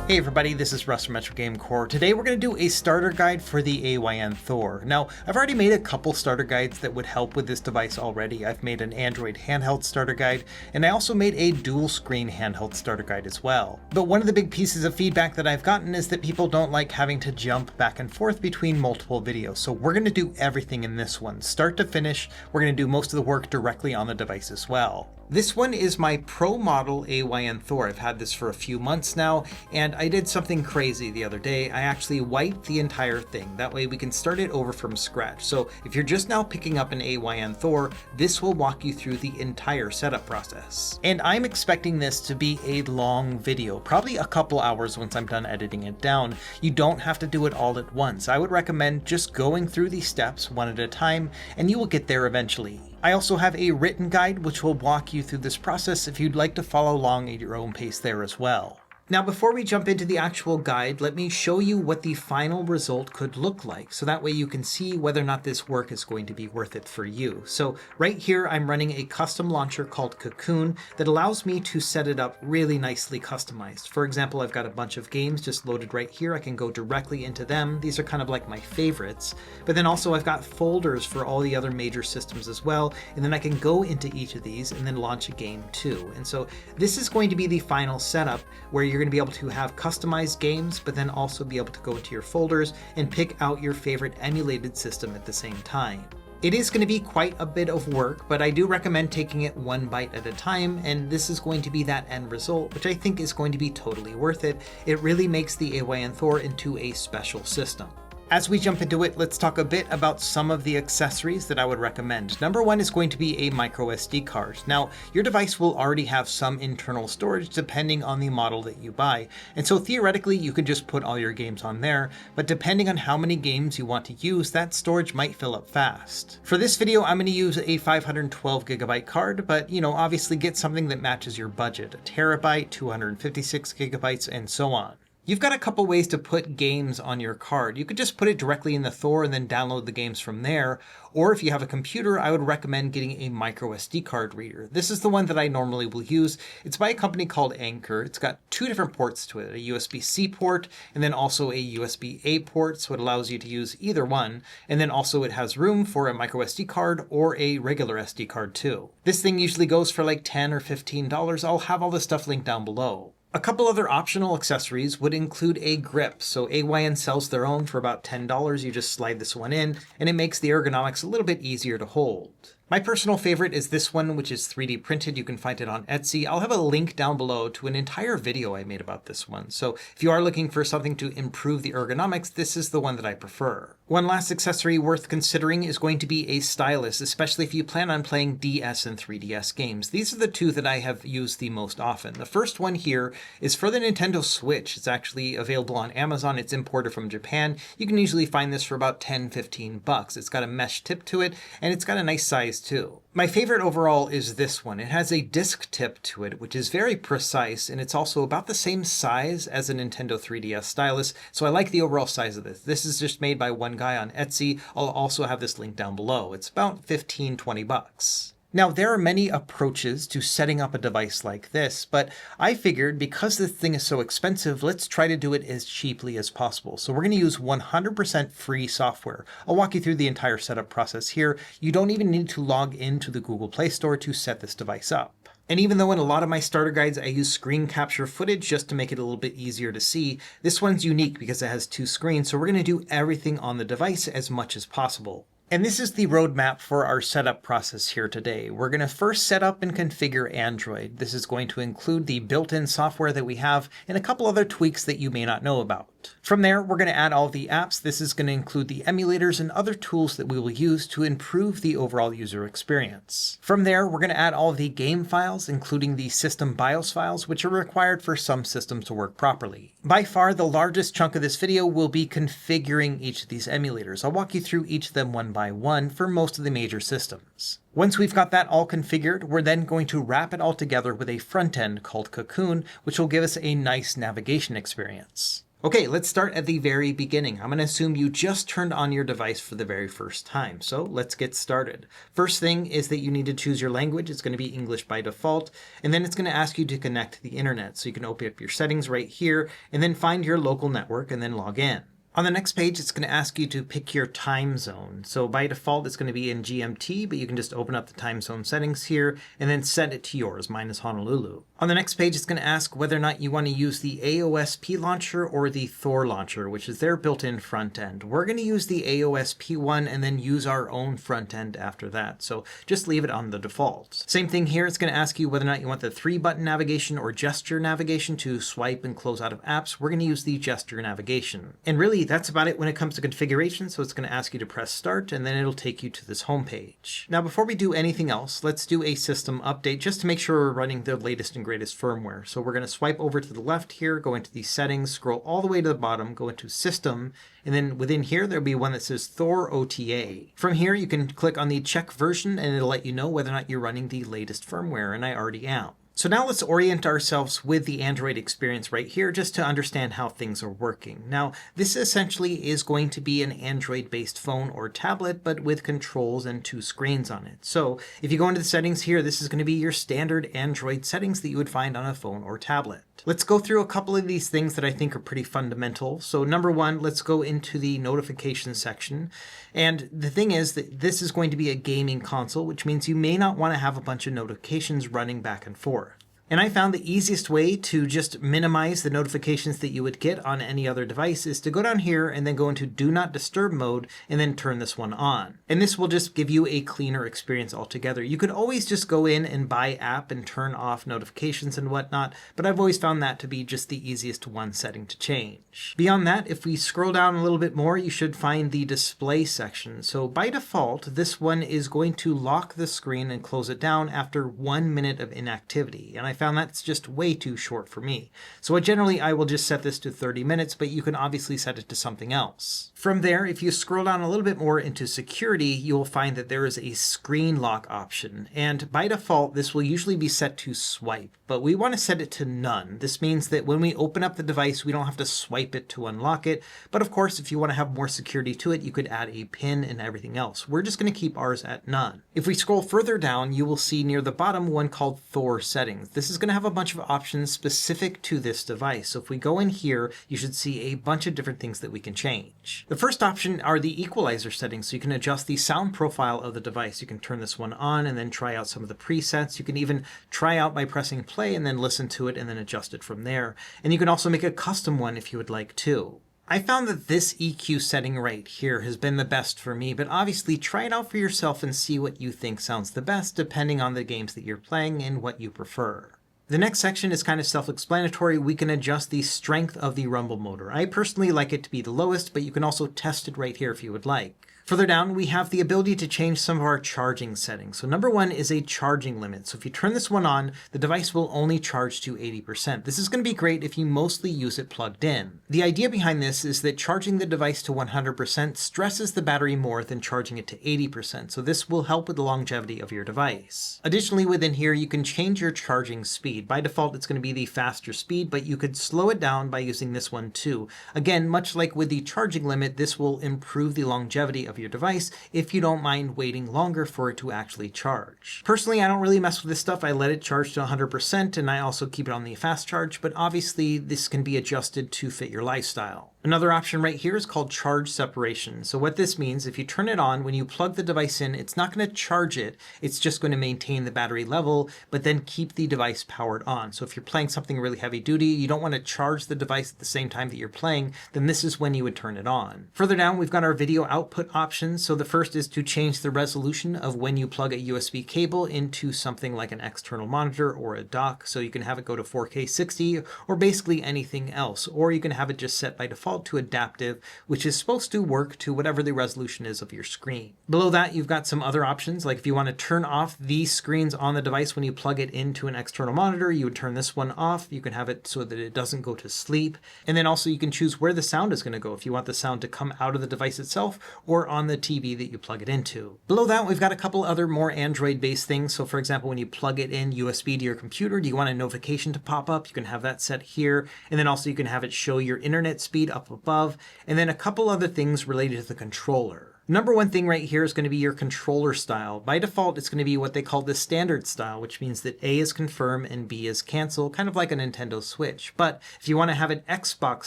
Hey everybody, this is Russ from RetroGameCore. Today we're going to do a starter guide for the AYN Thor. Now, I've already made a couple starter guides that would help with this device already. I've made an Android handheld starter guide, and I also made a dual screen handheld starter guide as well. But one of the big pieces of feedback that I've gotten is that people don't like having to jump back and forth between multiple videos. So we're going to do everything in this one, start to finish. We're going to do most of the work directly on the device as well. This one is my Pro model AYN Thor. I've had this for a few months now, and I did something crazy the other day. I actually wiped the entire thing. That way we can start it over from scratch. So if you're just now picking up an AYN Thor, this will walk you through the entire setup process. And I'm expecting this to be a long video, probably a couple hours once I'm done editing it down. You don't have to do it all at once. I would recommend just going through these steps one at a time, and you will get there eventually. I also have a written guide which will walk you through this process if you'd like to follow along at your own pace there as well. Now, before we jump into the actual guide, let me show you what the final result could look like, so that way you can see whether or not this work is going to be worth it for you. So right here, I'm running a custom launcher called Cocoon that allows me to set it up really nicely customized. For example, I've got a bunch of games just loaded right here. I can go directly into them. These are kind of like my favorites. But then also I've got folders for all the other major systems as well, and then I can go into each of these and then launch a game too. And so this is going to be the final setup where you're going to be able to have customized games, but then also be able to go into your folders and pick out your favorite emulated system at the same time. It is going to be quite a bit of work, but I do recommend taking it one bite at a time, and this is going to be that end result, which I think is going to be totally worth it. It really makes the AYN Thor into a special system. As we jump into it, let's talk a bit about some of the accessories that I would recommend. Number one is going to be a micro SD card. Now, your device will already have some internal storage depending on the model that you buy. And so theoretically, you could just put all your games on there, but depending on how many games you want to use, that storage might fill up fast. For this video, I'm going to use a 512 gigabyte card, but obviously get something that matches your budget, a terabyte, 256 gigabytes, and so on. You've got a couple ways to put games on your card. You could just put it directly in the Thor and then download the games from there. Or if you have a computer, I would recommend getting a micro SD card reader. This is the one that I normally will use. It's by a company called Anchor. It's got two different ports to it, a USB-C port and then also a USB-A port, so it allows you to use either one. And then also it has room for a micro SD card or a regular SD card too. This thing usually goes for like $10 or $15. I'll have all this stuff linked down below. A couple other optional accessories would include a grip. So AYN sells their own for about $10. You just slide this one in, and it makes the ergonomics a little bit easier to hold. My personal favorite is this one, which is 3D printed. You can find it on Etsy. I'll have a link down below to an entire video I made about this one. So if you are looking for something to improve the ergonomics, this is the one that I prefer. One last accessory worth considering is going to be a stylus, especially if you plan on playing DS and 3DS games. These are the two that I have used the most often. The first one here is for the Nintendo Switch. It's actually available on Amazon. It's imported from Japan. You can usually find this for about $10-15. It's got a mesh tip to it, and it's got a nice size too. My favorite overall is this one. It has a disc tip to it, which is very precise, and it's also about the same size as a Nintendo 3DS stylus, so I like the overall size of this. This is just made by one guy on Etsy. I'll also have this link down below. It's about $15-20. Now, there are many approaches to setting up a device like this, but I figured because this thing is so expensive, let's try to do it as cheaply as possible. So we're going to use 100% free software. I'll walk you through the entire setup process here. You don't even need to log into the Google Play Store to set this device up. And even though in a lot of my starter guides I use screen capture footage just to make it a little bit easier to see, this one's unique because it has two screens, so we're going to do everything on the device as much as possible. And this is the roadmap for our setup process here today. We're going to first set up and configure Android. This is going to include the built-in software that we have and a couple other tweaks that you may not know about. From there, we're going to add all the apps. This is going to include the emulators and other tools that we will use to improve the overall user experience. From there, we're going to add all the game files, including the system BIOS files, which are required for some systems to work properly. By far, the largest chunk of this video will be configuring each of these emulators. I'll walk you through each of them one by one for most of the major systems. Once we've got that all configured, we're then going to wrap it all together with a front end called Cocoon, which will give us a nice navigation experience. Okay, let's start at the very beginning. I'm going to assume you just turned on your device for the very first time. So let's get started. First thing is that you need to choose your language. It's going to be English by default. And then it's going to ask you to connect to the internet. So you can open up your settings right here and then find your local network and then log in. On the next page, it's going to ask you to pick your time zone. So by default, it's going to be in GMT, but you can just open up the time zone settings here and then set it to yours. Mine is Honolulu. On the next page, it's going to ask whether or not you want to use the AOSP launcher or the Thor launcher, which is their built-in front end. We're going to use the AOSP one and then use our own front end after that. So just leave it on the default. Same thing here. It's going to ask you whether or not you want the 3-button navigation or gesture navigation to swipe and close out of apps. We're going to use the gesture navigation. And really, that's about it when it comes to configuration. So it's going to ask you to press start and then it'll take you to this home page. Now, before we do anything else, let's do a system update just to make sure we're running the latest and greatest firmware. So we're going to swipe over to the left here, go into the settings, scroll all the way to the bottom, go into system, and then within here, there'll be one that says Thor OTA. From here, you can click on the check version and it'll let you know whether or not you're running the latest firmware, and I already am. So now let's orient ourselves with the Android experience right here just to understand how things are working. Now, this essentially is going to be an Android-based phone or tablet, but with controls and 2 screens on it. So if you go into the settings here, this is going to be your standard Android settings that you would find on a phone or tablet. Let's go through a couple of these things that I think are pretty fundamental. So number one, let's go into the notification section. And the thing is that this is going to be a gaming console, which means you may not want to have a bunch of notifications running back and forth. And I found the easiest way to just minimize the notifications that you would get on any other device is to go down here and then go into Do Not Disturb mode and then turn this one on. And this will just give you a cleaner experience altogether. You could always just go in and buy app and turn off notifications and whatnot, but I've always found that to be just the easiest one setting to change. Beyond that, if we scroll down a little bit more, you should find the display section. So by default, this one is going to lock the screen and close it down after 1 minute of inactivity. And I found that's just way too short for me. So generally I will just set this to 30 minutes, but you can obviously set it to something else. From there, if you scroll down a little bit more into security, you'll find that there is a screen lock option. And by default, this will usually be set to swipe, but we want to set it to none. This means that when we open up the device, we don't have to swipe it to unlock it. But of course, if you want to have more security to it, you could add a pin and everything else. We're just going to keep ours at none. If we scroll further down, you will see near the bottom one called Thor settings. This is going to have a bunch of options specific to this device. So if we go in here, you should see a bunch of different things that we can change. The first option are the equalizer settings. So you can adjust the sound profile of the device. You can turn this one on and then try out some of the presets. You can even try out by pressing play and then listen to it and then adjust it from there. And you can also make a custom one if you would like to. I found that this EQ setting right here has been the best for me, but obviously try it out for yourself and see what you think sounds the best depending on the games that you're playing and what you prefer. The next section is kind of self-explanatory. We can adjust the strength of the rumble motor. I personally like it to be the lowest, but you can also test it right here if you would like. Further down, we have the ability to change some of our charging settings. So number one is a charging limit. So if you turn this one on, the device will only charge to 80%. This is going to be great if you mostly use it plugged in. The idea behind this is that charging the device to 100% stresses the battery more than charging it to 80%. So this will help with the longevity of your device. Additionally, within here, you can change your charging speed. By default, it's going to be the faster speed, but you could slow it down by using this one too. Again, much like with the charging limit, this will improve the longevity of your device if you don't mind waiting longer for it to actually charge. Personally, I don't really mess with this stuff. I let it charge to 100% and I also keep it on the fast charge, but obviously this can be adjusted to fit your lifestyle. Another option right here is called charge separation. So what this means, if you turn it on, when you plug the device in, it's not going to charge it. It's just going to maintain the battery level, but then keep the device powered on. So if you're playing something really heavy duty, you don't want to charge the device at the same time that you're playing, then this is when you would turn it on. Further down, we've got our video output options. So the first is to change the resolution of when you plug a USB cable into something like an external monitor or a dock. So you can have it go to 4K 60 or basically anything else, or you can have it just set by default default to adaptive, which is supposed to work to whatever the resolution is of your screen. Below that, you've got some other options, like if you want to turn off these screens on the device when you plug it into an external monitor, you would turn this one off. You can have it so that it doesn't go to sleep. And then also you can choose where the sound is going to go, if you want the sound to come out of the device itself or on the TV that you plug it into. Below that, we've got a couple other more Android-based things. So for example, when you plug it in USB to your computer, do you want a notification to pop up? You can have that set here. And then also you can have it show your internet speed up above. And then a couple other things related to the controller. Number one thing right here is going to be your controller style. By default, it's going to be what they call the standard style, which means that A is confirm and B is cancel, kind of like a Nintendo Switch. But if you want to have an Xbox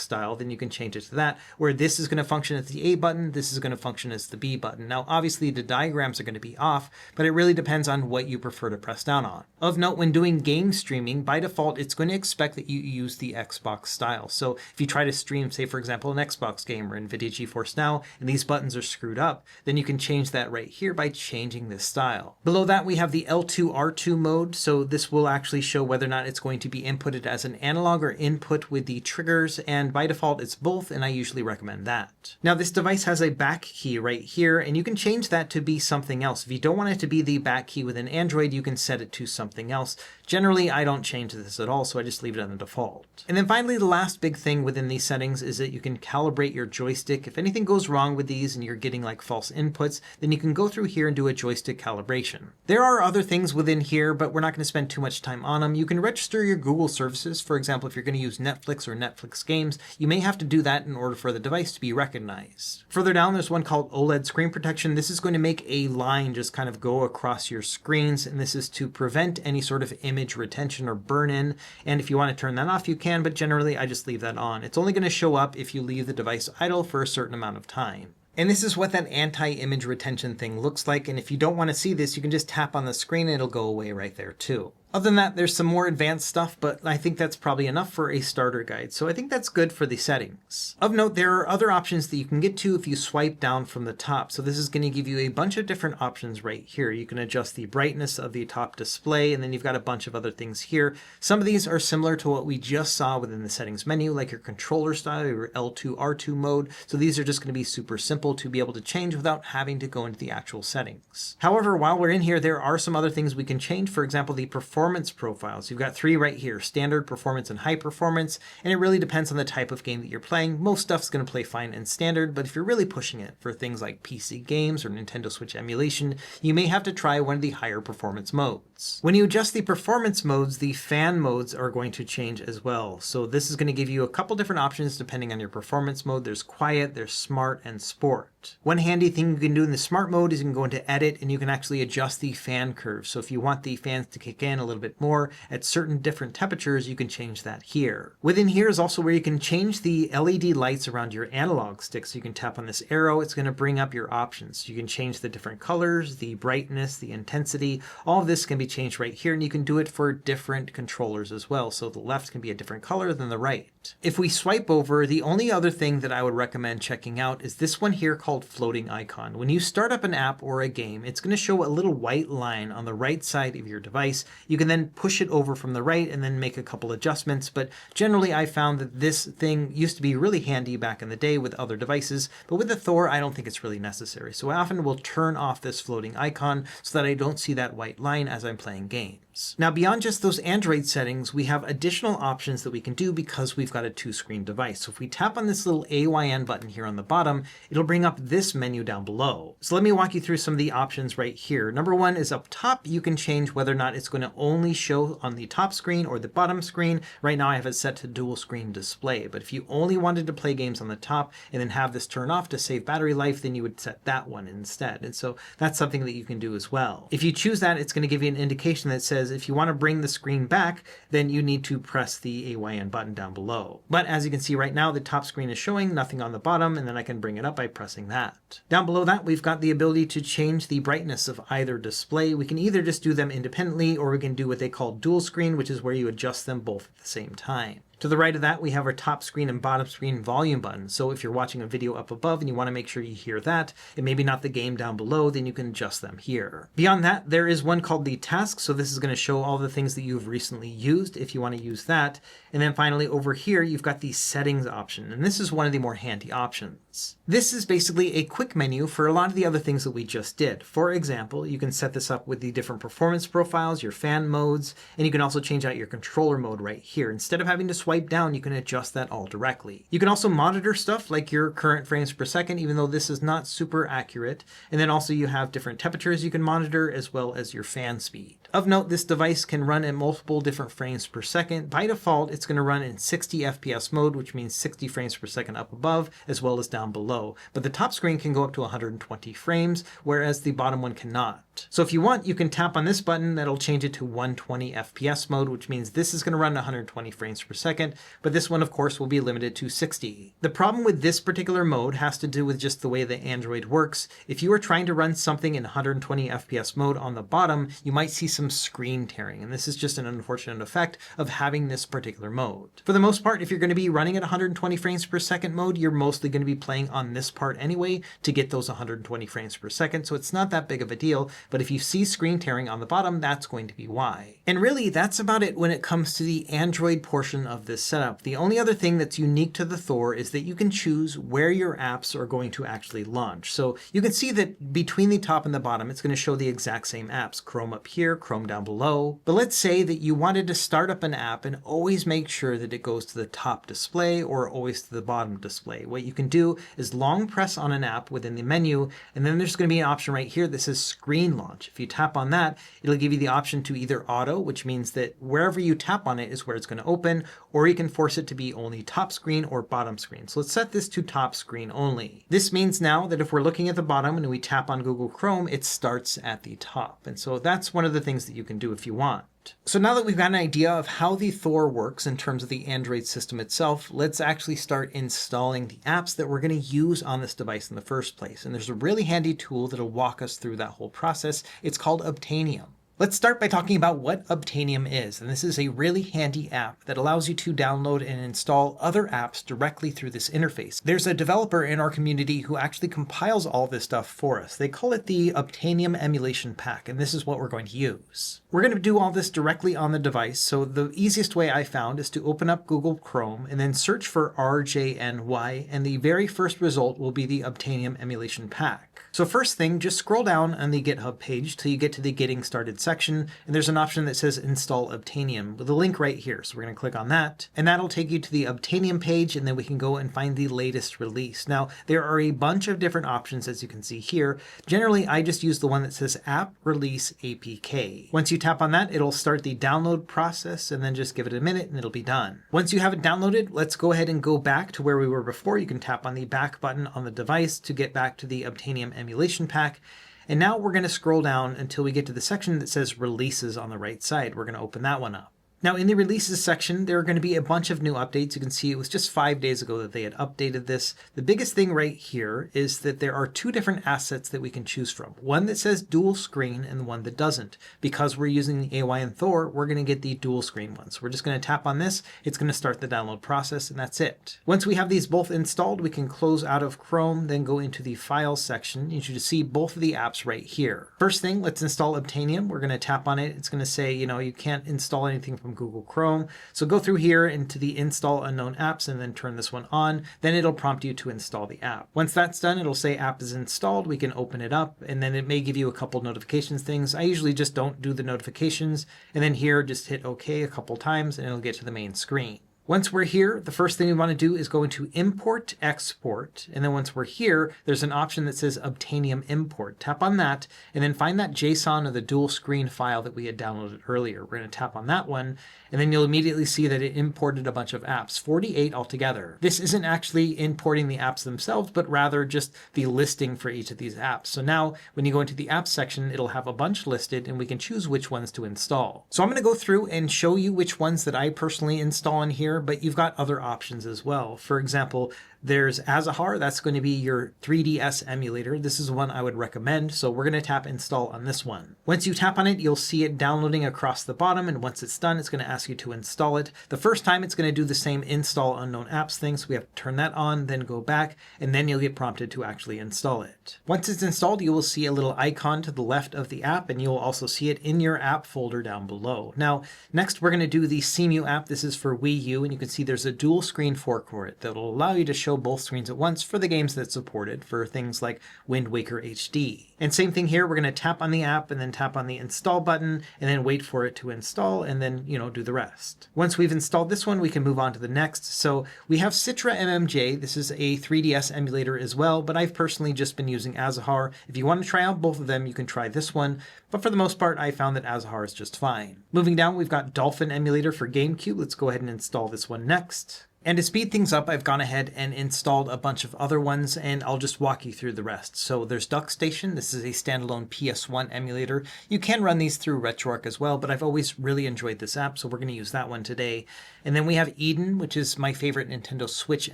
style, then you can change it to that, where this is going to function as the A button, this is going to function as the B button. Now, obviously, the diagrams are going to be off, but it really depends on what you prefer to press down on. Of note, when doing game streaming, by default, it's going to expect that you use the Xbox style. So if you try to stream, say, for example, an Xbox game or NVIDIA GeForce Now, and these buttons are screwed up, then you can change that right here by changing this style. Below that, we have the L2R2 mode. So this will actually show whether or not it's going to be inputted as an analog or input with the triggers. And by default, it's both, and I usually recommend that. Now, this device has a back key right here, and you can change that to be something else. If you don't want it to be the back key within Android, you can set it to something else. Generally, I don't change this at all, so I just leave it on the default. And then finally, the last big thing within these settings is that you can calibrate your joystick. If anything goes wrong with these and you're getting like false inputs, then you can go through here and do a joystick calibration. There are other things within here, but we're not going to spend too much time on them. You can register your Google services. For example, if you're going to use Netflix or Netflix games, you may have to do that in order for the device to be recognized. Further down, there's one called OLED screen protection. This is going to make a line just kind of go across your screens, and this is to prevent any sort of image retention or burn-in. And if you want to turn that off, you can, but generally I just leave that on. It's only going to show up if you leave the device idle for a certain amount of time. And this is what that anti-image retention thing looks like. And if you don't want to see this, you can just tap on the screen and it'll go away right there too. Other than that, there's some more advanced stuff, but I think that's probably enough for a starter guide. So I think that's good for the settings. Of note, there are other options that you can get to if you swipe down from the top. So this is going to give you a bunch of different options right here. You can adjust the brightness of the top display, and then you've got a bunch of other things here. Some of these are similar to what we just saw within the settings menu, like your controller style, your L2R2 mode. So these are just going to be super simple to be able to change without having to go into the actual settings. However, while we're in here, there are some other things we can change. For example, the performance profiles. You've got three right here: standard, performance, and high performance. And it really depends on the type of game that you're playing. Most stuff's going to play fine in standard, but if you're really pushing it for things like PC games or Nintendo Switch emulation, you may have to try one of the higher performance modes. When you adjust the performance modes, the fan modes are going to change as well. So this is going to give you a couple different options depending on your performance mode. There's quiet, there's smart, and sport. One handy thing you can do in the smart mode is you can go into edit and you can actually adjust the fan curve. So if you want the fans to kick in a little bit more at certain different temperatures, you can change that here. Within here is also where you can change the LED lights around your analog stick. So you can tap on this arrow, it's going to bring up your options. You can change the different colors, the brightness, the intensity. All of this can be changed right here, and you can do it for different controllers as well. So the left can be a different color than the right. If we swipe over, the only other thing that I would recommend checking out is this one here called floating icon. When you start up an app or a game, it's going to show a little white line on the right side of your device. You can then push it over from the right and then make a couple adjustments. But generally, I found that this thing used to be really handy back in the day with other devices. But with the Thor, I don't think it's really necessary. So I often will turn off this floating icon so that I don't see that white line as I'm playing games. Now, beyond just those Android settings, we have additional options that we can do because we've got a two-screen device. So if we tap on this little AYN button here on the bottom, it'll bring up this menu down below. So let me walk you through some of the options right here. Number one is up top, you can change whether or not it's going to only show on the top screen or the bottom screen. Right now I have it set to dual screen display, but if you only wanted to play games on the top and then have this turn off to save battery life, then you would set that one instead. And so that's something that you can do as well. If you choose that, it's going to give you an indication that says if you want to bring the screen back, then you need to press the AYN button down below. But as you can see right now, the top screen is showing, nothing on the bottom, and then I can bring it up by pressing that. Down below that, we've got the ability to change the brightness of either display. We can either just do them independently, or we can do what they call dual screen, which is where you adjust them both at the same time. To the right of that, we have our top screen and bottom screen volume buttons. So if you're watching a video up above and you want to make sure you hear that, and maybe not the game down below, then you can adjust them here. Beyond that, there is one called the task. So this is going to show all the things that you've recently used if you want to use that. And then finally over here, you've got the settings option. And this is one of the more handy options. This is basically a quick menu for a lot of the other things that we just did. For example, you can set this up with the different performance profiles, your fan modes, and you can also change out your controller mode right here. Instead of having to swipe down, you can adjust that all directly. You can also monitor stuff like your current frames per second, even though this is not super accurate. And then also you have different temperatures you can monitor as well as your fan speed. Of note, this device can run at multiple different frames per second. By default, it's going to run in 60 FPS mode, which means 60 frames per second up above as well as down below. But the top screen can go up to 120 frames, whereas the bottom one cannot. So if you want, you can tap on this button. That'll change it to 120 FPS mode, which means this is going to run 120 frames per second, but this one, of course, will be limited to 60. The problem with this particular mode has to do with just the way the Android works. If you are trying to run something in 120 FPS mode on the bottom, you might see some screen tearing, and this is just an unfortunate effect of having this particular mode. For the most part, if you're going to be running at 120 frames per second mode, you're mostly going to be playing on this part anyway to get those 120 frames per second, so it's not that big of a deal. But if you see screen tearing on the bottom, that's going to be why. And really, that's about it when it comes to the Android portion of this setup. The only other thing that's unique to the Thor is that you can choose where your apps are going to actually launch. So you can see that between the top and the bottom, it's going to show the exact same apps. Chrome up here, Chrome down below. But let's say that you wanted to start up an app and always make sure that it goes to the top display or always to the bottom display. What you can do is long press on an app within the menu, and then there's going to be an option right here that says Screen Launch. If you tap on that, it'll give you the option to either auto, which means that wherever you tap on it is where it's going to open, or you can force it to be only top screen or bottom screen. So let's set this to top screen only. This means now that if we're looking at the bottom and we tap on Google Chrome, it starts at the top. And so that's one of the things that you can do if you want. So now that we've got an idea of how the Thor works in terms of the Android system itself, let's actually start installing the apps that we're going to use on this device in the first place. And there's a really handy tool that'll walk us through that whole process. It's called Obtainium. Let's start by talking about what Obtainium is, and this is a really handy app that allows you to download and install other apps directly through this interface. There's a developer in our community who actually compiles all this stuff for us. They call it the Obtainium Emulation Pack, and this is what we're going to use. We're going to do all this directly on the device, so the easiest way I found is to open up Google Chrome and then search for RJNY, and the very first result will be the Obtainium Emulation Pack. So first thing, just scroll down on the GitHub page till you get to the Getting Started section, and there's an option that says Install Obtainium with a link right here. So we're going to click on that, and that'll take you to the Obtainium page, and then we can go and find the latest release. Now, there are a bunch of different options, as you can see here. Generally, I just use the one that says App Release APK. Once you tap on that, it'll start the download process, and then just give it a minute, and it'll be done. Once you have it downloaded, let's go ahead and go back to where we were before. You can tap on the back button on the device to get back to the Obtainium Emulation Pack. And now we're going to scroll down until we get to the section that says Releases on the right side. We're going to open that one up. Now in the releases section, there are going to be a bunch of new updates. You can see it was just 5 days ago that they had updated this. The biggest thing right here is that there are two different assets that we can choose from. One that says dual screen and one that doesn't. Because we're using the AYN Thor, we're going to get the dual screen one. So we're just going to tap on this. It's going to start the download process, and that's it. Once we have these both installed, we can close out of Chrome, then go into the Files section. You should see both of the apps right here. First thing, let's install Obtainium. We're going to tap on it. It's going to say, you can't install anything from Google Chrome. So go through here into the Install Unknown Apps and then turn this one on. Then it'll prompt you to install the app. Once that's done, it'll say app is installed. We can open it up, and then it may give you a couple notifications things. I usually just don't do the notifications. And then here, just hit OK a couple times and it'll get to the main screen. Once we're here, the first thing we want to do is go into Import, Export, and then once we're here, there's an option that says Obtainium Import. Tap on that, and then find that JSON or the dual screen file that we had downloaded earlier. We're going to tap on that one, and then you'll immediately see that it imported a bunch of apps, 48 altogether. This isn't actually importing the apps themselves, but rather just the listing for each of these apps. So now, when you go into the Apps section, it'll have a bunch listed, and we can choose which ones to install. So I'm going to go through and show you which ones that I personally install in here, but you've got other options as well. For example, There's Azahar, that's going to be your 3DS emulator. This is one I would recommend, so we're going to tap install on this one. Once you tap on it, you'll see it downloading across the bottom, and once it's done, it's going to ask you to install it. The first time it's going to do the same install unknown apps thing, so we have to turn that on, then go back, and then you'll get prompted to actually install it. Once it's installed, you will see a little icon to the left of the app, and you'll also see it in your app folder down below. Now, next we're going to do the Cemu app. This is for Wii U, and you can see there's a dual screen fork for it that will allow you to show both screens at once for the games that support it, for things like Wind Waker HD. And same thing here, we're going to tap on the app and then tap on the install button and then wait for it to install and then, do the rest. Once we've installed this one, we can move on to the next. So we have Citra MMJ. This is a 3DS emulator as well, but I've personally just been using Azahar. If you want to try out both of them, you can try this one, but for the most part, I found that Azahar is just fine. Moving down, we've got Dolphin emulator for GameCube. Let's go ahead and install this one next. And to speed things up, I've gone ahead and installed a bunch of other ones, and I'll just walk you through the rest. So there's DuckStation. This is a standalone PS1 emulator. You can run these through RetroArch as well, but I've always really enjoyed this app, so we're going to use that one today. And then we have Eden, which is my favorite Nintendo Switch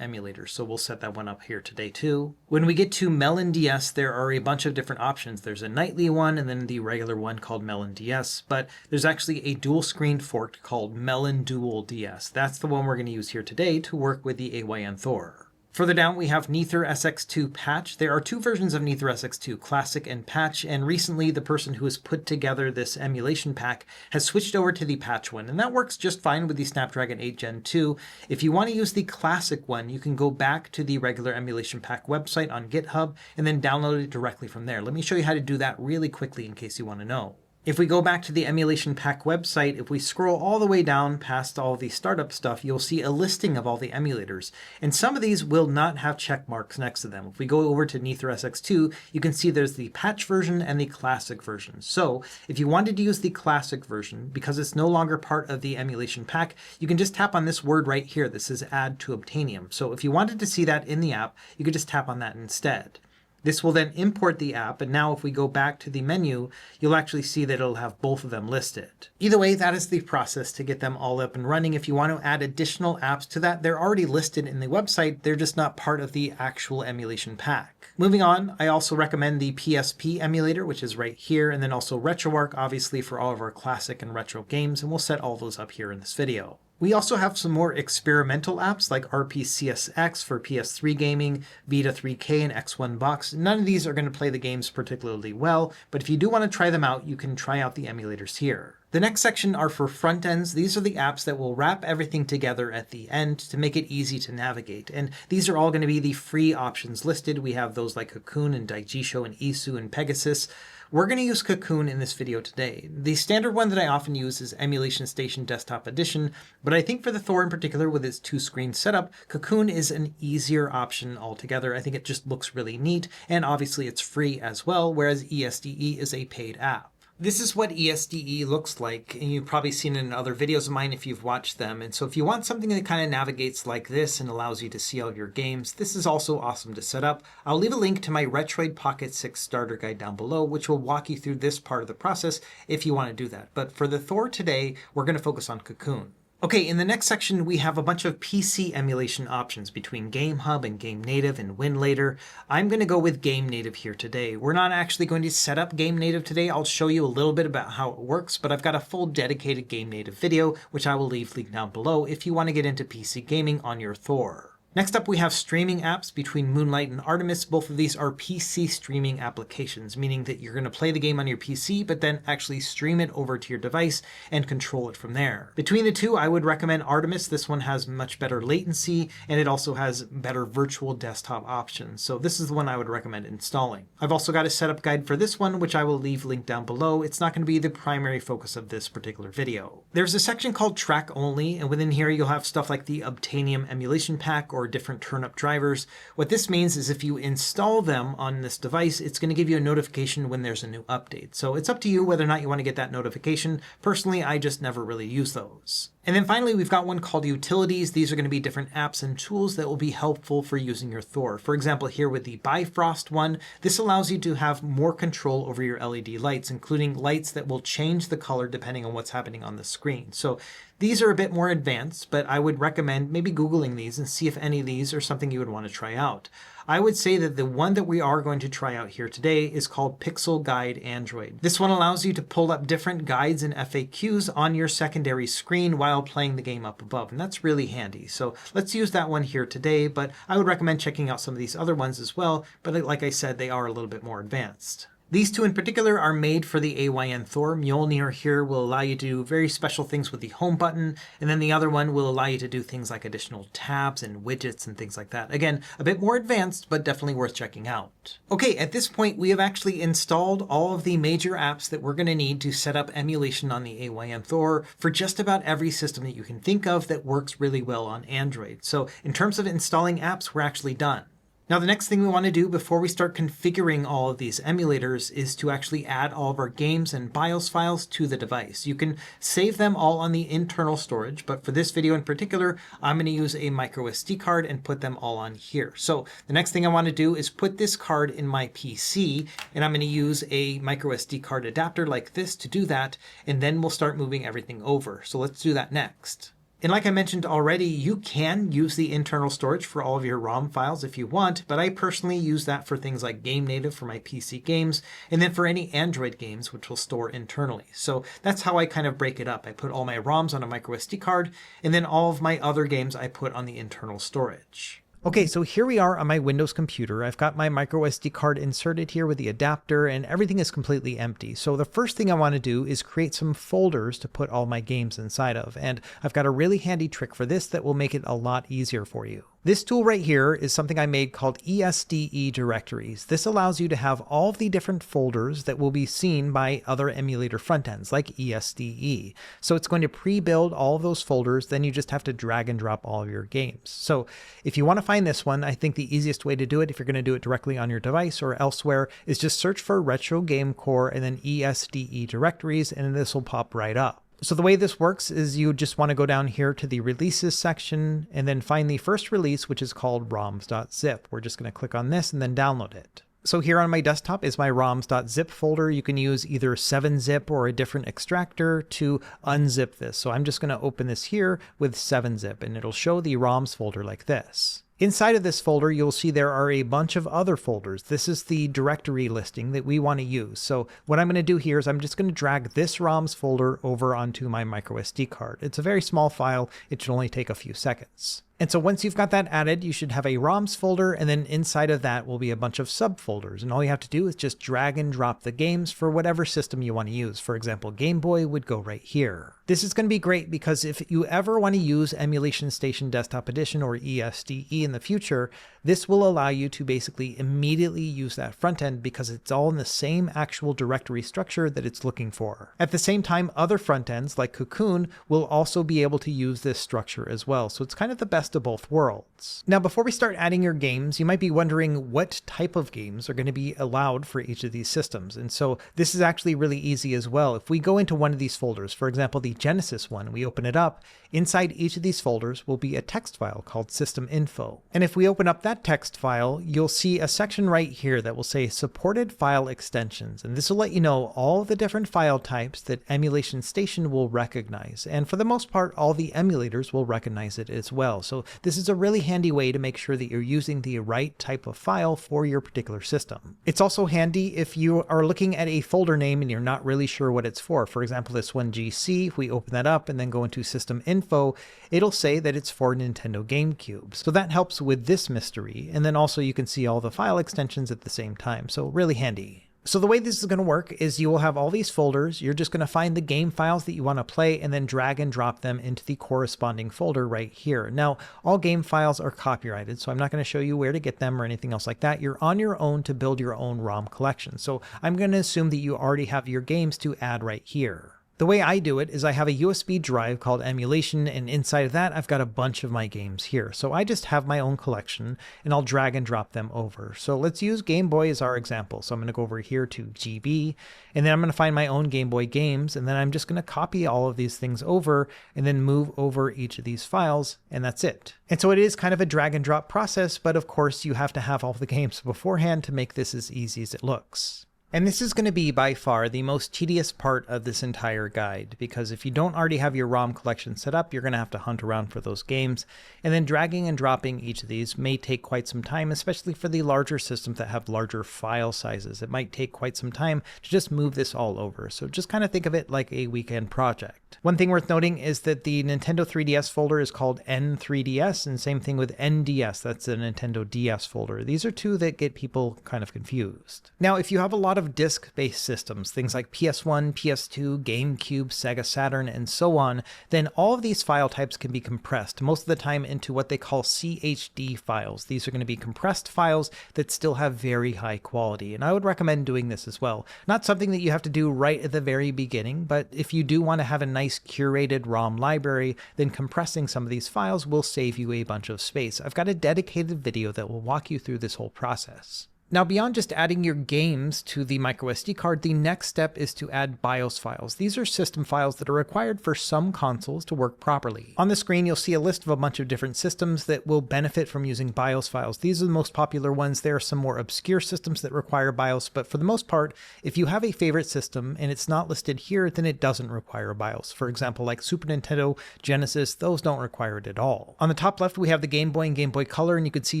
emulator, so we'll set that one up here today too. When we get to MelonDS, there are a bunch of different options. There's a nightly one and then the regular one called MelonDS, but there's actually a dual screen fork called MelonDual.DS. That's the one we're going to use here today to work with the AYN Thor. Further down, we have Nether SX2 Patch. There are two versions of Nether SX2, Classic and Patch, and recently the person who has put together this emulation pack has switched over to the Patch one, and that works just fine with the Snapdragon 8 Gen 2. If you want to use the Classic one, you can go back to the regular emulation pack website on GitHub and then download it directly from there. Let me show you how to do that really quickly in case you want to know. If we go back to the emulation pack website, if we scroll all the way down past all the startup stuff, you'll see a listing of all the emulators. And some of these will not have check marks next to them. If we go over to Nether SX2, you can see there's the patch version and the classic version. So if you wanted to use the classic version, because it's no longer part of the emulation pack, you can just tap on this word right here. This is add to Obtainium. So if you wanted to see that in the app, you could just tap on that instead. This will then import the app, and now if we go back to the menu, you'll actually see that it'll have both of them listed. Either way, that is the process to get them all up and running. If you want to add additional apps to that, they're already listed in the website, they're just not part of the actual emulation pack. Moving on, I also recommend the PSP emulator, which is right here, and then also RetroArch, obviously for all of our classic and retro games, and we'll set all those up here in this video. We also have some more experimental apps like RPCSX for PS3 gaming, Vita 3K, and X1 Box. None of these are going to play the games particularly well, but if you do want to try them out, you can try out the emulators here. The next section are for front ends. These are the apps that will wrap everything together at the end to make it easy to navigate. And these are all going to be the free options listed. We have those like Cocoon and Daijisho and Isu and Pegasus. We're going to use Cocoon in this video today. The standard one that I often use is Emulation Station Desktop Edition, but I think for the Thor in particular with its two-screen setup, Cocoon is an easier option altogether. I think it just looks really neat, and obviously it's free as well, whereas ESDE is a paid app. This is what ESDE looks like, and you've probably seen it in other videos of mine if you've watched them. And so if you want something that kind of navigates like this and allows you to see all of your games, this is also awesome to set up. I'll leave a link to my Retroid Pocket 6 starter guide down below, which will walk you through this part of the process if you want to do that. But for the Thor today, we're going to focus on Cocoon. Okay, in the next section, we have a bunch of PC emulation options between GameHub and GameNative and WinLater. I'm going to go with GameNative here today. We're not actually going to set up GameNative today. I'll show you a little bit about how it works, but I've got a full dedicated GameNative video, which I will leave linked down below if you want to get into PC gaming on your Thor. Next up, we have streaming apps between Moonlight and Artemis. Both of these are PC streaming applications, meaning that you're going to play the game on your PC, but then actually stream it over to your device and control it from there. Between the two, I would recommend Artemis. This one has much better latency, and it also has better virtual desktop options. So this is the one I would recommend installing. I've also got a setup guide for this one, which I will leave linked down below. It's not going to be the primary focus of this particular video. There's a section called Track Only, and within here you'll have stuff like the Obtainium emulation pack or different turnip drivers. What this means is if you install them on this device, it's going to give you a notification when there's a new update. So it's up to you whether or not you want to get that notification. Personally, I just never really use those. And then finally, we've got one called Utilities. These are going to be different apps and tools that will be helpful for using your Thor. For example, here with the Bifrost one, this allows you to have more control over your LED lights, including lights that will change the color depending on what's happening on the screen. So These are a bit more advanced, but I would recommend maybe Googling these and see if any of these are something you would want to try out. I would say that the one that we are going to try out here today is called Pixel Guide Android. This one allows you to pull up different guides and FAQs on your secondary screen while playing the game up above, and that's really handy. So let's use that one here today, but I would recommend checking out some of these other ones as well, but like I said, they are a little bit more advanced. These two in particular are made for the AYN Thor. Mjolnir here will allow you to do very special things with the home button, and then the other one will allow you to do things like additional tabs and widgets and things like that. Again, a bit more advanced, but definitely worth checking out. Okay, at this point we have actually installed all of the major apps that we're going to need to set up emulation on the AYN Thor for just about every system that you can think of that works really well on Android. So in terms of installing apps, we're actually done. Now, the next thing we want to do before we start configuring all of these emulators is to actually add all of our games and BIOS files to the device. You can save them all on the internal storage, but for this video in particular, I'm going to use a micro SD card and put them all on here. So the next thing I want to do is put this card in my PC, and I'm going to use a micro SD card adapter like this to do that, and then we'll start moving everything over. So let's do that next. And like I mentioned already, you can use the internal storage for all of your ROM files if you want, but I personally use that for things like GameNative for my PC games, and then for any Android games, which will store internally. So that's how I kind of break it up. I put all my ROMs on a micro SD card, and then all of my other games I put on the internal storage. Okay, so here we are on my Windows computer. I've got my micro SD card inserted here with the adapter, and everything is completely empty. So the first thing I want to do is create some folders to put all my games inside of. And I've got a really handy trick for this that will make it a lot easier for you. This tool right here is something I made called ESDE directories. This allows you to have all of the different folders that will be seen by other emulator frontends like ESDE. So it's going to pre-build all of those folders, then you just have to drag and drop all of your games. So if you want to find this one, I think the easiest way to do it, if you're going to do it directly on your device or elsewhere, is just search for Retro Game Core and then ESDE directories, and this will pop right up. So the way this works is you just want to go down here to the releases section and then find the first release, which is called roms.zip. We're just going to click on this and then download it. So here on my desktop is my roms.zip folder. You can use either 7-zip or a different extractor to unzip this. So I'm just going to open this here with 7-zip, and it'll show the ROMs folder like this. Inside of this folder, you'll see there are a bunch of other folders. This is the directory listing that we want to use. So what I'm going to do here is I'm just going to drag this ROMs folder over onto my micro SD card. It's a very small file. It should only take a few seconds. And so once you've got that added, you should have a ROMs folder, and then inside of that will be a bunch of subfolders. And all you have to do is just drag and drop the games for whatever system you want to use. For example, Game Boy would go right here. This is going to be great because if you ever want to use Emulation Station Desktop Edition or ESDE in the future, this will allow you to basically immediately use that front end because it's all in the same actual directory structure that it's looking for. At the same time, other front ends like Cocoon will also be able to use this structure as well. So it's kind of the best of both worlds. Now, before we start adding your games, you might be wondering what type of games are going to be allowed for each of these systems. And so this is actually really easy as well. If we go into one of these folders, for example, the Genesis one, we open it up, inside each of these folders will be a text file called System Info. And if we open up that text file, you'll see a section right here that will say supported file extensions. And this will let you know all the different file types that Emulation Station will recognize. And for the most part, all the emulators will recognize it as well. So this is a really handy way to make sure that you're using the right type of file for your particular system. It's also handy if you are looking at a folder name and you're not really sure what it's for. For example, this one GC, if we open that up and then go into System Info, it'll say that it's for Nintendo GameCube. So that helps with this mystery. And then also you can see all the file extensions at the same time. So really handy. So the way this is going to work is you will have all these folders. You're just going to find the game files that you want to play and then drag and drop them into the corresponding folder right here. Now, all game files are copyrighted, so I'm not going to show you where to get them or anything else like that. You're on your own to build your own ROM collection. So I'm going to assume that you already have your games to add right here. The way I do it is I have a USB drive called Emulation, and inside of that I've got a bunch of my games here. So I just have my own collection and I'll drag and drop them over. So let's use Game Boy as our example. So I'm going to go over here to GB, and then I'm going to find my own Game Boy games, and then I'm just going to copy all of these things over and then move over each of these files, and that's it. And so it is kind of a drag and drop process, but of course you have to have all the games beforehand to make this as easy as it looks. And this is going to be by far the most tedious part of this entire guide, because if you don't already have your ROM collection set up, you're going to have to hunt around for those games. And then dragging and dropping each of these may take quite some time, especially for the larger systems that have larger file sizes. It might take quite some time to just move this all over. So just kind of think of it like a weekend project. One thing worth noting is that the Nintendo 3DS folder is called N3DS, and same thing with NDS, that's the Nintendo DS folder. These are two that get people kind of confused. Now, if you have a lot of disk-based systems, things like PS1, PS2, GameCube, Sega Saturn, and so on, then all of these file types can be compressed, most of the time into what they call CHD files. These are going to be compressed files that still have very high quality, and I would recommend doing this as well. Not something that you have to do right at the very beginning, but if you do want to have a nice curated ROM library, then compressing some of these files will save you a bunch of space. I've got a dedicated video that will walk you through this whole process. Now, beyond just adding your games to the microSD card, the next step is to add BIOS files. These are system files that are required for some consoles to work properly. On the screen, you'll see a list of a bunch of different systems that will benefit from using BIOS files. These are the most popular ones. There are some more obscure systems that require BIOS, but for the most part, if you have a favorite system and it's not listed here, then it doesn't require BIOS. For example, like Super Nintendo, Genesis, those don't require it at all. On the top left, we have the Game Boy and Game Boy Color, and you can see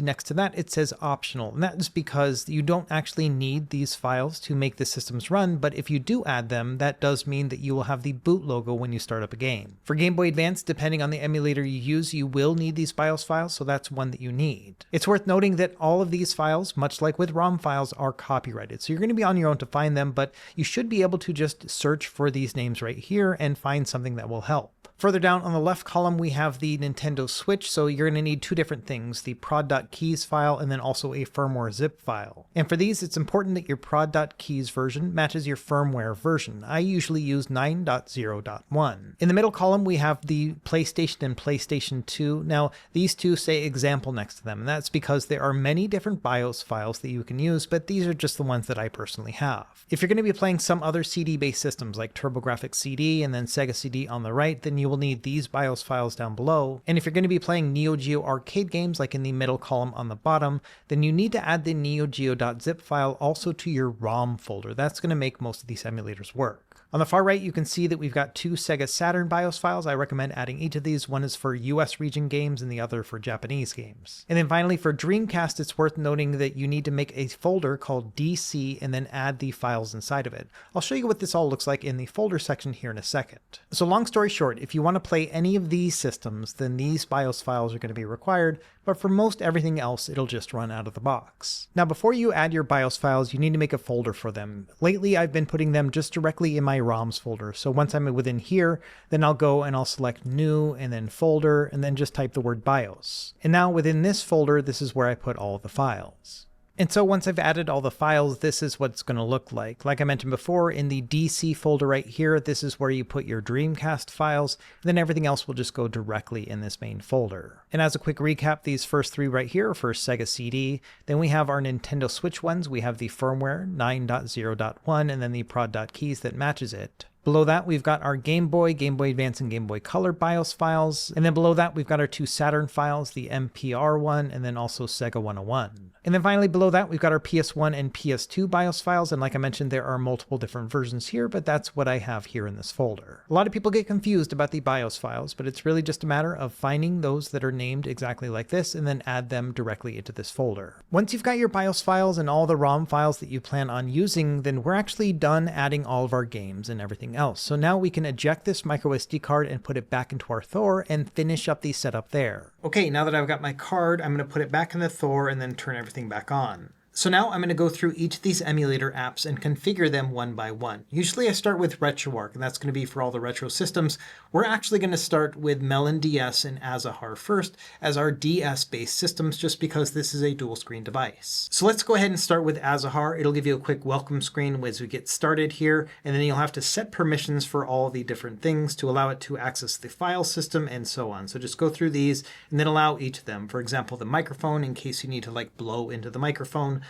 next to that, it says optional, and that is because you don't actually need these files to make the systems run, but if you do add them, that does mean that you will have the boot logo when you start up a game. For Game Boy Advance, depending on the emulator you use, you will need these BIOS files, so that's one that you need. It's worth noting that all of these files, much like with ROM files, are copyrighted, so you're going to be on your own to find them, but you should be able to just search for these names right here and find something that will help. Further down on the left column, we have the Nintendo Switch, so you're going to need two different things, the prod.keys file and then also a firmware zip file. And for these, it's important that your prod.keys version matches your firmware version. I usually use 9.0.1. In the middle column, we have the PlayStation and PlayStation 2. Now, these two say example next to them, and that's because there are many different BIOS files that you can use, but these are just the ones that I personally have. If you're going to be playing some other CD-based systems like TurboGrafx CD and then Sega CD on the right, then you will need these BIOS files down below. And if you're going to be playing Neo Geo arcade games like in the middle column on the bottom, then you need to add the neogeo.zip file also to your ROM folder. That's going to make most of these emulators work. On the far right, you can see that we've got two Sega Saturn BIOS files. I recommend adding each of these. One is for US region games and the other for Japanese games. And then finally, for Dreamcast, it's worth noting that you need to make a folder called DC and then add the files inside of it. I'll show you what this all looks like in the folder section here in a second. So long story short, if you want to play any of these systems, then these BIOS files are going to be required, but for most everything else, it'll just run out of the box. Now, before you add your BIOS files, you need to make a folder for them. Lately, I've been putting them just directly in my ROMs folder. So once I'm within here, then I'll go and I'll select new and then folder and then just type the word BIOS. And now within this folder, this is where I put all of the files. And so once I've added all the files, this is what it's going to look like. Like I mentioned before, in the DC folder right here, this is where you put your Dreamcast files, and then everything else will just go directly in this main folder. And as a quick recap, these first three right here are for Sega CD. Then we have our Nintendo Switch ones. We have the firmware 9.0.1, and then the prod.keys that matches it. Below that, we've got our Game Boy, Game Boy Advance, and Game Boy Color BIOS files. And then below that, we've got our two Saturn files, the MPR one, and then also Sega 101. And then finally below that, we've got our PS1 and PS2 BIOS files. And like I mentioned, there are multiple different versions here, but that's what I have here in this folder. A lot of people get confused about the BIOS files, but it's really just a matter of finding those that are named exactly like this and then add them directly into this folder. Once you've got your BIOS files and all the ROM files that you plan on using, then we're actually done adding all of our games and everything else. So now we can eject this microSD card and put it back into our Thor and finish up the setup there. Okay, now that I've got my card, I'm going to put it back in the Thor and then turn everything back on. So now I'm going to go through each of these emulator apps and configure them one by one. Usually I start with RetroArch, and that's going to be for all the retro systems. We're actually going to start with MelonDS and Azahar first as our DS-based systems, just because this is a dual screen device. So let's go ahead and start with Azahar. It'll give you a quick welcome screen as we get started here, and then you'll have to set permissions for all the different things to allow it to access the file system and so on. So just go through these and then allow each of them. For example, the microphone, in case you need to like blow into the microphone.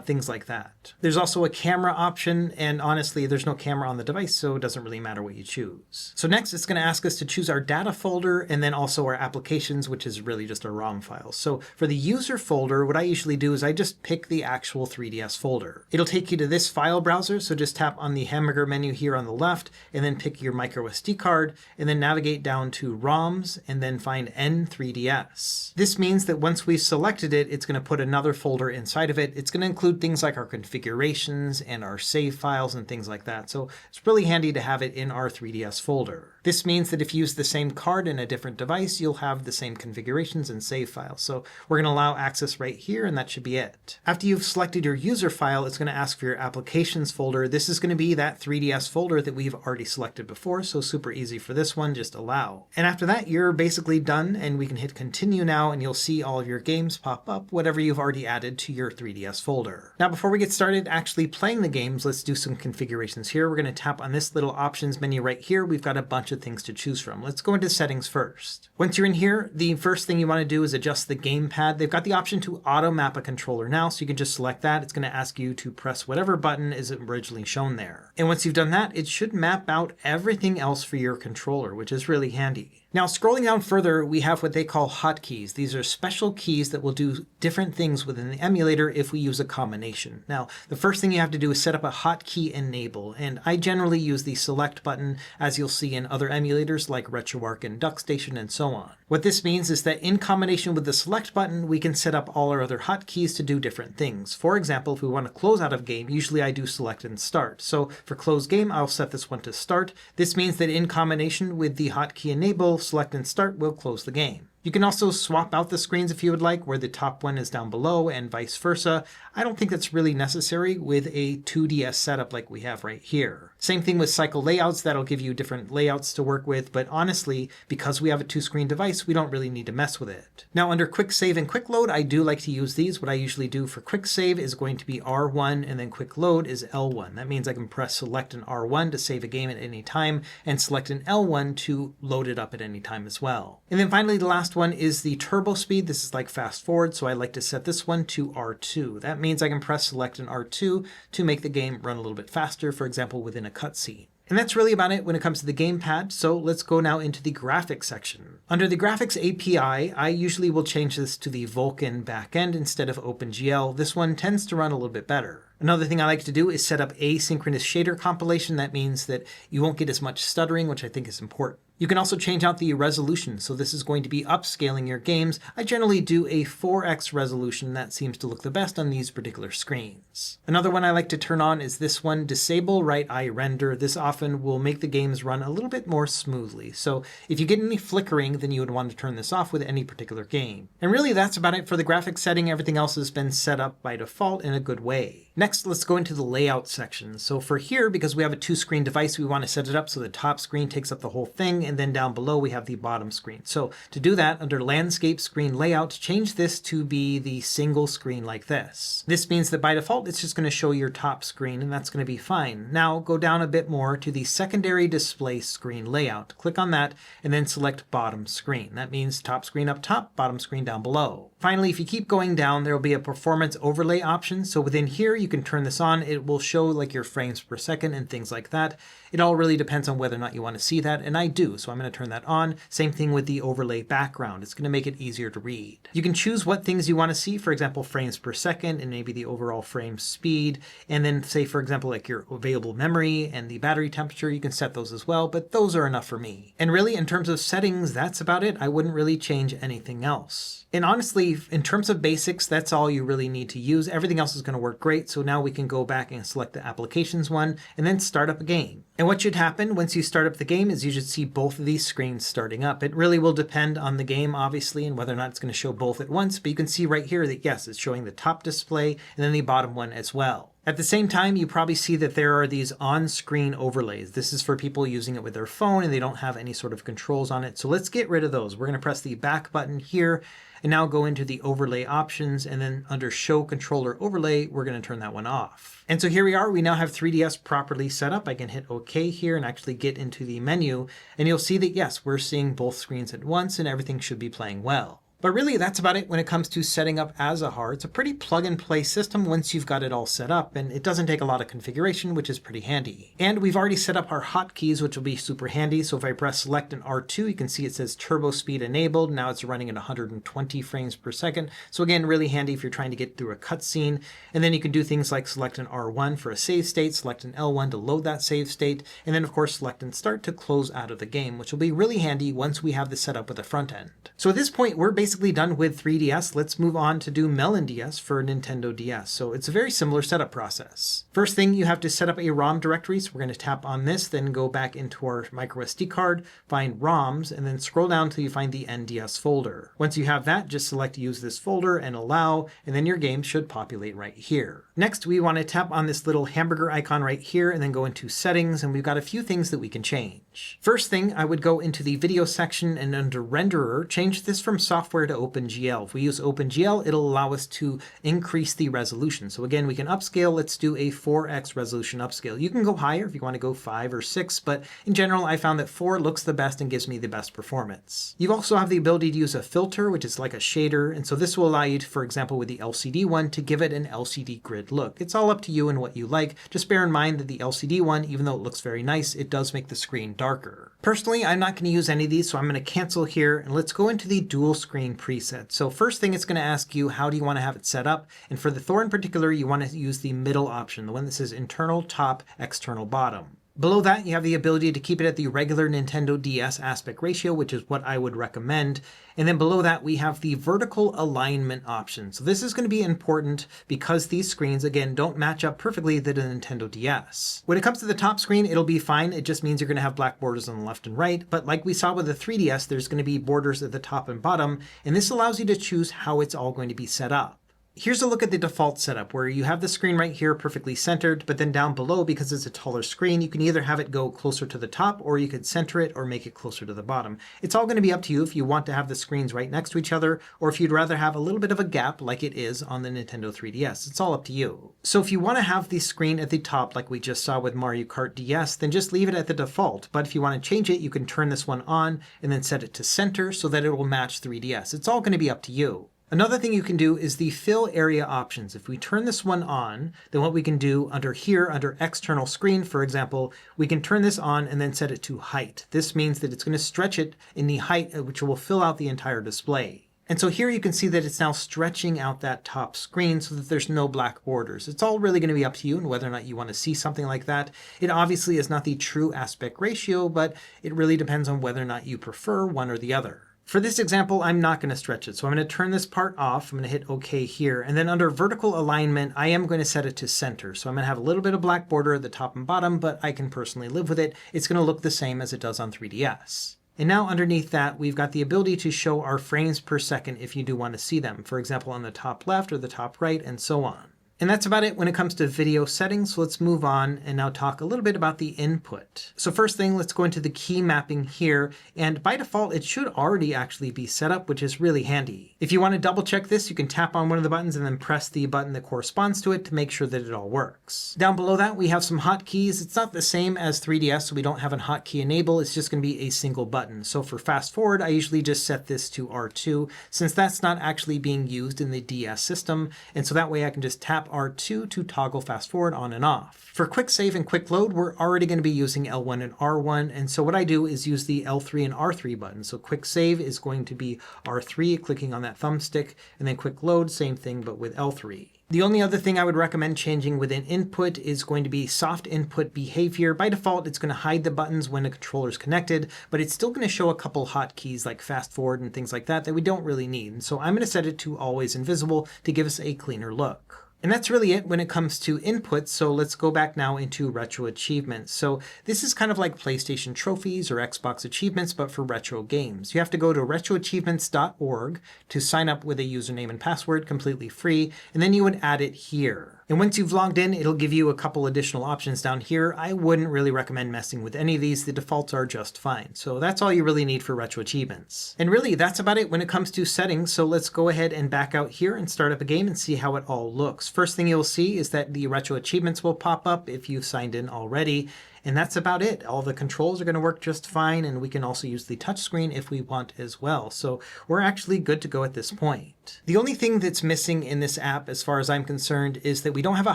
things like that. There's also a camera option, and honestly, there's no camera on the device, so it doesn't really matter what you choose. So next, it's going to ask us to choose our data folder and then also our applications, which is really just our ROM files. So for the user folder, what I usually do is I just pick the actual 3DS folder. It'll take you to this file browser, so just tap on the hamburger menu here on the left, and then pick your micro SD card, and then navigate down to ROMs, and then find N3DS. This means that once we've selected it, it's going to put another folder inside of it. It's going to include things like our configurations and our save files and things like that. So it's really handy to have it in our 3DS folder. This means that if you use the same card in a different device, you'll have the same configurations and save files. So we're going to allow access right here, and that should be it. After you've selected your user file, it's going to ask for your applications folder. This is going to be that 3DS folder that we've already selected before, so super easy for this one, just allow. And after that, you're basically done, and we can hit continue now, and you'll see all of your games pop up, whatever you've already added to your 3DS folder. Now, before we get started actually playing the games, let's do some configurations here. We're going to tap on this little options menu right here. We've got a bunch of things to choose from. Let's go into settings first. Once you're in here, the first thing you want to do is adjust the gamepad. They've got the option to auto map a controller now, so you can just select that. It's going to ask you to press whatever button is originally shown there. And once you've done that, it should map out everything else for your controller, which is really handy. Now, scrolling down further, we have what they call hotkeys. These are special keys that will do different things within the emulator if we use a combination. Now, the first thing you have to do is set up a hotkey enable, and I generally use the select button, as you'll see in other emulators like RetroArch and DuckStation and so on. What this means is that in combination with the select button, we can set up all our other hotkeys to do different things. For example, if we want to close out of game, usually I do select and start. So for close game, I'll set this one to start. This means that in combination with the hotkey enable, select and start will close the game. You can also swap out the screens if you would like, where the top one is down below and vice versa. I don't think that's really necessary with a 2DS setup like we have right here. Same thing with cycle layouts. That'll give you different layouts to work with, but honestly, because we have a 2-screen device, we don't really need to mess with it. Now, under quick save and quick load, I do like to use these. What I usually do for quick save is going to be R1, and then quick load is L1. That means I can press select an R1 to save a game at any time, and select an L1 to load it up at any time as well. And then finally, the last one is the turbo speed. This is like fast forward, so I like to set this one to R2. That means I can press select and R2 to make the game run a little bit faster, for example, within a cutscene. And that's really about it when it comes to the gamepad, so let's go now into the graphics section. Under the graphics API, I usually will change this to the Vulkan backend instead of OpenGL. This one tends to run a little bit better. Another thing I like to do is set up asynchronous shader compilation. That means that you won't get as much stuttering, which I think is important. You can also change out the resolution, so this is going to be upscaling your games. I generally do a 4x resolution. That seems to look the best on these particular screens. Another one I like to turn on is this one, Disable Right Eye Render. This often will make the games run a little bit more smoothly. So if you get any flickering, then you would want to turn this off with any particular game. And really, that's about it for the graphics setting. Everything else has been set up by default in a good way. Next, let's go into the layout section. So for here, because we have a 2-screen device, we want to set it up so the top screen takes up the whole thing, and then down below we have the bottom screen. So to do that, under Landscape Screen Layout, change this to be the single screen like this. This means that by default, it's just going to show your top screen, and that's going to be fine. Now go down a bit more to the Secondary Display Screen Layout. Click on that, and then select Bottom Screen. That means top screen up top, bottom screen down below. Finally, if you keep going down, there will be a performance overlay option. So within here, you can turn this on. It will show like your frames per second and things like that. It all really depends on whether or not you want to see that, and I do, so I'm going to turn that on. Same thing with the overlay background. It's going to make it easier to read. You can choose what things you want to see, for example, frames per second and maybe the overall frame speed, and then say, for example, like your available memory and the battery temperature, you can set those as well, but those are enough for me. And really, in terms of settings, that's about it. I wouldn't really change anything else. And honestly, in terms of basics, that's all you really need to use. Everything else is going to work great. So now we can go back and select the applications one and then start up a game. And what should happen once you start up the game is you should see both of these screens starting up. It really will depend on the game, obviously, and whether or not it's going to show both at once. But you can see right here that, yes, it's showing the top display and then the bottom one as well. At the same time, you probably see that there are these on-screen overlays. This is for people using it with their phone and they don't have any sort of controls on it. So let's get rid of those. We're going to press the back button here and now go into the overlay options, and then under show controller overlay, we're going to turn that one off. And so here we are. We now have 3DS properly set up. I can hit OK here and actually get into the menu, and you'll see that, yes, we're seeing both screens at once and everything should be playing well. But really, that's about it when it comes to setting up Azahar. It's a pretty plug-and-play system once you've got it all set up, and it doesn't take a lot of configuration, which is pretty handy. And we've already set up our hotkeys, which will be super handy. So if I press select and R2, you can see it says turbo speed enabled. Now it's running at 120 frames per second. So again, really handy if you're trying to get through a cutscene. And then you can do things like select an R1 for a save state, select an L1 to load that save state, and then of course select and start to close out of the game, which will be really handy once we have this set up with a front end. So at this point, we're basically done with 3DS. Let's move on to do MelonDS for Nintendo DS. So it's a very similar setup process. First thing, you have to set up a ROM directory. So we're going to tap on this, then go back into our microSD card, find ROMs, and then scroll down until you find the NDS folder. Once you have that, just select use this folder and allow, and then your game should populate right here. Next, we want to tap on this little hamburger icon right here and then go into settings, and we've got a few things that we can change. First thing, I would go into the video section and under renderer, change this from software to OpenGL. If we use OpenGL, it'll allow us to increase the resolution. So again, we can upscale. Let's do a 4x resolution upscale. You can go higher if you want to go 5 or 6, but in general, I found that 4 looks the best and gives me the best performance. You also have the ability to use a filter, which is like a shader, and so this will allow you to, for example, with the LCD one, to give it an LCD grid look. It's all up to you and what you like. Just bear in mind that the LCD one, even though it looks very nice, it does make the screen darker. Personally, I'm not going to use any of these, so I'm going to cancel here, and let's go into the dual screen preset. So first thing, it's going to ask you, how do you want to have it set up? And for the Thor in particular, you want to use the middle option, the one that says internal top, external bottom. Below that, you have the ability to keep it at the regular Nintendo DS aspect ratio, which is what I would recommend. And then below that, we have the vertical alignment option. So this is going to be important because these screens, again, don't match up perfectly to the Nintendo DS. When it comes to the top screen, it'll be fine. It just means you're going to have black borders on the left and right. But like we saw with the 3DS, there's going to be borders at the top and bottom. And this allows you to choose how it's all going to be set up. Here's a look at the default setup where you have the screen right here perfectly centered, but then down below, because it's a taller screen, you can either have it go closer to the top or you could center it or make it closer to the bottom. It's all going to be up to you if you want to have the screens right next to each other or if you'd rather have a little bit of a gap like it is on the Nintendo 3DS. It's all up to you. So if you want to have the screen at the top like we just saw with Mario Kart DS, then just leave it at the default. But if you want to change it, you can turn this one on and then set it to center so that it will match 3DS. It's all going to be up to you. Another thing you can do is the fill area options. If we turn this one on, then what we can do under here, under external screen, for example, we can turn this on and then set it to height. This means that it's going to stretch it in the height, which will fill out the entire display. And so here you can see that it's now stretching out that top screen so that there's no black borders. It's all really going to be up to you and whether or not you want to see something like that. It obviously is not the true aspect ratio, but it really depends on whether or not you prefer one or the other. For this example, I'm not going to stretch it, so I'm going to turn this part off. I'm going to hit OK here, and then under vertical alignment, I am going to set it to center. So I'm going to have a little bit of black border at the top and bottom, but I can personally live with it. It's going to look the same as it does on 3DS. And now underneath that, we've got the ability to show our frames per second if you do want to see them, for example, on the top left or the top right, and so on. And that's about it when it comes to video settings. So let's move on and now talk a little bit about the input. So first thing, let's go into the key mapping here. And by default, it should already actually be set up, which is really handy. If you want to double check this, you can tap on one of the buttons and then press the button that corresponds to it to make sure that it all works. Down below that, we have some hotkeys. It's not the same as 3DS, so we don't have a hotkey enable. It's just going to be a single button. So for fast forward, I usually just set this to R2 since that's not actually being used in the DS system. And so that way I can just tap R2 to toggle fast forward on and off. For quick save and quick load, we're already going to be using L1 and R1. And so what I do is use the L3 and R3 buttons. So quick save is going to be R3, clicking on that thumbstick, and then quick load, same thing, but with L3. The only other thing I would recommend changing within input is going to be soft input behavior. By default, it's going to hide the buttons when the controller is connected, but it's still going to show a couple hotkeys like fast forward and things like that we don't really need. And so I'm going to set it to always invisible to give us a cleaner look. And that's really it when it comes to inputs. So let's go back now into retro achievements. So this is kind of like PlayStation trophies or Xbox achievements, but for retro games. You have to go to retroachievements.org to sign up with a username and password, completely free, and then you would add it here. And once you've logged in, it'll give you a couple additional options down here. I wouldn't really recommend messing with any of these. The defaults are just fine. So that's all you really need for retro achievements. And really, that's about it when it comes to settings. So let's go ahead and back out here and start up a game and see how it all looks. First thing you'll see is that the retro achievements will pop up if you've signed in already. And that's about it. All the controls are going to work just fine, and we can also use the touchscreen if we want as well. So we're actually good to go at this point. The only thing that's missing in this app, as far as I'm concerned, is that we don't have a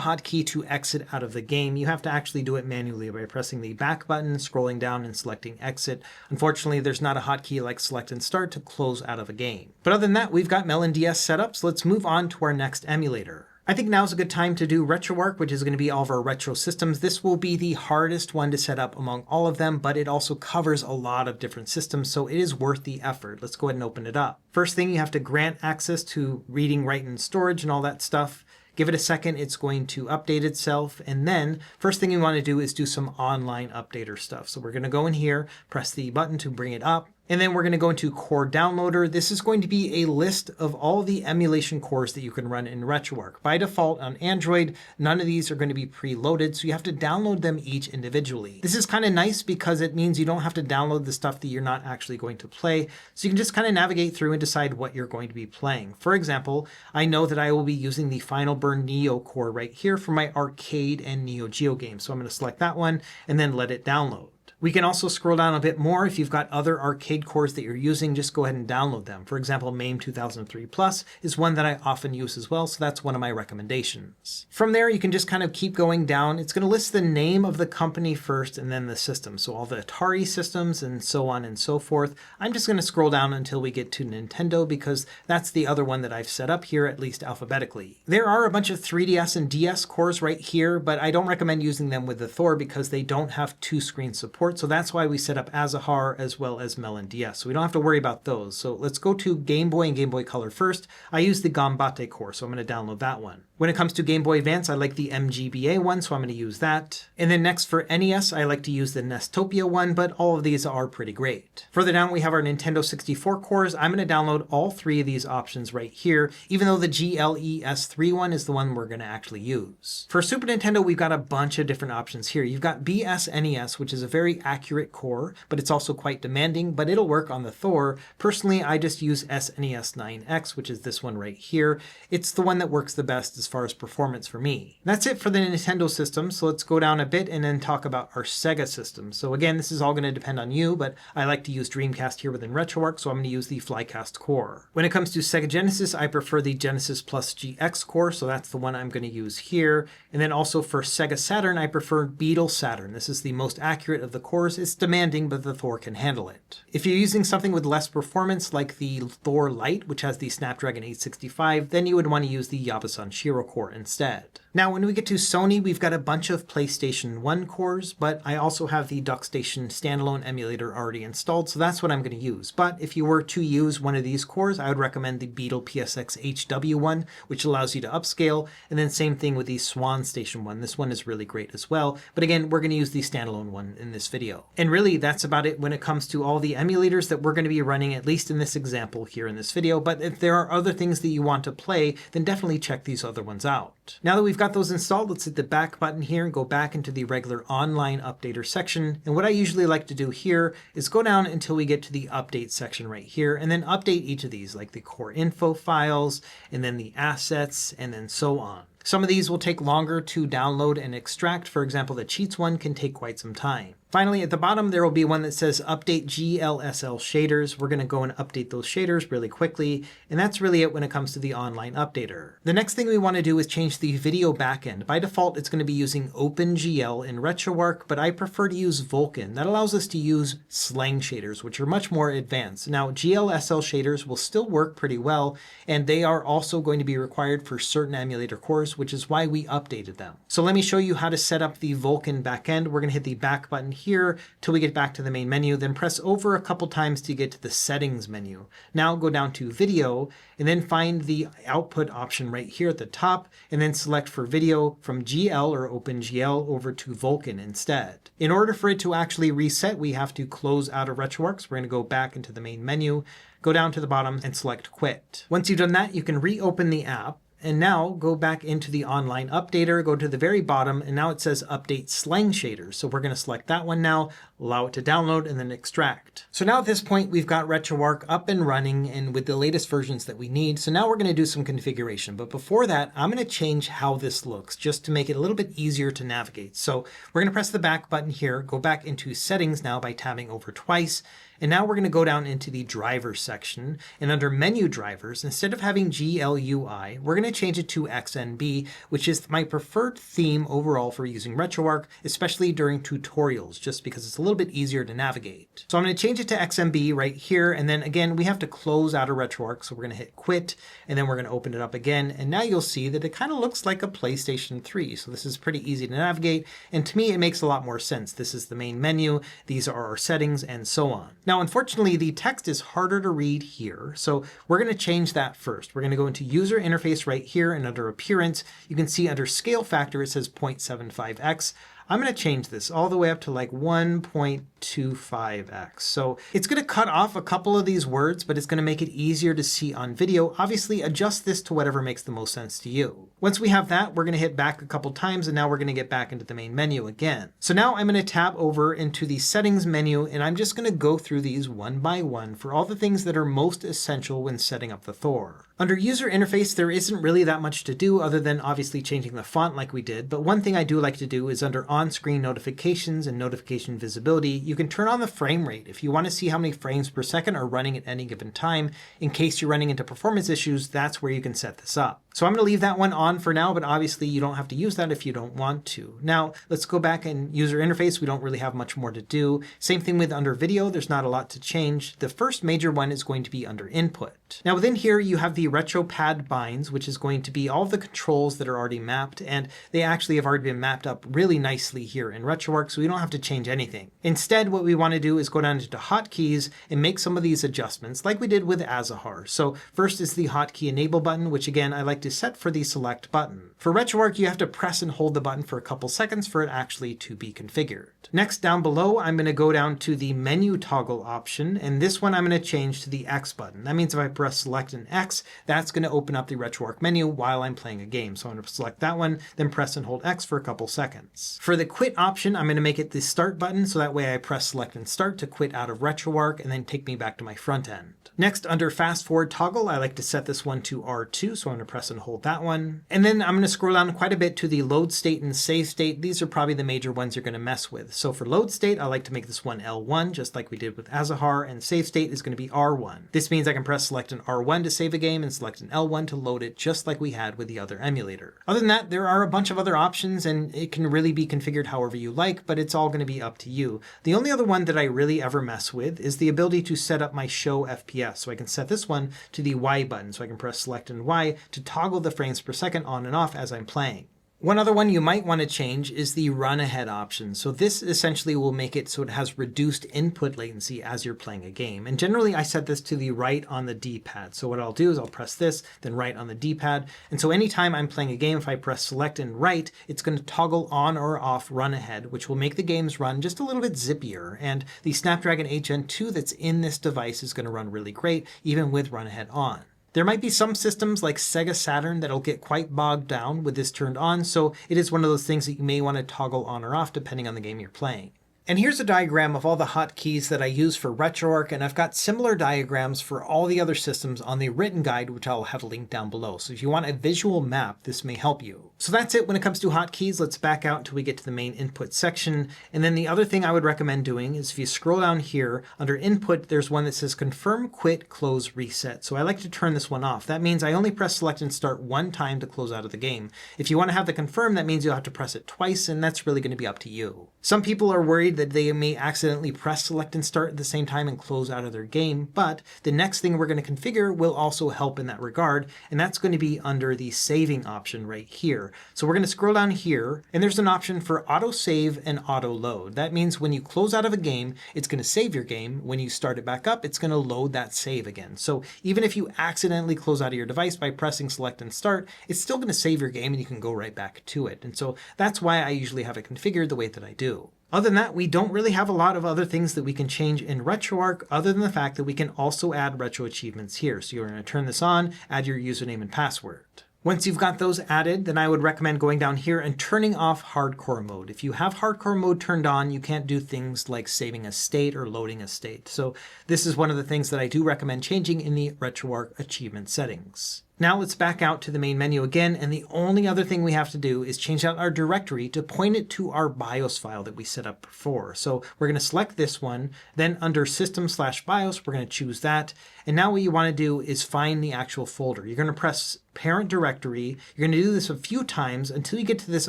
hotkey to exit out of the game. You have to actually do it manually by pressing the back button, scrolling down, and selecting exit. Unfortunately, there's not a hotkey like select and start to close out of a game. But other than that, we've got MelonDS set up, so let's move on to our next emulator. I think now's a good time to do RetroArch, which is going to be all of our retro systems. This will be the hardest one to set up among all of them, but it also covers a lot of different systems, so it is worth the effort. Let's go ahead and open it up. First thing, you have to grant access to reading, write, and storage and all that stuff. Give it a second, it's going to update itself. And then first thing you want to do is do some online updater stuff. So we're going to go in here, press the button to bring it up. And then we're going to go into Core Downloader. This is going to be a list of all the emulation cores that you can run in RetroArch. By default on Android, none of these are going to be preloaded, so you have to download them each individually. This is kind of nice because it means you don't have to download the stuff that you're not actually going to play, so you can just kind of navigate through and decide what you're going to be playing. For example, I know that I will be using the Final Burn Neo core right here for my arcade and Neo Geo games, so I'm going to select that one and then let it download. We can also scroll down a bit more. If you've got other arcade cores that you're using, just go ahead and download them. For example, MAME 2003 Plus is one that I often use as well, so that's one of my recommendations. From there, you can just kind of keep going down. It's going to list the name of the company first and then the system. So all the Atari systems and so on and so forth. I'm just going to scroll down until we get to Nintendo because that's the other one that I've set up here, at least alphabetically. There are a bunch of 3DS and DS cores right here, but I don't recommend using them with the Thor because they don't have two-screen support. So that's why we set up Azahar as well as MelonDS. So we don't have to worry about those. So let's go to Game Boy and Game Boy Color first. I use the Gambate core, so I'm going to download that one. When it comes to Game Boy Advance, I like the MGBA one, so I'm going to use that. And then next for NES, I like to use the Nestopia one, but all of these are pretty great. Further down, we have our Nintendo 64 cores. I'm going to download all three of these options right here, even though the GLES3 one is the one we're going to actually use. For Super Nintendo, we've got a bunch of different options here. You've got BSNES, which is a very accurate core, but it's also quite demanding, but it'll work on the Thor. Personally, I just use SNES 9X, which is this one right here. It's the one that works the best as far as performance for me. That's it for the Nintendo system, so let's go down a bit and then talk about our Sega system. So again, this is all going to depend on you, but I like to use Dreamcast here within RetroArch, so I'm going to use the Flycast core. When it comes to Sega Genesis, I prefer the Genesis Plus GX core, so that's the one I'm going to use here. And then also for Sega Saturn, I prefer Beetle Saturn. This is the most accurate of the cores. It's demanding, but the Thor can handle it. If you're using something with less performance, like the Thor Lite, which has the Snapdragon 865, then you would want to use the Yabusan Shiro core instead. Now, when we get to Sony, we've got a bunch of PlayStation 1 cores, but I also have the DuckStation standalone emulator already installed, so that's what I'm going to use. But if you were to use one of these cores, I would recommend the Beetle PSX HW one, which allows you to upscale, and then same thing with the Swan Station one. This one is really great as well, but again, we're going to use the standalone one in this video. And really, that's about it when it comes to all the emulators that we're going to be running, at least in this example here in this video. But if there are other things that you want to play, then definitely check these other ones out. Now that we've got those installed, let's hit the back button here and go back into the regular online updater section. And what I usually like to do here is go down until we get to the update section right here, and then update each of these, like the core info files, and then the assets, and then so on. Some of these will take longer to download and extract. For example, the cheats one can take quite some time. Finally, at the bottom, there will be one that says Update GLSL Shaders. We're going to go and update those shaders really quickly, and that's really it when it comes to the online updater. The next thing we want to do is change the video backend. By default, it's going to be using OpenGL in RetroArch, but I prefer to use Vulkan. That allows us to use slang shaders, which are much more advanced. Now, GLSL shaders will still work pretty well, and they are also going to be required for certain emulator cores, which is why we updated them. So let me show you how to set up the Vulkan backend. We're going to hit the back button here till we get back to the main menu, then press over a couple times to get to the settings menu. Now go down to video and then find the output option right here at the top, and then select for video from GL or OpenGL over to Vulkan instead. In order for it to actually reset, we have to close out of RetroArch. So we're going to go back into the main menu, go down to the bottom and select quit. Once you've done that, you can reopen the app. And now go back into the online updater, go to the very bottom, and now it says update Slang shaders. So we're going to select that one now, allow it to download, and then extract. So now at this point, we've got RetroArch up and running and with the latest versions that we need. So now we're going to do some configuration. But before that, I'm going to change how this looks just to make it a little bit easier to navigate. So we're going to press the back button here, go back into settings now by tabbing over twice. And now we're going to go down into the drivers section, and under menu drivers, instead of having GLUI, we're going to change it to XNB, which is my preferred theme overall for using RetroArch, especially during tutorials, just because it's a little bit easier to navigate. So I'm going to change it to XNB right here. And then again, we have to close out of RetroArch. So we're going to hit quit, and then we're going to open it up again. And now you'll see that it kind of looks like a PlayStation 3. So this is pretty easy to navigate. And to me, it makes a lot more sense. This is the main menu. These are our settings and so on. Now, unfortunately, the text is harder to read here, so we're going to change that first. We're going to go into user interface right here, and under appearance, you can see under scale factor, it says 0.75x. I'm going to change this all the way up to like 1.25x. So it's going to cut off a couple of these words, but it's going to make it easier to see on video. Obviously, adjust this to whatever makes the most sense to you. Once we have that, we're going to hit back a couple times, and now we're going to get back into the main menu again. So now I'm going to tab over into the settings menu, and I'm just going to go through these one by one for all the things that are most essential when setting up the Thor. Under user interface, there isn't really that much to do other than obviously changing the font like we did. But one thing I do like to do is under on-screen notifications and notification visibility, you can turn on the frame rate if you want to see how many frames per second are running at any given time. In case you're running into performance issues, that's where you can set this up. So I'm going to leave that one on for now, but obviously you don't have to use that if you don't want to. Now let's go back in user interface. We don't really have much more to do. Same thing with under video. There's not a lot to change. The first major one is going to be under input. Now within here, you have the RetroPad binds, which is going to be all the controls that are already mapped, and they actually have already been mapped up really nicely here in RetroArch, so we don't have to change anything. Instead, what we want to do is go down into hotkeys and make some of these adjustments like we did with Azahar. So first is the hotkey enable button, which again, I like to set for the select button. For RetroArch, you have to press and hold the button for a couple seconds for it actually to be configured. Next, down below, I'm going to go down to the menu toggle option, and this one I'm going to change to the X button. That means if I press select and X, that's going to open up the RetroArch menu while I'm playing a game. So I'm going to select that one, then press and hold X for a couple seconds. For the quit option, I'm going to make it the start button, so that way I press select and start to quit out of RetroArch and then take me back to my front end. Next, under fast forward toggle, I like to set this one to R2, so I'm going to press and hold that one. And then I'm going to scroll down quite a bit to the load state and save state. These are probably the major ones you're going to mess with. So for load state, I like to make this one L1, just like we did with Azahar, and save state is going to be R1. This means I can press select an R1 to save a game and select an L1 to load it, just like we had with the other emulator. Other than that, there are a bunch of other options, and it can really be configured however you like, but it's all going to be up to you. The only other one that I really ever mess with is the ability to set up my show FPS. So I can set this one to the Y button, so I can press select and Y to toggle the frames per second on and off as I'm playing. One other one you might want to change is the run ahead option. So this essentially will make it so it has reduced input latency as you're playing a game. And generally I set this to the right on the D-pad. So what I'll do is I'll press this, then right on the D-pad. And so anytime I'm playing a game, if I press select and right, it's going to toggle on or off run ahead, which will make the games run just a little bit zippier. And the Snapdragon 8 Gen 2 that's in this device is going to run really great, even with run ahead on. There might be some systems like Sega Saturn that'll get quite bogged down with this turned on, so it is one of those things that you may want to toggle on or off depending on the game you're playing. And here's a diagram of all the hotkeys that I use for RetroArch, and I've got similar diagrams for all the other systems on the written guide, which I'll have linked down below. So if you want a visual map, this may help you. So that's it when it comes to hotkeys. Let's back out until we get to the main input section. And then the other thing I would recommend doing is if you scroll down here, under input, there's one that says confirm, quit, close, reset. So I like to turn this one off. That means I only press select and start one time to close out of the game. If you want to have the confirm, that means you'll have to press it twice, and that's really going to be up to you. Some people are worried that they may accidentally press select and start at the same time and close out of their game, but the next thing we're going to configure will also help in that regard, and that's going to be under the saving option right here. So we're going to scroll down here, and there's an option for auto save and auto load. That means when you close out of a game, it's going to save your game. When you start it back up, it's going to load that save again. So even if you accidentally close out of your device by pressing select and start, it's still going to save your game and you can go right back to it. And so that's why I usually have it configured the way that I do. Other than that, we don't really have a lot of other things that we can change in RetroArch other than the fact that we can also add retro achievements here. So you're going to turn this on, add your username and password. Once you've got those added, then I would recommend going down here and turning off hardcore mode. If you have hardcore mode turned on, you can't do things like saving a state or loading a state. So this is one of the things that I do recommend changing in the RetroArch achievement settings. Now let's back out to the main menu again, and the only other thing we have to do is change out our directory to point it to our BIOS file that we set up before. So we're going to select this one, then under System/BIOS, we're going to choose that. And now what you want to do is find the actual folder. You're going to press parent directory. You're going to do this a few times until you get to this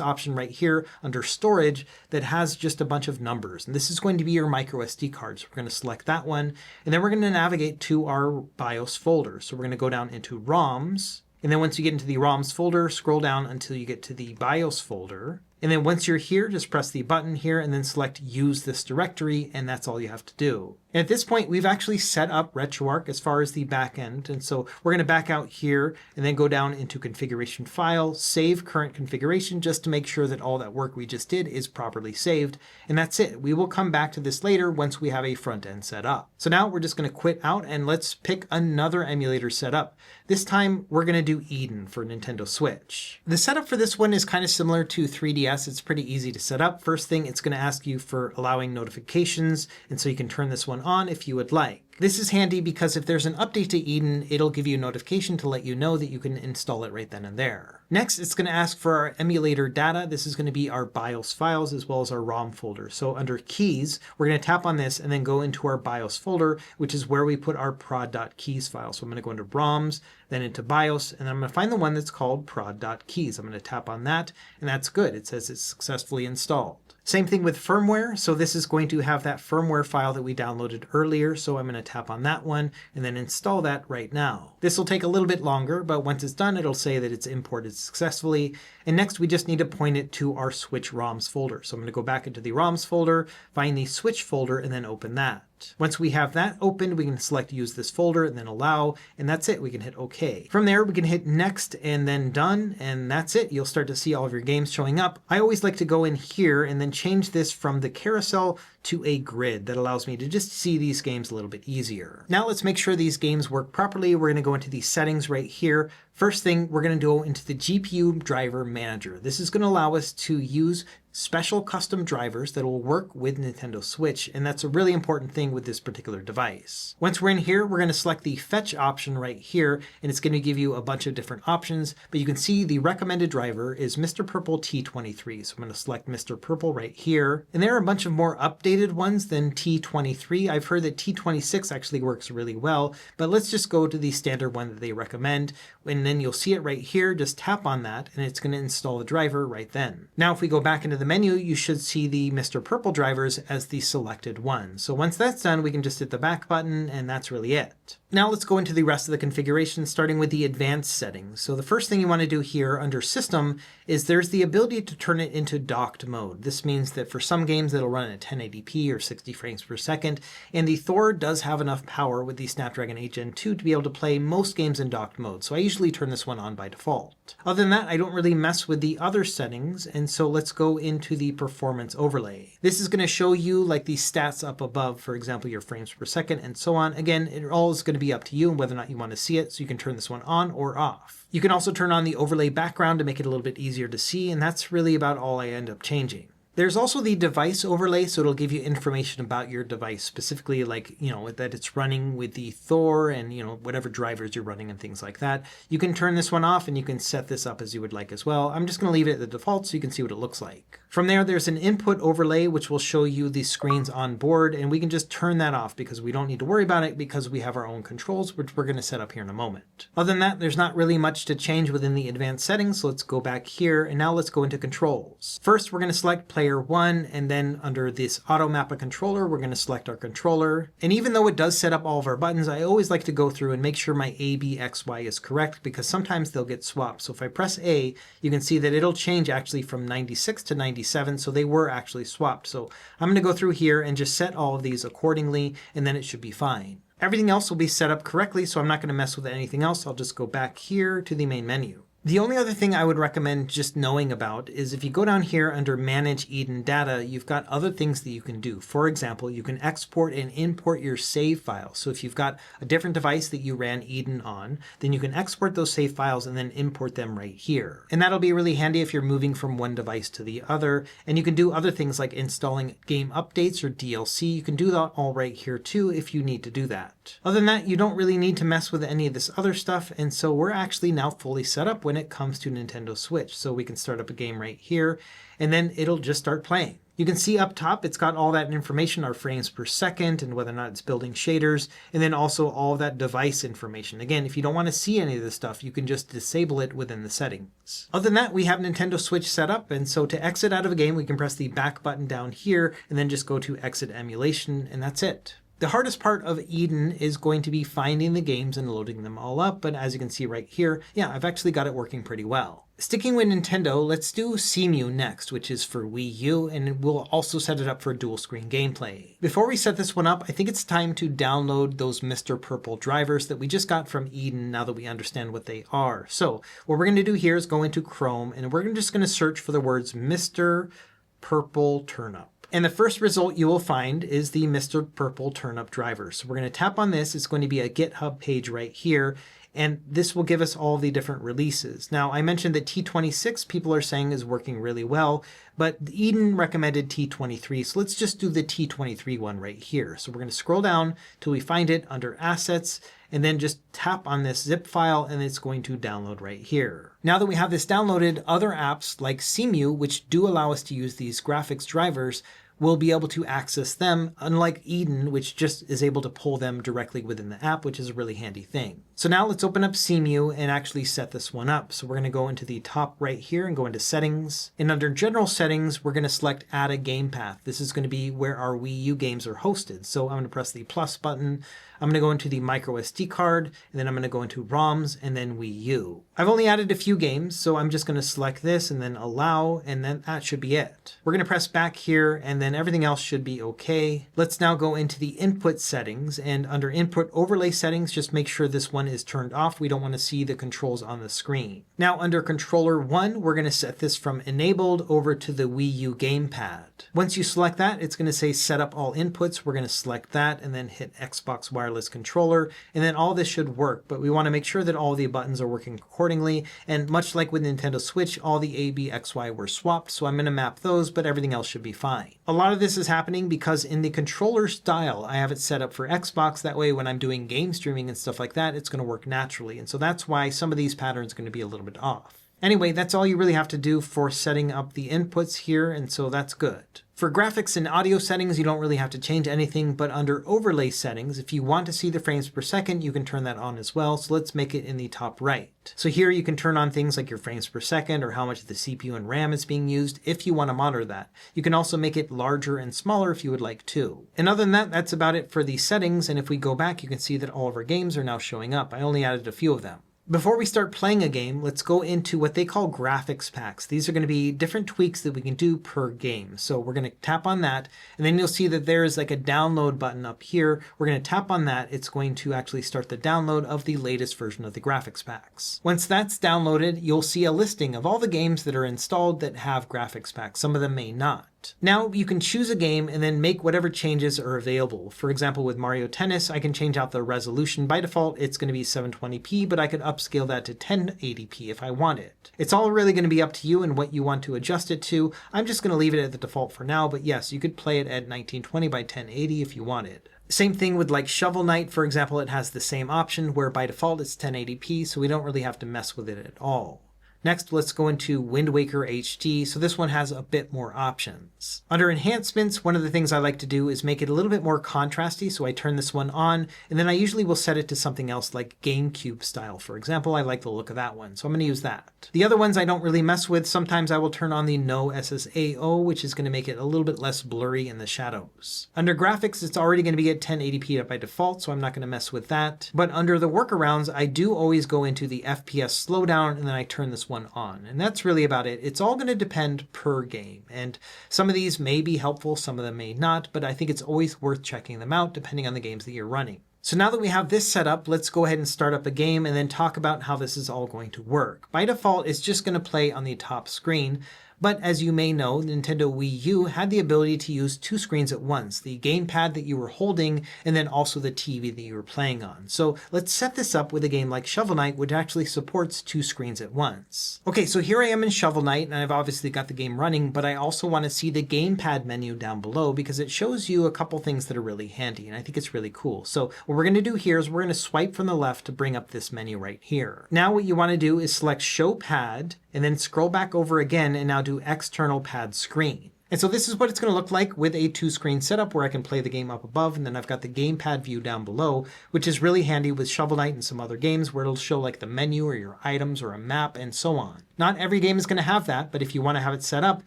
option right here under storage that has just a bunch of numbers. And this is going to be your micro SD card. So we're going to select that one, and then we're going to navigate to our BIOS folder. So we're going to go down into ROMs. And then once you get into the ROMs folder, scroll down until you get to the BIOS folder. And then once you're here, just press the button here and then select use this directory, and that's all you have to do. And at this point, we've actually set up RetroArch as far as the back end. And so we're going to back out here and then go down into configuration file, save current configuration, just to make sure that all that work we just did is properly saved. And that's it. We will come back to this later once we have a front end set up. So now we're just going to quit out and let's pick another emulator setup. This time we're going to do Eden for Nintendo Switch. The setup for this one is kind of similar to 3DS. It's pretty easy to set up. First thing, it's going to ask you for allowing notifications. And so you can turn this one on if you would like. This is handy because if there's an update to Eden, it'll give you a notification to let you know that you can install it right then and there. Next, it's going to ask for our emulator data. This is going to be our BIOS files as well as our ROM folder. So under keys, we're going to tap on this and then go into our BIOS folder, which is where we put our prod.keys file. So I'm going to go into ROMs, then into BIOS, and then I'm going to find the one that's called prod.keys. I'm going to tap on that, and that's good. It says it's successfully installed. Same thing with firmware. So this is going to have that firmware file that we downloaded earlier. So I'm going to tap on that one and then install that right now. This will take a little bit longer, but once it's done, it'll say that it's imported successfully. And next we just need to point it to our Switch ROMs folder. So I'm going to go back into the ROMs folder, find the Switch folder, and then open that. Once we have that opened, we can select use this folder and then allow, and that's it. We can hit OK. From there, we can hit next and then done, and that's it. You'll start to see all of your games showing up. I always like to go in here and then change this from the carousel to a grid. That allows me to just see these games a little bit easier. Now let's make sure these games work properly. We're going to go into the settings right here. First thing, we're going to go into the GPU driver manager. This is going to allow us to use special custom drivers that will work with Nintendo Switch, and that's a really important thing with this particular device. Once we're in here, we're going to select the fetch option right here, and it's going to give you a bunch of different options, but you can see the recommended driver is Mr. Purple T23. So I'm going to select Mr. Purple right here, and there are a bunch of more updated ones than T23. I've heard that T26 actually works really well, but let's just go to the standard one that they recommend, and then you'll see it right here. Just tap on that, and it's going to install the driver right then. Now if we go back into the menu, you should see the Mr. Purple drivers as the selected one. So once that's done, we can just hit the back button, and that's really it. Now let's go into the rest of the configuration, starting with the advanced settings. So the first thing you want to do here under System is there's the ability to turn it into docked mode. This means that for some games it'll run at 1080p or 60 frames per second, and the Thor does have enough power with the Snapdragon 8 Gen 2 to be able to play most games in docked mode. So I usually turn this one on by default. Other than that, I don't really mess with the other settings, and so let's go into the performance overlay. This is going to show you like the stats up above, for example, your frames per second and so on. Again, it all is going to be up to you and whether or not you want to see it, so you can turn this one on or off. You can also turn on the overlay background to make it a little bit easier to see, and that's really about all I end up changing. There's also the device overlay, so it'll give you information about your device, specifically like, that it's running with the Thor and, whatever drivers you're running and things like that. You can turn this one off and you can set this up as you would like as well. I'm just going to leave it at the default so you can see what it looks like. From there, there's an input overlay, which will show you the screens on board, and we can just turn that off because we don't need to worry about it because we have our own controls, which we're going to set up here in a moment. Other than that, there's not really much to change within the advanced settings, so let's go back here, and now let's go into controls. First, we're going to select Player 1, and then under this Auto Map a Controller, we're going to select our controller. And even though it does set up all of our buttons, I always like to go through and make sure my A, B, X, Y is correct because sometimes they'll get swapped. So if I press A, you can see that it'll change actually from 96 to 97, so they were actually swapped. So I'm going to go through here and just set all of these accordingly, and then it should be fine. Everything else will be set up correctly, so I'm not going to mess with anything else. I'll just go back here to the main menu. The only other thing I would recommend just knowing about is if you go down here under Manage Eden Data, you've got other things that you can do. For example, you can export and import your save files. So if you've got a different device that you ran Eden on, then you can export those save files and then import them right here. And that'll be really handy if you're moving from one device to the other. And you can do other things like installing game updates or DLC. You can do that all right here too if you need to do that. Other than that, you don't really need to mess with any of this other stuff. And so we're actually now fully set up when it comes to Nintendo Switch. So we can start up a game right here and then it'll just start playing. You can see up top, it's got all that information, our frames per second and whether or not it's building shaders, and then also all that device information. Again, if you don't want to see any of this stuff, you can just disable it within the settings. Other than that, we have Nintendo Switch set up. And so to exit out of a game, we can press the back button down here and then just go to exit emulation, and that's it. The hardest part of Eden is going to be finding the games and loading them all up, but as you can see right here, yeah, I've actually got it working pretty well. Sticking with Nintendo, let's do Cemu next, which is for Wii U, and we'll also set it up for dual screen gameplay. Before we set this one up, I think it's time to download those Mr. Purple drivers that we just got from Eden now that we understand what they are. So what we're going to do here is go into Chrome, and we're just going to search for the words Mr. Purple Turnip. And the first result you will find is the Mr. Purple Turnip driver. So we're going to tap on this. It's going to be a GitHub page right here. And this will give us all the different releases. Now, I mentioned that T26 people are saying is working really well, but Eden recommended T23. So let's just do the T23 one right here. So we're going to scroll down till we find it under Assets, and then just tap on this zip file and it's going to download right here. Now that we have this downloaded, other apps like Cemu, which do allow us to use these graphics drivers, we'll be able to access them, unlike Eden, which just is able to pull them directly within the app, which is a really handy thing. So now let's open up Cemu and actually set this one up. So we're going to go into the top right here and go into Settings. And under General Settings, we're going to select Add a Game Path. This is going to be where our Wii U games are hosted. So I'm going to press the plus button. I'm going to go into the micro SD card, and then I'm going to go into ROMs and then Wii U. I've only added a few games, so I'm just going to select this and then allow, and then that should be it. We're going to press back here, and then everything else should be okay. Let's now go into the input settings, and under input overlay settings, just make sure this one is turned off. We don't want to see the controls on the screen. Now under controller 1, we're going to set this from enabled over to the Wii U gamepad. Once you select that, it's going to say set up all inputs. We're going to select that and then hit Xbox wireless controller, and then all this should work, but we want to make sure that all the buttons are working accordingly. And much like with Nintendo Switch, all the A, B, X, Y were swapped, so I'm going to map those, but everything else should be fine. A lot of this is happening because in the controller style, I have it set up for Xbox. That way when I'm doing game streaming and stuff like that, it's going to work naturally. And so that's why some of these patterns are going to be a little bit off. Anyway, that's all you really have to do for setting up the inputs here, and so that's good. For graphics and audio settings, you don't really have to change anything, but under overlay settings, if you want to see the frames per second, you can turn that on as well. So let's make it in the top right. So here you can turn on things like your frames per second or how much of the CPU and RAM is being used if you want to monitor that. You can also make it larger and smaller if you would like to. And other than that, that's about it for the settings. And if we go back, you can see that all of our games are now showing up. I only added a few of them. Before we start playing a game, let's go into what they call graphics packs. These are going to be different tweaks that we can do per game. So we're going to tap on that, and then you'll see that there's like a download button up here. We're going to tap on that. It's going to actually start the download of the latest version of the graphics packs. Once that's downloaded, you'll see a listing of all the games that are installed that have graphics packs. Some of them may not. Now you can choose a game and then make whatever changes are available. For example, with Mario Tennis, I can change out the resolution. By default, it's going to be 720p, but I could upscale that to 1080p if I want it. It's all really going to be up to you and what you want to adjust it to. I'm just going to leave it at the default for now, but yes, you could play it at 1920 by 1080 if you wanted. Same thing with like Shovel Knight, for example, it has the same option where by default it's 1080p, so we don't really have to mess with it at all. Next, let's go into Wind Waker HD. So this one has a bit more options. Under enhancements, one of the things I like to do is make it a little bit more contrasty. So I turn this one on, and then I usually will set it to something else like GameCube style. For example, I like the look of that one, so I'm going to use that. The other ones I don't really mess with. Sometimes I will turn on the No SSAO, which is going to make it a little bit less blurry in the shadows. Under graphics, it's already going to be at 1080p by default, so I'm not going to mess with that. But under the workarounds, I do always go into the FPS slowdown, and then I turn this one on. And that's really about it. It's all going to depend per game. And some of these may be helpful, some of them may not, but I think it's always worth checking them out depending on the games that you're running. So now that we have this set up, let's go ahead and start up a game and then talk about how this is all going to work. By default, it's just going to play on the top screen. But as you may know, Nintendo Wii U had the ability to use two screens at once, the gamepad that you were holding and then also the TV that you were playing on. So let's set this up with a game like Shovel Knight, which actually supports two screens at once. Okay, so here I am in Shovel Knight, and I've obviously got the game running, but I also want to see the gamepad menu down below because it shows you a couple things that are really handy, and I think it's really cool. So what we're going to do here is we're going to swipe from the left to bring up this menu right here. Now what you want to do is select Show Pad, and then scroll back over again and now do External Pad Screen. And so this is what it's going to look like with a two-screen setup where I can play the game up above and then I've got the gamepad view down below, which is really handy with Shovel Knight and some other games where it'll show like the menu or your items or a map and so on. Not every game is going to have that, but if you want to have it set up,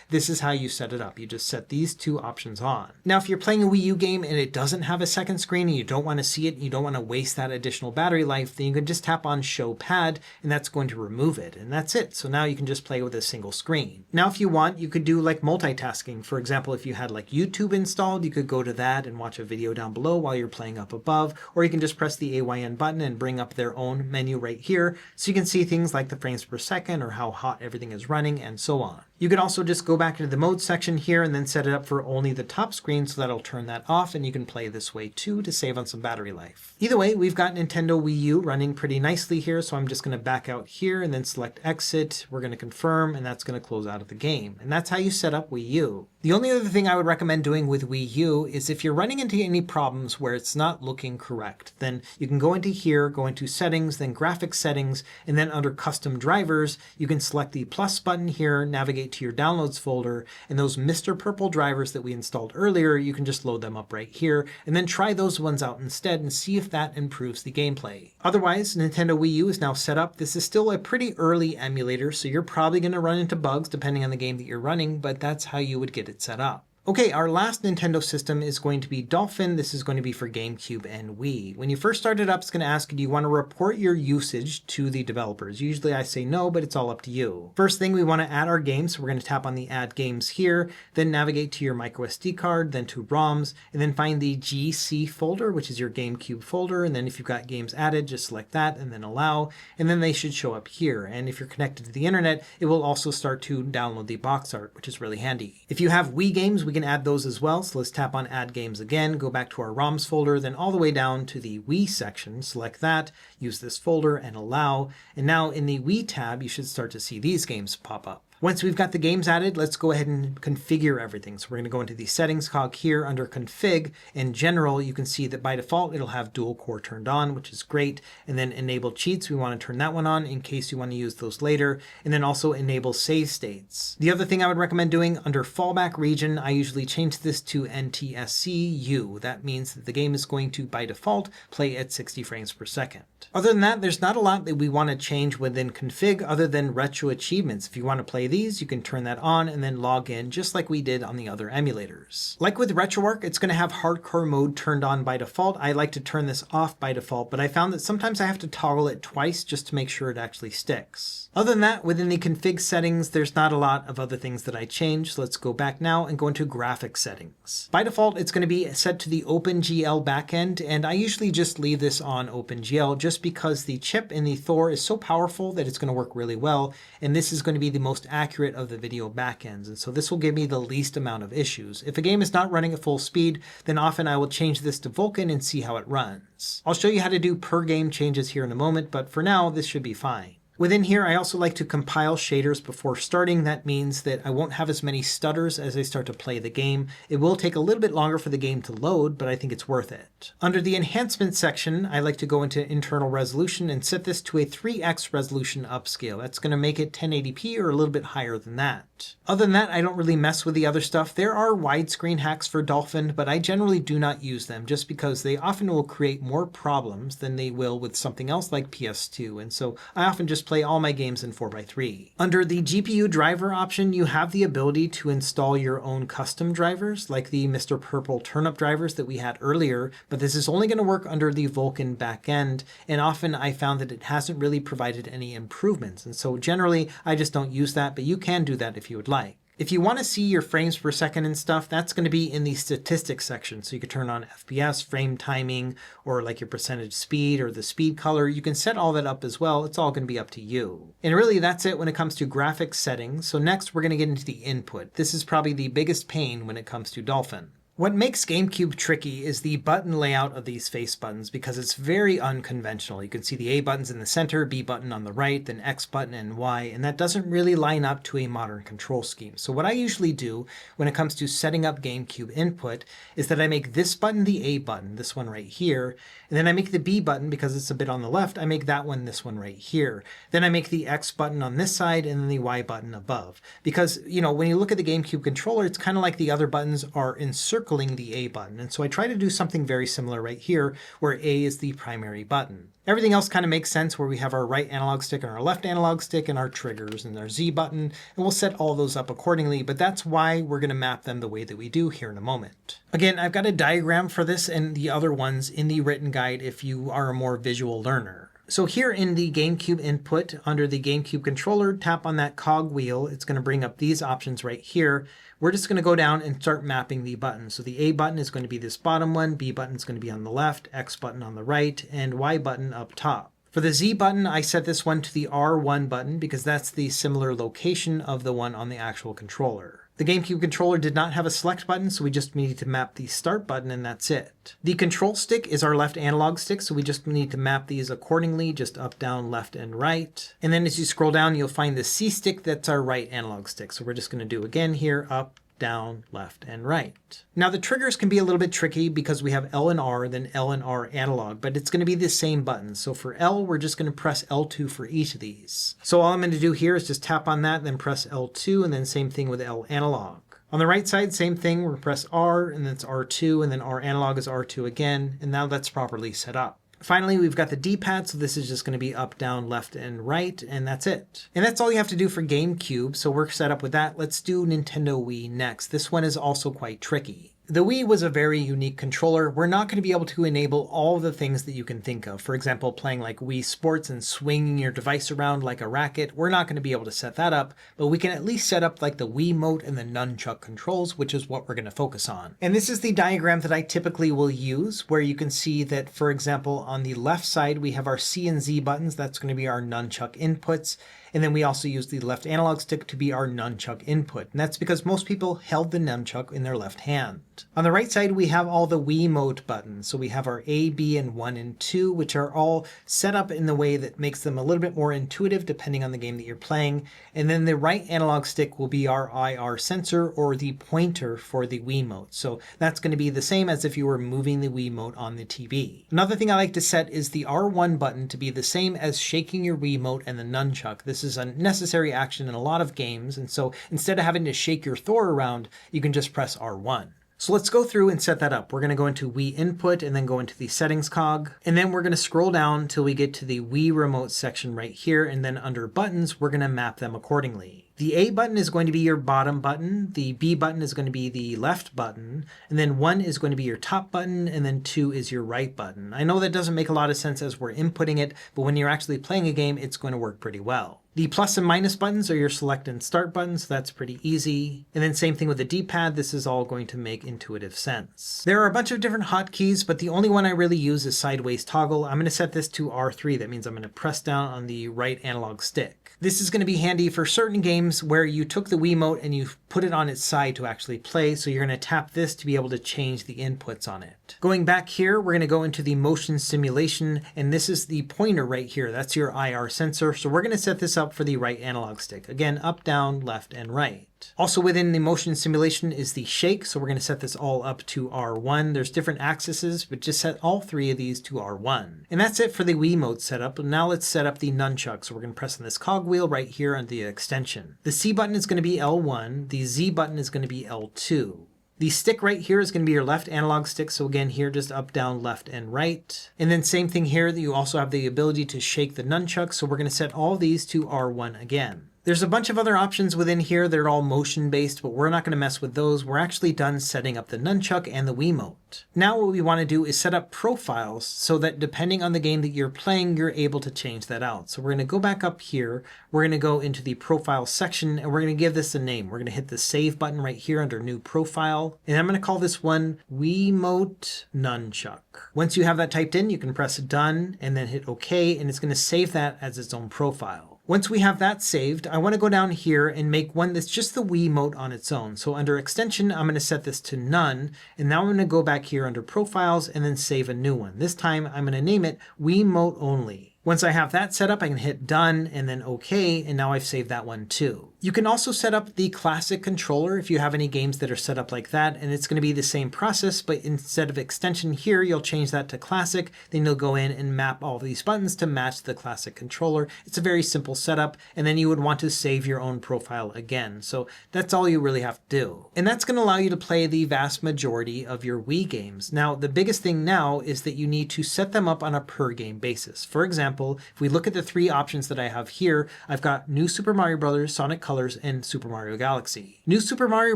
this is how you set it up. You just set these two options on. Now, if you're playing a Wii U game and it doesn't have a second screen and you don't want to see it, you don't want to waste that additional battery life, then you can just tap on Show Pad and that's going to remove it. And that's it. So now you can just play with a single screen. Now, if you want, you could do like multitasking. For example, if you had like YouTube installed, you could go to that and watch a video down below while you're playing up above, or you can just press the AYN button and bring up their own menu right here so you can see things like the frames per second or how hot everything is running and so on. You could also just go back into the mode section here and then set it up for only the top screen so that'll turn that off and you can play this way too to save on some battery life. Either way, we've got Nintendo Wii U running pretty nicely here, so I'm just going to back out here and then select exit. We're going to confirm and that's going to close out of the game. And that's how you set up Wii U. The only other thing I would recommend doing with Wii U is if you're running into any problems where it's not looking correct, then you can go into here, go into settings, then graphics settings, and then under custom drivers, you can select the plus button here, navigate to your downloads folder, and those Mr. Purple drivers that we installed earlier, you can just load them up right here, and then try those ones out instead and see if that improves the gameplay. Otherwise, Nintendo Wii U is now set up. This is still a pretty early emulator, so you're probably going to run into bugs depending on the game that you're running, but that's how you would get it set up. Okay, our last Nintendo system is going to be Dolphin. This is going to be for GameCube and Wii. When you first start it up, it's going to ask you, do you want to report your usage to the developers? Usually I say no, but it's all up to you. First thing, we want to add our games. So we're going to tap on the Add Games here, then navigate to your microSD card, then to ROMs, and then find the GC folder, which is your GameCube folder. And then if you've got games added, just select that and then allow, and then they should show up here. And if you're connected to the internet, it will also start to download the box art, which is really handy. If you have Wii games, we can add those as well. So let's tap on Add Games again, go back to our ROMs folder, then all the way down to the Wii section, select that, use this folder and allow. And now in the Wii tab, you should start to see these games pop up. Once we've got the games added, let's go ahead and configure everything. So we're going to go into the settings cog here under config. In general, you can see that by default, it'll have dual core turned on, which is great. And then enable cheats, we want to turn that one on in case you want to use those later. And then also enable save states. The other thing I would recommend doing under fallback region, I usually change this to NTSC-U. That means that the game is going to, by default, play at 60 frames per second. Other than that, there's not a lot that we want to change within config other than retro achievements. If you want to play these, you can turn that on and then log in just like we did on the other emulators. Like with RetroArch, it's going to have hardcore mode turned on by default. I like to turn this off by default, but I found that sometimes I have to toggle it twice just to make sure it actually sticks. Other than that, within the config settings, there's not a lot of other things that I changed. So let's go back now and go into graphics settings. By default, it's going to be set to the OpenGL backend, and I usually just leave this on OpenGL just because the chip in the Thor is so powerful that it's going to work really well, and this is going to be the most accurate of the video backends, and so this will give me the least amount of issues. If a game is not running at full speed, then often I will change this to Vulkan and see how it runs. I'll show you how to do per game changes here in a moment, but for now, this should be fine. Within here, I also like to compile shaders before starting. That means that I won't have as many stutters as I start to play the game. It will take a little bit longer for the game to load, but I think it's worth it. Under the enhancement section, I like to go into internal resolution and set this to a 3x resolution upscale. That's going to make it 1080p or a little bit higher than that. Other than that, I don't really mess with the other stuff. There are widescreen hacks for Dolphin, but I generally do not use them just because they often will create more problems than they will with something else like PS2. And so I often just play all my games in 4x3. Under the GPU driver option, you have the ability to install your own custom drivers, like the Mr. Purple turnip drivers that we had earlier, but this is only going to work under the Vulkan backend, and often I found that it hasn't really provided any improvements, and so generally I just don't use that, but you can do that if you would like. If you want to see your frames per second and stuff, that's going to be in the statistics section. So you could turn on FPS, frame timing, or like your percentage speed or the speed color. You can set all that up as well. It's all going to be up to you. And really that's it when it comes to graphics settings. So next we're going to get into the input. This is probably the biggest pain when it comes to Dolphin. What makes GameCube tricky is the button layout of these face buttons because it's very unconventional. You can see the A button's in the center, B button on the right, then X button and Y, and that doesn't really line up to a modern control scheme. So what I usually do when it comes to setting up GameCube input is that I make this button the A button, this one right here, and then I make the B button, because it's a bit on the left, I make that one this one right here. Then I make the X button on this side and then the Y button above. Because, you know, when you look at the GameCube controller, it's kind of like the other buttons are encircling the A button. And so I try to do something very similar right here, where A is the primary button. Everything else kind of makes sense, where we have our right analog stick and our left analog stick and our triggers and our Z button, and we'll set all those up accordingly, but that's why we're going to map them the way that we do here in a moment. Again, I've got a diagram for this and the other ones in the written guide if you are a more visual learner. So here in the GameCube input, under the GameCube controller, tap on that cog wheel. It's going to bring up these options right here. We're just going to go down and start mapping the buttons. So the A button is going to be this bottom one, B button is going to be on the left, X button on the right, and Y button up top. For the Z button, I set this one to the R1 button because that's the similar location of the one on the actual controller. The GameCube controller did not have a select button, so we just need to map the start button and that's it. The control stick is our left analog stick, so we just need to map these accordingly, just up, down, left, and right. And then as you scroll down, you'll find the C stick, that's our right analog stick. So we're just going to do again here, up, down, left, and right. Now the triggers can be a little bit tricky because we have L and R, then L and R analog, but it's going to be the same button. So for L, we're just going to press L2 for each of these. So all I'm going to do here is just tap on that, then press L2, and then same thing with L analog. On the right side, same thing, we're going to press R, and then it's R2, and then R analog is R2 again, and now that's properly set up. Finally, we've got the D-pad, so this is just going to be up, down, left, and right, and that's it. And that's all you have to do for GameCube, so we're set up with that. Let's do Nintendo Wii next. This one is also quite tricky. The Wii was a very unique controller. We're not going to be able to enable all the things that you can think of. For example, playing like Wii Sports and swinging your device around like a racket. We're not going to be able to set that up, but we can at least set up like the Wiimote and the nunchuck controls, which is what we're going to focus on. And this is the diagram that I typically will use, where you can see that, for example, on the left side, we have our C and Z buttons. That's going to be our nunchuck inputs. And then we also use the left analog stick to be our nunchuck input. And that's because most people held the nunchuck in their left hand. On the right side, we have all the Wiimote buttons. So we have our A, B, and 1 and 2, which are all set up in the way that makes them a little bit more intuitive depending on the game that you're playing. And then the right analog stick will be our IR sensor, or the pointer for the Wiimote. So that's going to be the same as if you were moving the Wiimote on the TV. Another thing I like to set is the R1 button to be the same as shaking your Wiimote and the nunchuck. This is a necessary action in a lot of games, and so instead of having to shake your Thor around, you can just press R1. So let's go through and set that up. We're going to go into Wii Input and then go into the Settings cog, and then we're going to scroll down until we get to the Wii Remote section right here, and then under Buttons, we're going to map them accordingly. The A button is going to be your bottom button, the B button is going to be the left button, and then 1 is going to be your top button, and then 2 is your right button. I know that doesn't make a lot of sense as we're inputting it, but when you're actually playing a game, it's going to work pretty well. The plus and minus buttons are your select and start buttons, so that's pretty easy. And then same thing with the D-pad, this is all going to make intuitive sense. There are a bunch of different hotkeys, but the only one I really use is sideways toggle. I'm going to set this to R3, that means I'm going to press down on the right analog stick. This is going to be handy for certain games where you took the Wiimote and you put it on its side to actually play, so you're going to tap this to be able to change the inputs on it. Going back here, we're going to go into the motion simulation, and this is the pointer right here. That's your IR sensor, so we're going to set this up for the right analog stick. Again, up, down, left, and right. Also within the motion simulation is the shake, so we're going to set this all up to R1. There's different axes, but just set all 3 of these to R1. And that's it for the Wiimote setup. Now let's set up the nunchuck. So we're going to press on this cogwheel right here on the extension. The C button is going to be L1. The Z button is going to be L2. The stick right here is going to be your left analog stick. So again, here just up, down, left, and right. And then same thing here, that you also have the ability to shake the nunchuck. So we're going to set all these to R1 again. There's a bunch of other options within here. They're all motion based, but we're not going to mess with those. We're actually done setting up the nunchuck and the Wiimote. Now what we want to do is set up profiles so that depending on the game that you're playing, you're able to change that out. So we're going to go back up here. We're going to go into the profile section and we're going to give this a name. We're going to hit the save button right here under new profile. And I'm going to call this one Wiimote Nunchuck. Once you have that typed in, you can press done and then hit OK, and it's going to save that as its own profile. Once we have that saved, I want to go down here and make one that's just the Wiimote on its own. So under extension, I'm going to set this to none. And now I'm going to go back here under profiles and then save a new one. This time I'm going to name it Wiimote Only. Once I have that set up, I can hit done and then OK, and now I've saved that one too. You can also set up the classic controller if you have any games that are set up like that, and it's going to be the same process, but instead of extension here, you'll change that to classic. Then you'll go in and map all these buttons to match the classic controller. It's a very simple setup, and then you would want to save your own profile again. So that's all you really have to do. And that's going to allow you to play the vast majority of your Wii games. Now, the biggest thing now is that you need to set them up on a per game basis. For example, if we look at the three options that I have here, I've got New Super Mario Bros., Sonic Colors, and Super Mario Galaxy. New Super Mario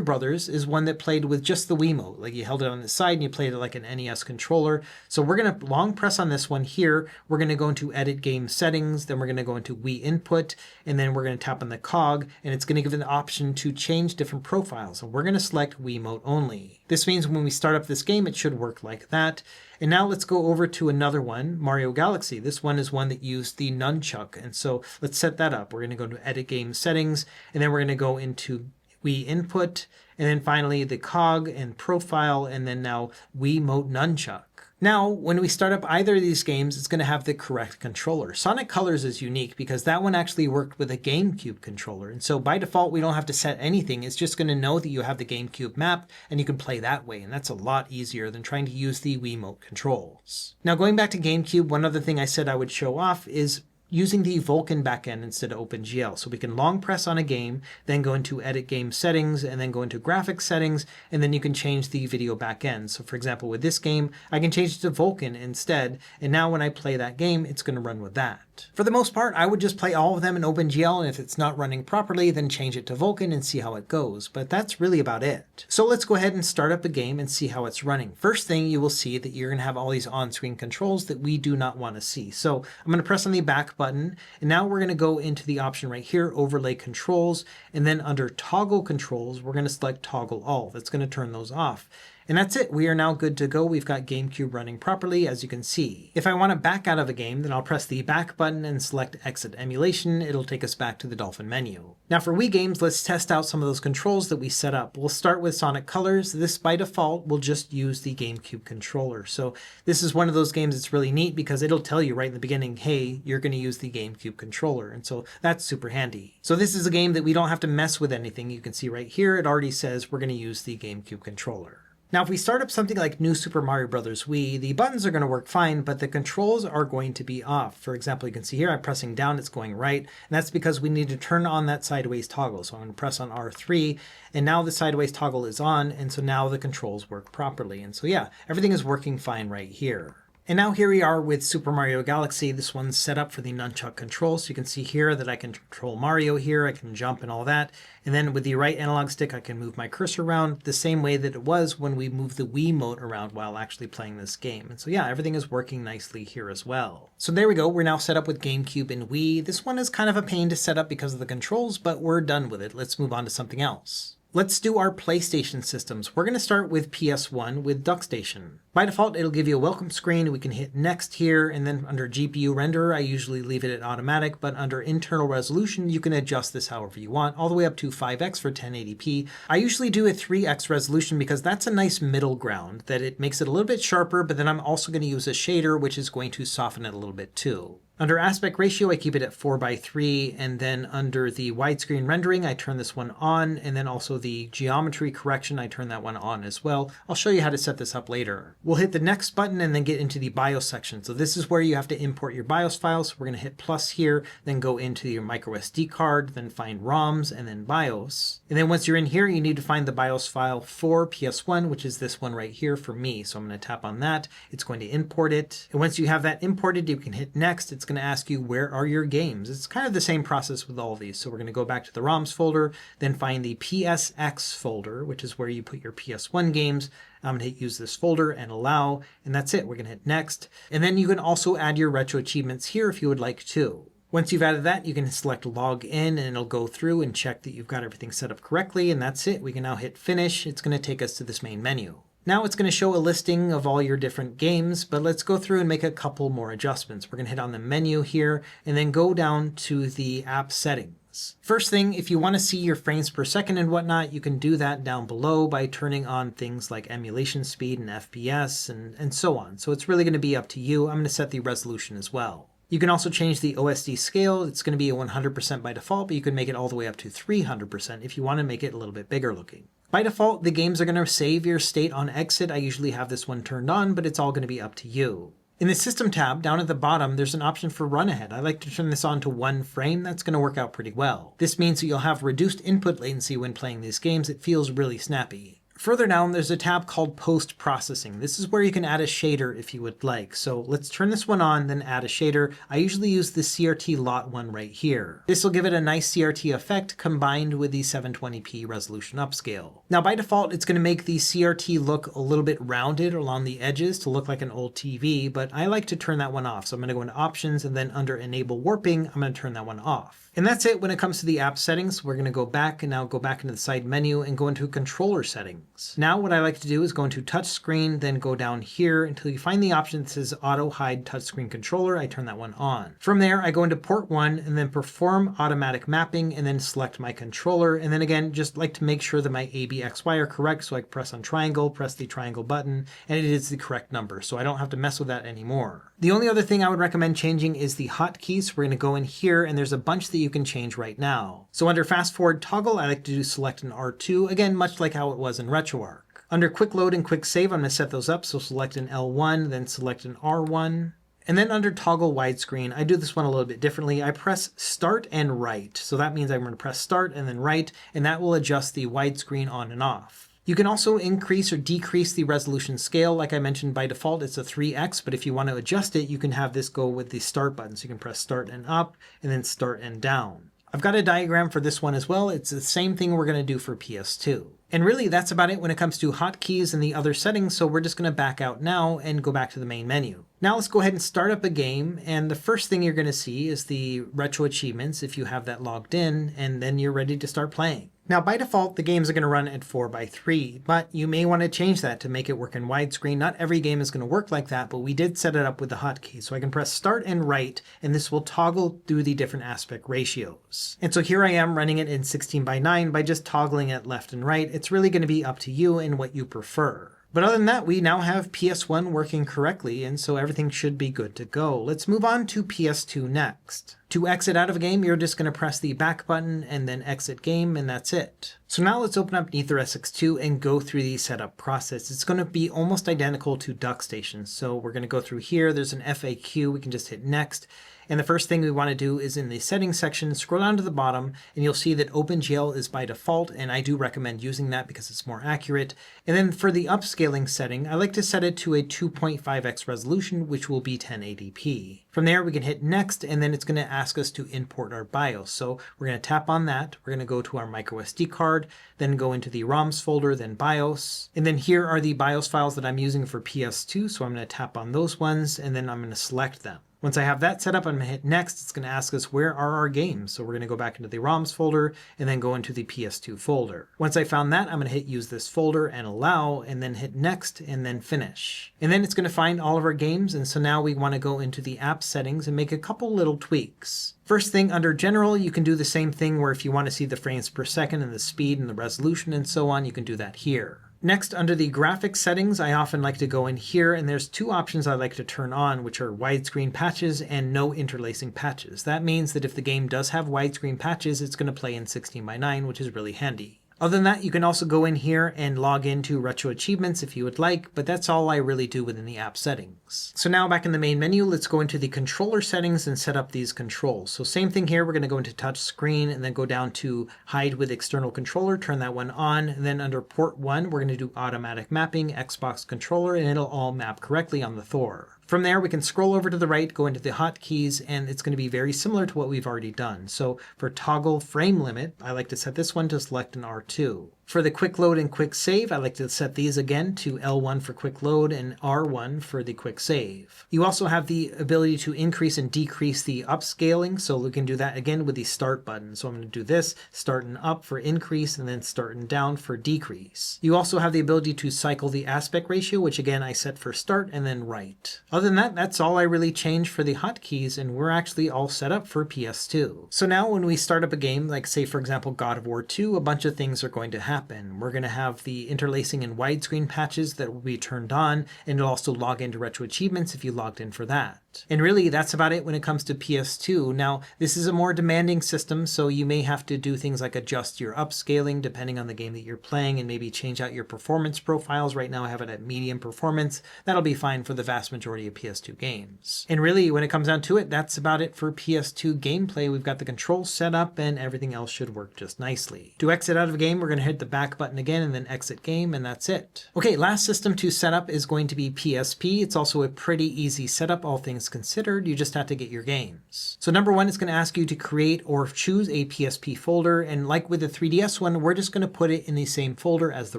Bros. Is one that played with just the Wiimote, like you held it on the side and you played it like an NES controller. So we're going to long press on this one here. We're going to go into Edit Game Settings, then we're going to go into Wii Input, and then we're going to tap on the cog, and it's going to give an option to change different profiles. And we're going to select Wiimote Only. This means when we start up this game, it should work like that. And now let's go over to another one, Mario Galaxy. This one is one that used the nunchuck. And so let's set that up. We're going to go to Edit Game Settings, and then we're going to go into Wii Input, and then finally the cog and profile, and then now Wiimote Nunchuck. Now, when we start up either of these games, it's going to have the correct controller. Sonic Colors is unique because that one actually worked with a GameCube controller. And so by default, we don't have to set anything. It's just going to know that you have the GameCube map and you can play that way. And that's a lot easier than trying to use the Wiimote controls. Now, going back to GameCube, one other thing I said I would show off is using the Vulkan backend instead of OpenGL. So we can long press on a game, then go into Edit Game Settings, and then go into Graphics Settings, and then you can change the video backend. So for example, with this game, I can change it to Vulkan instead, and now when I play that game, it's going to run with that. For the most part, I would just play all of them in OpenGL, and if it's not running properly, then change it to Vulkan and see how it goes. But that's really about it. So let's go ahead and start up a game and see how it's running. First thing, you will see that you're going to have all these on-screen controls that we do not want to see. So I'm going to press on the back button, and now we're going to go into the option right here, Overlay Controls, and then under Toggle Controls, we're going to select Toggle All. That's going to turn those off. And that's it. We are now good to go. We've got GameCube running properly, as you can see. If I want to back out of a game, then I'll press the back button and select Exit Emulation. It'll take us back to the Dolphin menu. Now for Wii games, let's test out some of those controls that we set up. We'll start with Sonic Colors. This by default will just use the GameCube controller. So this is one of those games that's really neat because it'll tell you right in the beginning, hey, you're going to use the GameCube controller. And so that's super handy. So this is a game that we don't have to mess with anything. You can see right here, it already says we're going to use the GameCube controller. Now, if we start up something like New Super Mario Bros. Wii, the buttons are going to work fine, but the controls are going to be off. For example, you can see here, I'm pressing down, it's going right, and that's because we need to turn on that sideways toggle. So I'm going to press on R3, and now the sideways toggle is on, and so now the controls work properly. And so yeah, everything is working fine right here. And now here we are with Super Mario Galaxy. This one's set up for the nunchuck control. So you can see here that I can control Mario here, I can jump and all that. And then with the right analog stick, I can move my cursor around the same way that it was when we moved the Wiimote around while actually playing this game. And so yeah, everything is working nicely here as well. So there we go. We're now set up with GameCube and Wii. This one is kind of a pain to set up because of the controls, but we're done with it. Let's move on to something else. Let's do our PlayStation systems. We're going to start with PS1 with DuckStation. By default, it'll give you a welcome screen. We can hit next here, and then under GPU renderer, I usually leave it at automatic, but under internal resolution, you can adjust this however you want, all the way up to 5x for 1080p. I usually do a 3x resolution because that's a nice middle ground, that it makes it a little bit sharper, but then I'm also going to use a shader, which is going to soften it a little bit too. Under aspect ratio, I keep it at 4:3, and then under the widescreen rendering, I turn this one on, and then also the geometry correction, I turn that one on as well. I'll show you how to set this up later. We'll hit the next button and then get into the BIOS section. So this is where you have to import your BIOS files. So we're going to hit plus here, then go into your micro SD card, then find ROMs, and then BIOS. And then once you're in here, you need to find the BIOS file for PS1, which is this one right here for me. So I'm going to tap on that. It's going to import it. And once you have that imported, you can hit next. It's going to ask you, where are your games? It's kind of the same process with all of these. So we're going to go back to the ROMs folder, then find the PSX folder, which is where you put your PS1 games. I'm going to hit use this folder and allow, and that's it. We're going to hit next. And then you can also add your retro achievements here if you would like to. Once you've added that, you can select log in and it'll go through and check that you've got everything set up correctly, and that's it. We can now hit finish. It's going to take us to this main menu. Now it's going to show a listing of all your different games, but let's go through and make a couple more adjustments. We're going to hit on the menu here and then go down to the app settings. First thing, if you want to see your frames per second and whatnot, you can do that down below by turning on things like emulation speed and FPS and so on. So it's really going to be up to you. I'm going to set the resolution as well. You can also change the OSD scale. It's going to be a 100% by default, but you can make it all the way up to 300% if you want to make it a little bit bigger looking. By default, the games are going to save your state on exit. I usually have this one turned on, but it's all going to be up to you. In the System tab, down at the bottom, there's an option for run ahead. I like to turn this on to 1 frame. That's going to work out pretty well. This means that you'll have reduced input latency when playing these games. It feels really snappy. Further down, there's a tab called post-processing. This is where you can add a shader if you would like. So let's turn this one on, then add a shader. I usually use the CRT lot one right here. This will give it a nice CRT effect combined with the 720p resolution upscale. Now by default, it's going to make the CRT look a little bit rounded along the edges to look like an old TV, but I like to turn that one off. So I'm going to go into options and then under enable warping, I'm going to turn that one off. And that's it when it comes to the app settings. We're going to go back and now go back into the side menu and go into controller settings. Now what I like to do is go into touchscreen, then go down here until you find the option that says auto hide touchscreen controller. I turn that one on. From there, I go into port 1 and then perform automatic mapping and then select my controller. And then again, just like to make sure that my ABXY are correct. So I press on triangle, press the triangle button, and it is the correct number. So I don't have to mess with that anymore. The only other thing I would recommend changing is the hotkeys. So we're going to go in here and there's a bunch that you can change right now. So under fast forward toggle, I like to do select an R2, again, much like how it was in RetroArch. Under quick load and quick save, I'm going to set those up. So select an L1, then select an R1. And then under toggle widescreen, I do this one a little bit differently. I press start and right. So that means I'm going to press start and then right, and that will adjust the widescreen on and off. You can also increase or decrease the resolution scale. Like I mentioned, by default, it's a 3x, but if you want to adjust it, you can have this go with the start button. So you can press start and up and then start and down. I've got a diagram for this one as well. It's the same thing we're going to do for PS2. And really, that's about it when it comes to hotkeys and the other settings, so we're just going to back out now and go back to the main menu. Now let's go ahead and start up a game, and the first thing you're going to see is the retro achievements if you have that logged in, and then you're ready to start playing. Now by default, the games are going to run at 4:3, but you may want to change that to make it work in widescreen. Not every game is going to work like that, but we did set it up with the hotkey. So I can press start and right, and this will toggle through the different aspect ratios. And so here I am running it in 16:9 by just toggling it left and right. It's really going to be up to you and what you prefer. But other than that, we now have PS1 working correctly, and so everything should be good to go. Let's move on to PS2 next. To exit out of a game, you're just going to press the back button and then exit game, and that's it. So now let's open up AetherSX2 and go through the setup process. It's going to be almost identical to DuckStation. So we're going to go through here. There's an FAQ. We can just hit next. And the first thing we want to do is in the settings section, scroll down to the bottom, and you'll see that OpenGL is by default, and I do recommend using that because it's more accurate. And then for the upscaling setting, I like to set it to a 2.5x resolution, which will be 1080p. From there, we can hit next, and then it's going to ask us to import our BIOS. So we're going to tap on that. We're going to go to our microSD card, then go into the ROMs folder, then BIOS. And then here are the BIOS files that I'm using for PS2. So I'm going to tap on those ones, and then I'm going to select them. Once I have that set up, I'm going to hit next. It's going to ask us where are our games. So we're going to go back into the ROMs folder and then go into the PS2 folder. Once I found that, I'm going to hit use this folder and allow, and then hit next and then finish. And then it's going to find all of our games. And so now we want to go into the app settings and make a couple little tweaks. First thing, under general, you can do the same thing where if you want to see the frames per second and the speed and the resolution and so on, you can do that here. Next, under the graphics settings, I often like to go in here, and there's two options I like to turn on, which are widescreen patches and no interlacing patches. That means that if the game does have widescreen patches, it's going to play in 16:9, which is really handy. Other than that, you can also go in here and log into Retro Achievements if you would like, but that's all I really do within the app settings. So now back in the main menu, let's go into the controller settings and set up these controls. So same thing here, we're going to go into touch screen and then go down to hide with external controller, turn that one on. And then under port 1, we're going to do automatic mapping, Xbox controller, and it'll all map correctly on the Thor. From there, we can scroll over to the right, go into the hotkeys, and it's going to be very similar to what we've already done. So for toggle frame limit, I like to set this one to select an R2. For the quick load and quick save, I like to set these again to L1 for quick load and R1 for the quick save. You also have the ability to increase and decrease the upscaling, so we can do that again with the start button. So I'm going to do this, start and up for increase, and then start and down for decrease. You also have the ability to cycle the aspect ratio, which again I set for start and then right. Other than that, that's all I really changed for the hotkeys, and we're actually all set up for PS2. So now when we start up a game, like say for example God of War 2, a bunch of things are going to happen. We're going to have the interlacing and widescreen patches that will be turned on, and it'll also log into Retro Achievements if you logged in for that. And really, that's about it when it comes to PS2. Now, this is a more demanding system, so you may have to do things like adjust your upscaling depending on the game that you're playing and maybe change out your performance profiles. Right now, I have it at medium performance. That'll be fine for the vast majority of PS2 games. And really, when it comes down to it, that's about it for PS2 gameplay. We've got the controls set up and everything else should work just nicely. To exit out of a game, we're going to hit the back button again and then exit game, and that's it. Okay, last system to set up is going to be PSP. It's also a pretty easy setup, all things considered. You just have to get your games. So number one, it's going to ask you to create or choose a PSP folder, and like with the 3DS one, we're just going to put it in the same folder as the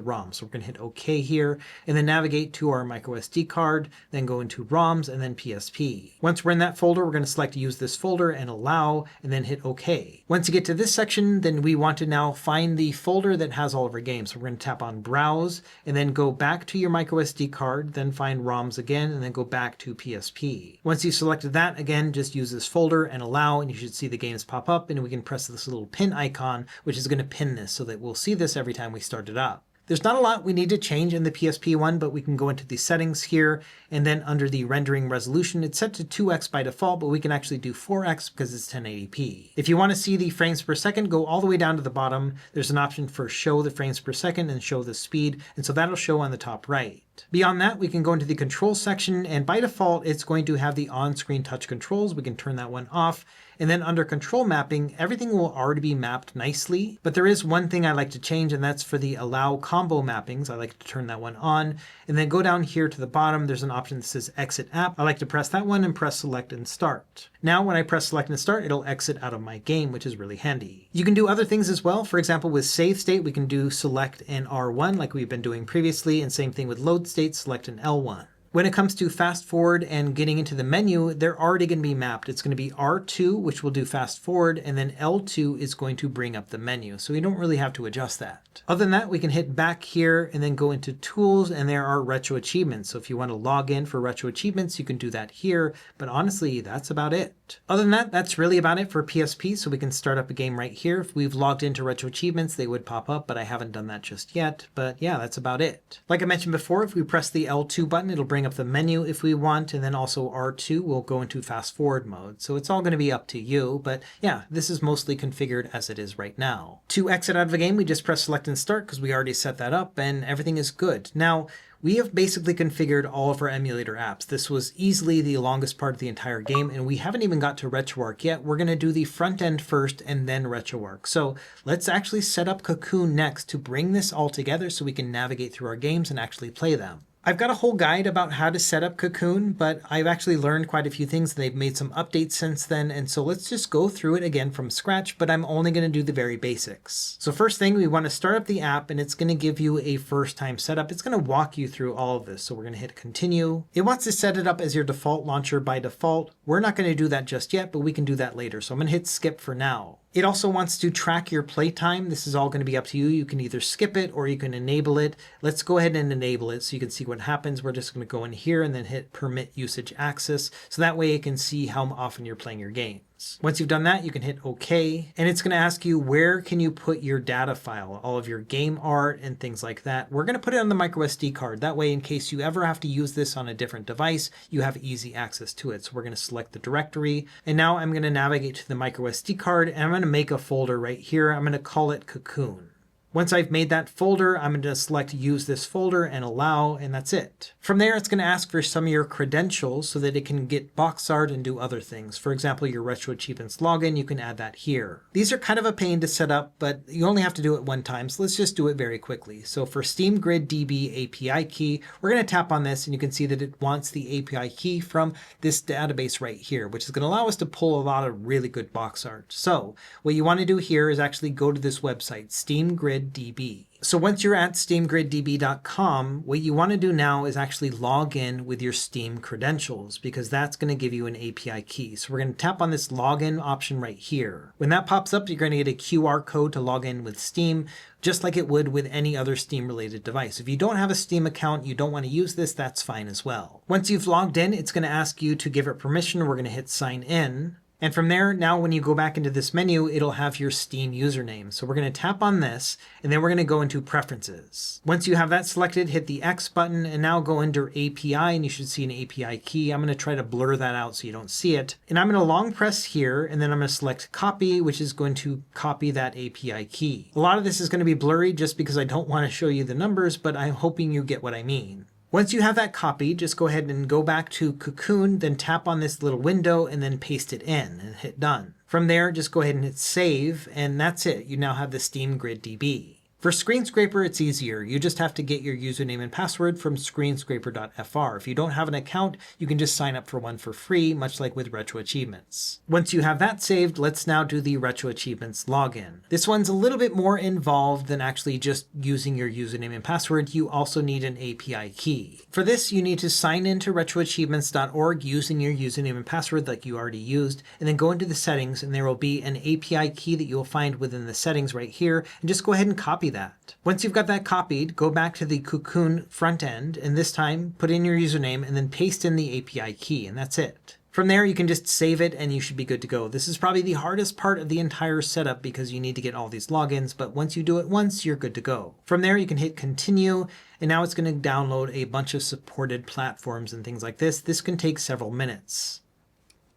ROM. So we're going to hit OK here and then navigate to our microSD card, then go into ROMs and then PSP. Once we're in that folder, we're going to select use this folder and allow, and then hit OK. Once you get to this section, then we want to now find the folder that has all of our games. So we're going to tap on browse and then go back to your microSD card, then find ROMs again, and then go back to PSP. Once you've selected that, again, just use this folder and allow, and you should see the games pop up, and we can press this little pin icon, which is going to pin this so that we'll see this every time we start it up. There's not a lot we need to change in the PSP one, but we can go into the settings here, and then under the rendering resolution, it's set to 2x by default, but we can actually do 4x because it's 1080p. If you want to see the frames per second, go all the way down to the bottom. There's an option for show the frames per second and show the speed, and so that'll show on the top right. Beyond that, we can go into the control section, and by default, it's going to have the on-screen touch controls. We can turn that one off. And then under control mapping, everything will already be mapped nicely. But there is one thing I like to change, and that's for the allow combo mappings. I like to turn that one on. And then go down here to the bottom, there's an option that says exit app. I like to press that one and press select and start. Now, when I press select and start, it'll exit out of my game, which is really handy. You can do other things as well. For example, with save state, we can do select and R1 like we've been doing previously, and same thing with load state, select an L1. When it comes to fast forward and getting into the menu, they're already going to be mapped. It's going to be R2, which will do fast forward, and then L2 is going to bring up the menu. So you don't really have to adjust that. Other than that, we can hit back here and then go into tools, and there are retro achievements. So if you want to log in for retro achievements, you can do that here. But honestly, that's about it. Other than that, that's really about it for PSP. So we can start up a game right here. If we've logged into retro achievements, they would pop up, but I haven't done that just yet. But yeah, that's about it. Like I mentioned before, if we press the L2 button, it'll bring up the menu if we want, and then also R2 will go into fast forward mode. So it's all going to be up to you, but yeah, this is mostly configured as it is right now. To exit out of a game, we just press select and start because we already set that up and everything is good. Now, we have basically configured all of our emulator apps. This was easily the longest part of the entire game, and we haven't even got to RetroArch yet. We're going to do the front end first and then RetroArch. So let's actually set up Cocoon next to bring this all together so we can navigate through our games and actually play them. I've got a whole guide about how to set up Cocoon, but I've actually learned quite a few things. They've made some updates since then, and so let's just go through it again from scratch, but I'm only going to do the very basics. So first thing, we want to start up the app, and it's going to give you a first time setup. It's going to walk you through all of this, so we're going to hit continue. It wants to set it up as your default launcher by default. We're not going to do that just yet, but we can do that later, so I'm going to hit skip for now. It also wants to track your playtime. This is all going to be up to you. You can either skip it or you can enable it. Let's go ahead and enable it so you can see what happens. We're just going to go in here and then hit permit usage access. So that way it can see how often you're playing your games. Once you've done that, you can hit OK, and it's going to ask you where can you put your data file, all of your game art and things like that. We're going to put it on the microSD card. That way, in case you ever have to use this on a different device, you have easy access to it. So we're going to select the directory, and now I'm going to navigate to the microSD card, and I'm going to make a folder right here. I'm going to call it Cocoon. Once I've made that folder, I'm going to select use this folder and allow, and that's it. From there, it's going to ask for some of your credentials so that it can get box art and do other things. For example, your Retro Achievements login, you can add that here. These are kind of a pain to set up, but you only have to do it one time, so let's just do it very quickly. So for Steam Grid DB API key, we're going to tap on this and you can see that it wants the API key from this database right here, which is going to allow us to pull a lot of really good box art. So what you want to do here is actually go to this website, SteamGridDB. So once you're at steamgriddb.com, what you want to do now is actually log in with your Steam credentials, because that's going to give you an API key. So we're going to tap on this login option right here. When that pops up, you're going to get a QR code to log in with Steam, just like it would with any other Steam related device. If you don't have a Steam account, you don't want to use this, that's fine as well. Once you've logged in, it's going to ask you to give it permission. We're going to hit sign in. And from there, now when you go back into this menu, it'll have your Steam username. So we're going to tap on this, and then we're going to go into Preferences. Once you have that selected, hit the X button, and now go under API, and you should see an API key. I'm going to try to blur that out so you don't see it. And I'm going to long press here, and then I'm going to select Copy, which is going to copy that API key. A lot of this is going to be blurry just because I don't want to show you the numbers, but I'm hoping you get what I mean. Once you have that copied, just go ahead and go back to Cocoon, then tap on this little window and then paste it in and hit done. From there, just go ahead and hit save, and that's it. You now have the Steam Grid DB. For Screen Scraper, it's easier. You just have to get your username and password from screenscraper.fr. If you don't have an account, you can just sign up for one for free, much like with Retro Achievements. Once you have that saved, let's now do the Retro Achievements login. This one's a little bit more involved than actually just using your username and password. You also need an API key. For this, you need to sign into retroachievements.org using your username and password like you already used, and then go into the settings, and there will be an API key that you'll find within the settings right here, and just go ahead and copy that. Once you've got that copied, go back to the Cocoon front end, and this time put in your username and then paste in the API key, and that's it. From there, you can just save it and you should be good to go. This is probably the hardest part of the entire setup because you need to get all these logins, but once you do it once, you're good to go. From there, you can hit continue, and now it's going to download a bunch of supported platforms and things like this. This can take several minutes.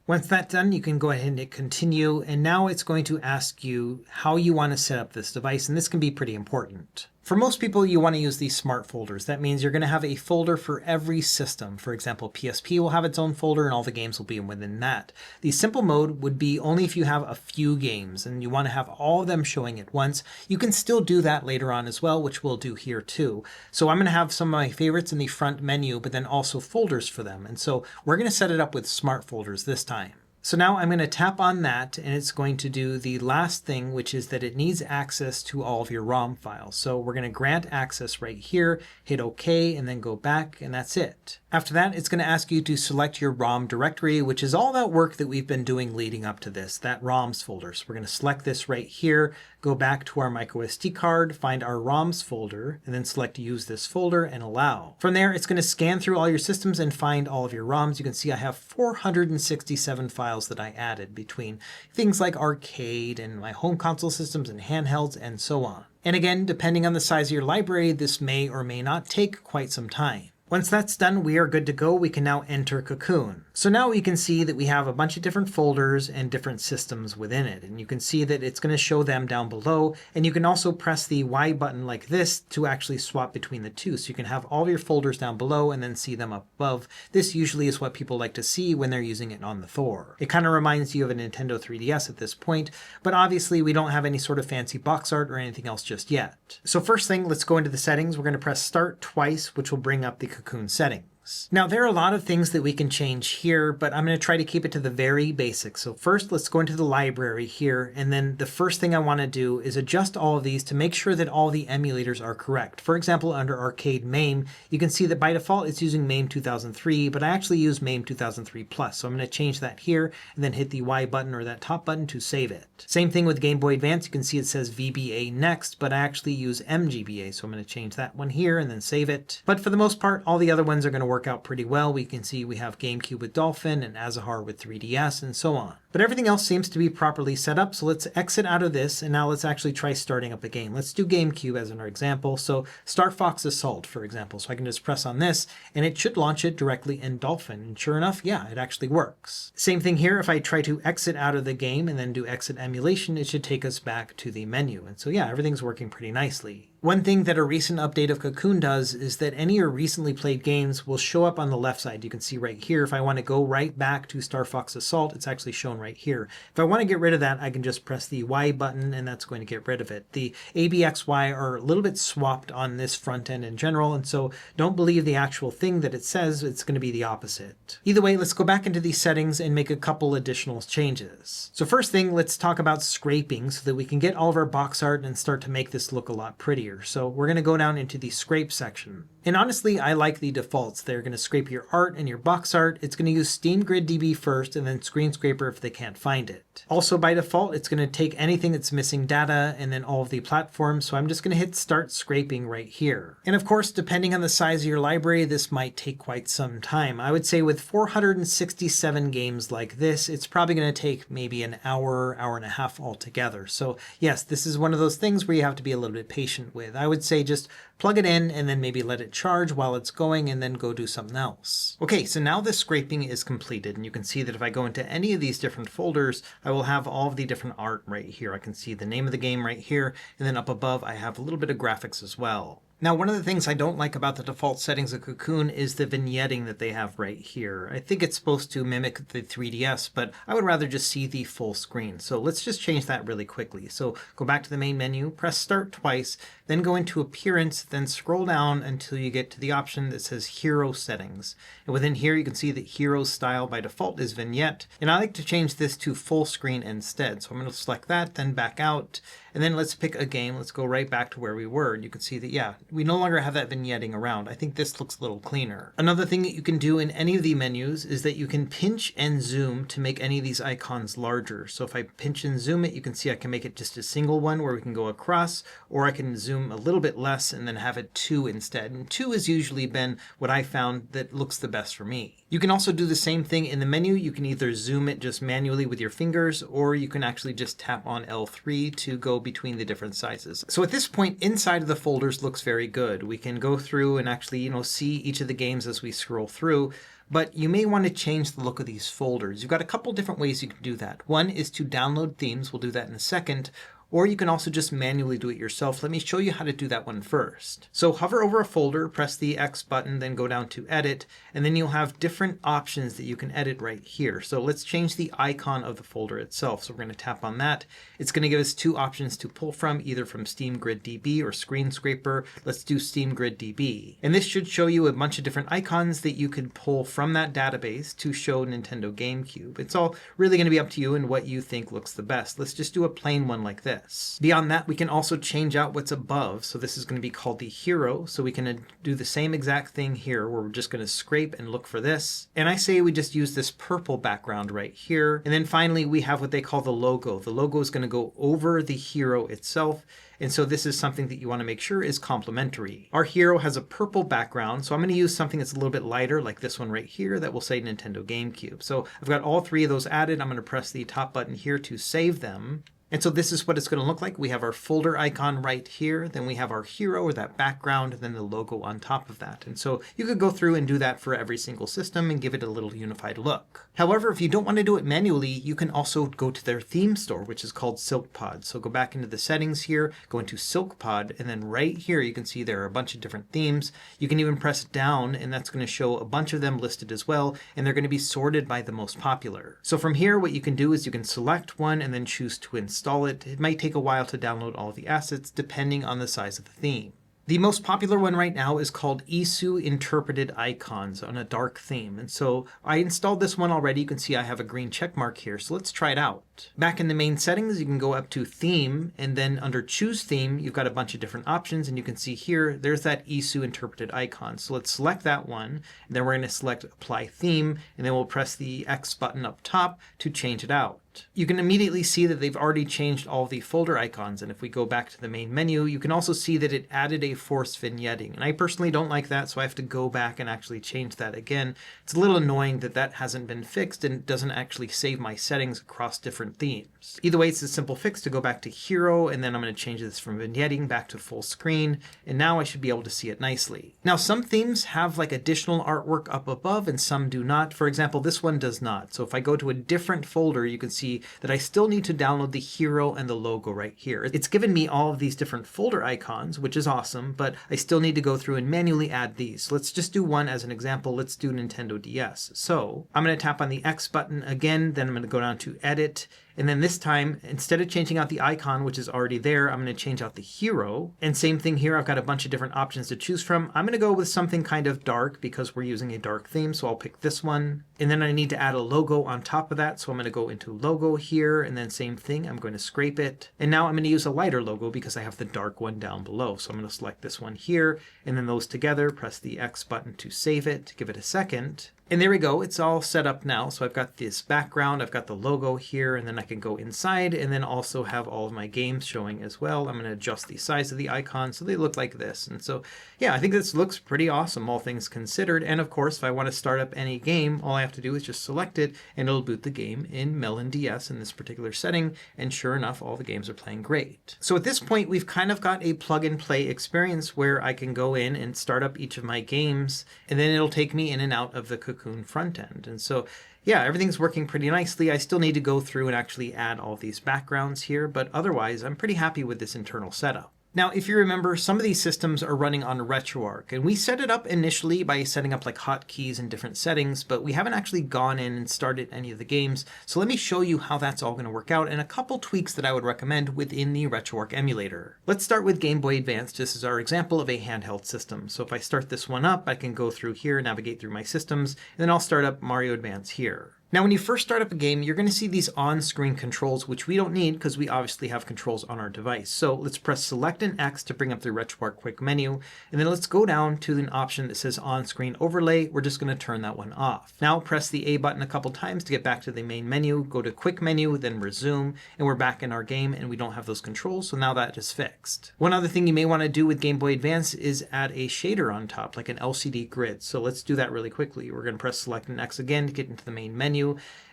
Once that's done, you can go ahead and hit continue, and now it's going to ask you how you want to set up this device, and this can be pretty important. For most people, you want to use these smart folders. That means you're going to have a folder for every system. For example, PSP will have its own folder and all the games will be within that. The simple mode would be only if you have a few games and you want to have all of them showing at once. You can still do that later on as well, which we'll do here too. So I'm going to have some of my favorites in the front menu, but then also folders for them. And so we're going to set it up with smart folders this time. So now I'm going to tap on that, and it's going to do the last thing, which is that it needs access to all of your ROM files. So we're going to grant access right here, hit OK, and then go back, and that's it. After that, it's going to ask you to select your ROM directory, which is all that work that we've been doing leading up to this, that ROMs folder. So we're going to select this right here, go back to our microSD card, find our ROMs folder, and then select use this folder and allow. From there, it's going to scan through all your systems and find all of your ROMs. You can see I have 467 files that I added between things like arcade and my home console systems and handhelds and so on. And again, depending on the size of your library, this may or may not take quite some time. Once that's done, we are good to go. We can now enter Cocoon. So now we can see that we have a bunch of different folders and different systems within it. And you can see that it's going to show them down below. And you can also press the Y button like this to actually swap between the two. So you can have all of your folders down below and then see them up above. This usually is what people like to see when they're using it on the Thor. It kind of reminds you of a Nintendo 3DS at this point, but obviously we don't have any sort of fancy box art or anything else just yet. So first thing, let's go into the settings. We're going to press start twice, which will bring up the Cocoon settings. Now, there are a lot of things that we can change here, but I'm going to try to keep it to the very basics. So first, let's go into the library here, and then the first thing I want to do is adjust all of these to make sure that all the emulators are correct. For example, under Arcade MAME, you can see that by default it's using MAME 2003, but I actually use MAME 2003 Plus. So I'm going to change that here, and then hit the Y button or that top button to save it. Same thing with Game Boy Advance. You can see it says VBA next, but I actually use MGBA, so I'm going to change that one here and then save it. But for the most part, all the other ones are going to work out pretty well. We can see we have GameCube with Dolphin and Azahar with 3DS and so on. But everything else seems to be properly set up, so let's exit out of this, and now let's actually try starting up a game. Let's do GameCube as an example. So Star Fox Assault, for example. So I can just press on this, and it should launch it directly in Dolphin. And sure enough, yeah, it actually works. Same thing here. If I try to exit out of the game and then do exit emulation, it should take us back to the menu. And so yeah, everything's working pretty nicely. One thing that a recent update of Cocoon does is that any of your recently played games will show up on the left side. You can see right here, if I want to go right back to Star Fox Assault, it's actually shown right here. If I want to get rid of that, I can just press the Y button and that's going to get rid of it. The ABXY are a little bit swapped on this front end in general, and so don't believe the actual thing that it says. It's going to be the opposite. Either way, let's go back into these settings and make a couple additional changes. So first thing, let's talk about scraping so that we can get all of our box art and start to make this look a lot prettier. So we're going to go down into the scrape section. And honestly, I like the defaults. They're going to scrape your art and your box art. It's going to use Steam Grid DB first and then Screen Scraper if they can't find it. Also by default, it's going to take anything that's missing data and then all of the platforms. So I'm just going to hit start scraping right here. And of course, depending on the size of your library, this might take quite some time. I would say with 467 games like this, it's probably going to take maybe an hour, hour and a half altogether. So yes, this is one of those things where you have to be a little bit patient with. I would say just plug it in and then maybe let it charge while it's going and then go do something else. Okay, so now the scraping is completed, and you can see that if I go into any of these different folders, I will have all of the different art right here. I can see the name of the game right here, and then up above I have a little bit of graphics as well. Now, one of the things I don't like about the default settings of Cocoon is the vignetting that they have right here. I think it's supposed to mimic the 3DS, but I would rather just see the full screen. So let's just change that really quickly. So go back to the main menu, press start twice, then go into appearance, then scroll down until you get to the option that says hero settings. And within here, you can see that hero style by default is vignette. And I like to change this to full screen instead. So I'm going to select that, then back out, and then let's pick a game. Let's go right back to where we were. And you can see that, yeah, we no longer have that vignetting around. I think this looks a little cleaner. Another thing that you can do in any of the menus is that you can pinch and zoom to make any of these icons larger. So if I pinch and zoom it, you can see I can make it just a single one where we can go across, or I can zoom a little bit less and then have it 2 instead. And 2 has usually been what I found that looks the best for me. You can also do the same thing in the menu. You can either zoom it just manually with your fingers, or you can actually just tap on L3 to go between the different sizes. So at this point, inside of the folders looks very good. We can go through and actually, see each of the games as we scroll through. But you may want to change the look of these folders. You've got a couple different ways you can do that. One is to download themes. We'll do that in a second. Or you can also just manually do it yourself. Let me show you how to do that one first. So hover over a folder, press the X button, then go down to edit, and then you'll have different options that you can edit right here. So let's change the icon of the folder itself. So we're going to tap on that. It's going to give us 2 options to pull from, either from Steam Grid DB or Screen Scraper. Let's do Steam Grid DB. And this should show you a bunch of different icons that you can pull from that database to show Nintendo GameCube. It's all really going to be up to you and what you think looks the best. Let's just do a plain one like this. Beyond that, we can also change out what's above. So this is going to be called the hero. So we can do the same exact thing here where we're just going to scrape and look for this. And I say we just use this purple background right here. And then finally, we have what they call the logo. The logo is going to go over the hero itself. And so this is something that you want to make sure is complementary. Our hero has a purple background, so I'm going to use something that's a little bit lighter, like this one right here, that will say Nintendo GameCube. So I've got all 3 of those added. I'm going to press the top button here to save them. And so this is what it's going to look like. We have our folder icon right here. Then we have our hero or that background, and then the logo on top of that. And so you could go through and do that for every single system and give it a little unified look. However, if you don't want to do it manually, you can also go to their theme store, which is called SilkPod. So go back into the settings here, go into SilkPod, and then right here you can see there are a bunch of different themes. You can even press down, and that's going to show a bunch of them listed as well, and they're going to be sorted by the most popular. So from here, what you can do is you can select one and then choose to install it. It might take a while to download all the assets depending on the size of the theme. The most popular one right now is called ISU Interpreted Icons on a dark theme. And so I installed this one already. You can see I have a green check mark here. So let's try it out. Back in the main settings, you can go up to Theme, and then under Choose Theme, you've got a bunch of different options. And you can see here, there's that ISU Interpreted Icon. So let's select that one. And then we're going to select Apply Theme, and then we'll press the X button up top to change it out. You can immediately see that they've already changed all the folder icons, and if we go back to the main menu, you can also see that it added a forced vignetting, and I personally don't like that, so I have to go back and actually change that again. It's a little annoying that that hasn't been fixed and it doesn't actually save my settings across different themes. Either way, it's a simple fix to go back to hero, and then I'm going to change this from vignetting back to full screen, and now I should be able to see it nicely. Now, some themes have like additional artwork up above and some do not. For example, this one does not. So if I go to a different folder, you can see that I still need to download the hero and the logo right here. It's given me all of these different folder icons, which is awesome, but I still need to go through and manually add these. So let's just do one as an example. Let's do Nintendo DS. So I'm going to tap on the X button again, then I'm going to go down to Edit. And then this time, instead of changing out the icon, which is already there, I'm going to change out the hero. And same thing here, I've got a bunch of different options to choose from. I'm going to go with something kind of dark because we're using a dark theme, so I'll pick this one. And then I need to add a logo on top of that, so I'm going to go into logo here, and then same thing, I'm going to scrape it. And now I'm going to use a lighter logo because I have the dark one down below. So I'm going to select this one here, and then those together, press the X button to save it, give it a second. And there we go, it's all set up now. So I've got this background, I've got the logo here, and then I can go inside and then also have all of my games showing as well. I'm going to adjust the size of the icon so they look like this. And so, yeah, I think this looks pretty awesome, all things considered. And of course, if I want to start up any game, all I have to do is just select it and it'll boot the game in MelonDS in this particular setting. And sure enough, all the games are playing great. So at this point, we've kind of got a plug and play experience where I can go in and start up each of my games, and then it'll take me in and out of the Cocoon front end. And so, yeah, everything's working pretty nicely. I still need to go through and actually add all these backgrounds here, but otherwise I'm pretty happy with this internal setup. Now, if you remember, some of these systems are running on RetroArch, and we set it up initially by setting up like hotkeys and different settings, but we haven't actually gone in and started any of the games. So let me show you how that's all going to work out and a couple tweaks that I would recommend within the RetroArch emulator. Let's start with Game Boy Advance. This is our example of a handheld system. So if I start this one up, I can go through here, navigate through my systems, and then I'll start up Mario Advance here. Now, when you first start up a game, you're going to see these on-screen controls, which we don't need because we obviously have controls on our device. So let's press Select and X to bring up the RetroArch quick menu. And then let's go down to an option that says On-Screen Overlay. We're just going to turn that one off. Now press the A button a couple times to get back to the main menu. Go to Quick Menu, then Resume, and we're back in our game and we don't have those controls. So now that is fixed. One other thing you may want to do with Game Boy Advance is add a shader on top, like an LCD grid. So let's do that really quickly. We're going to press Select and X again to get into the main menu.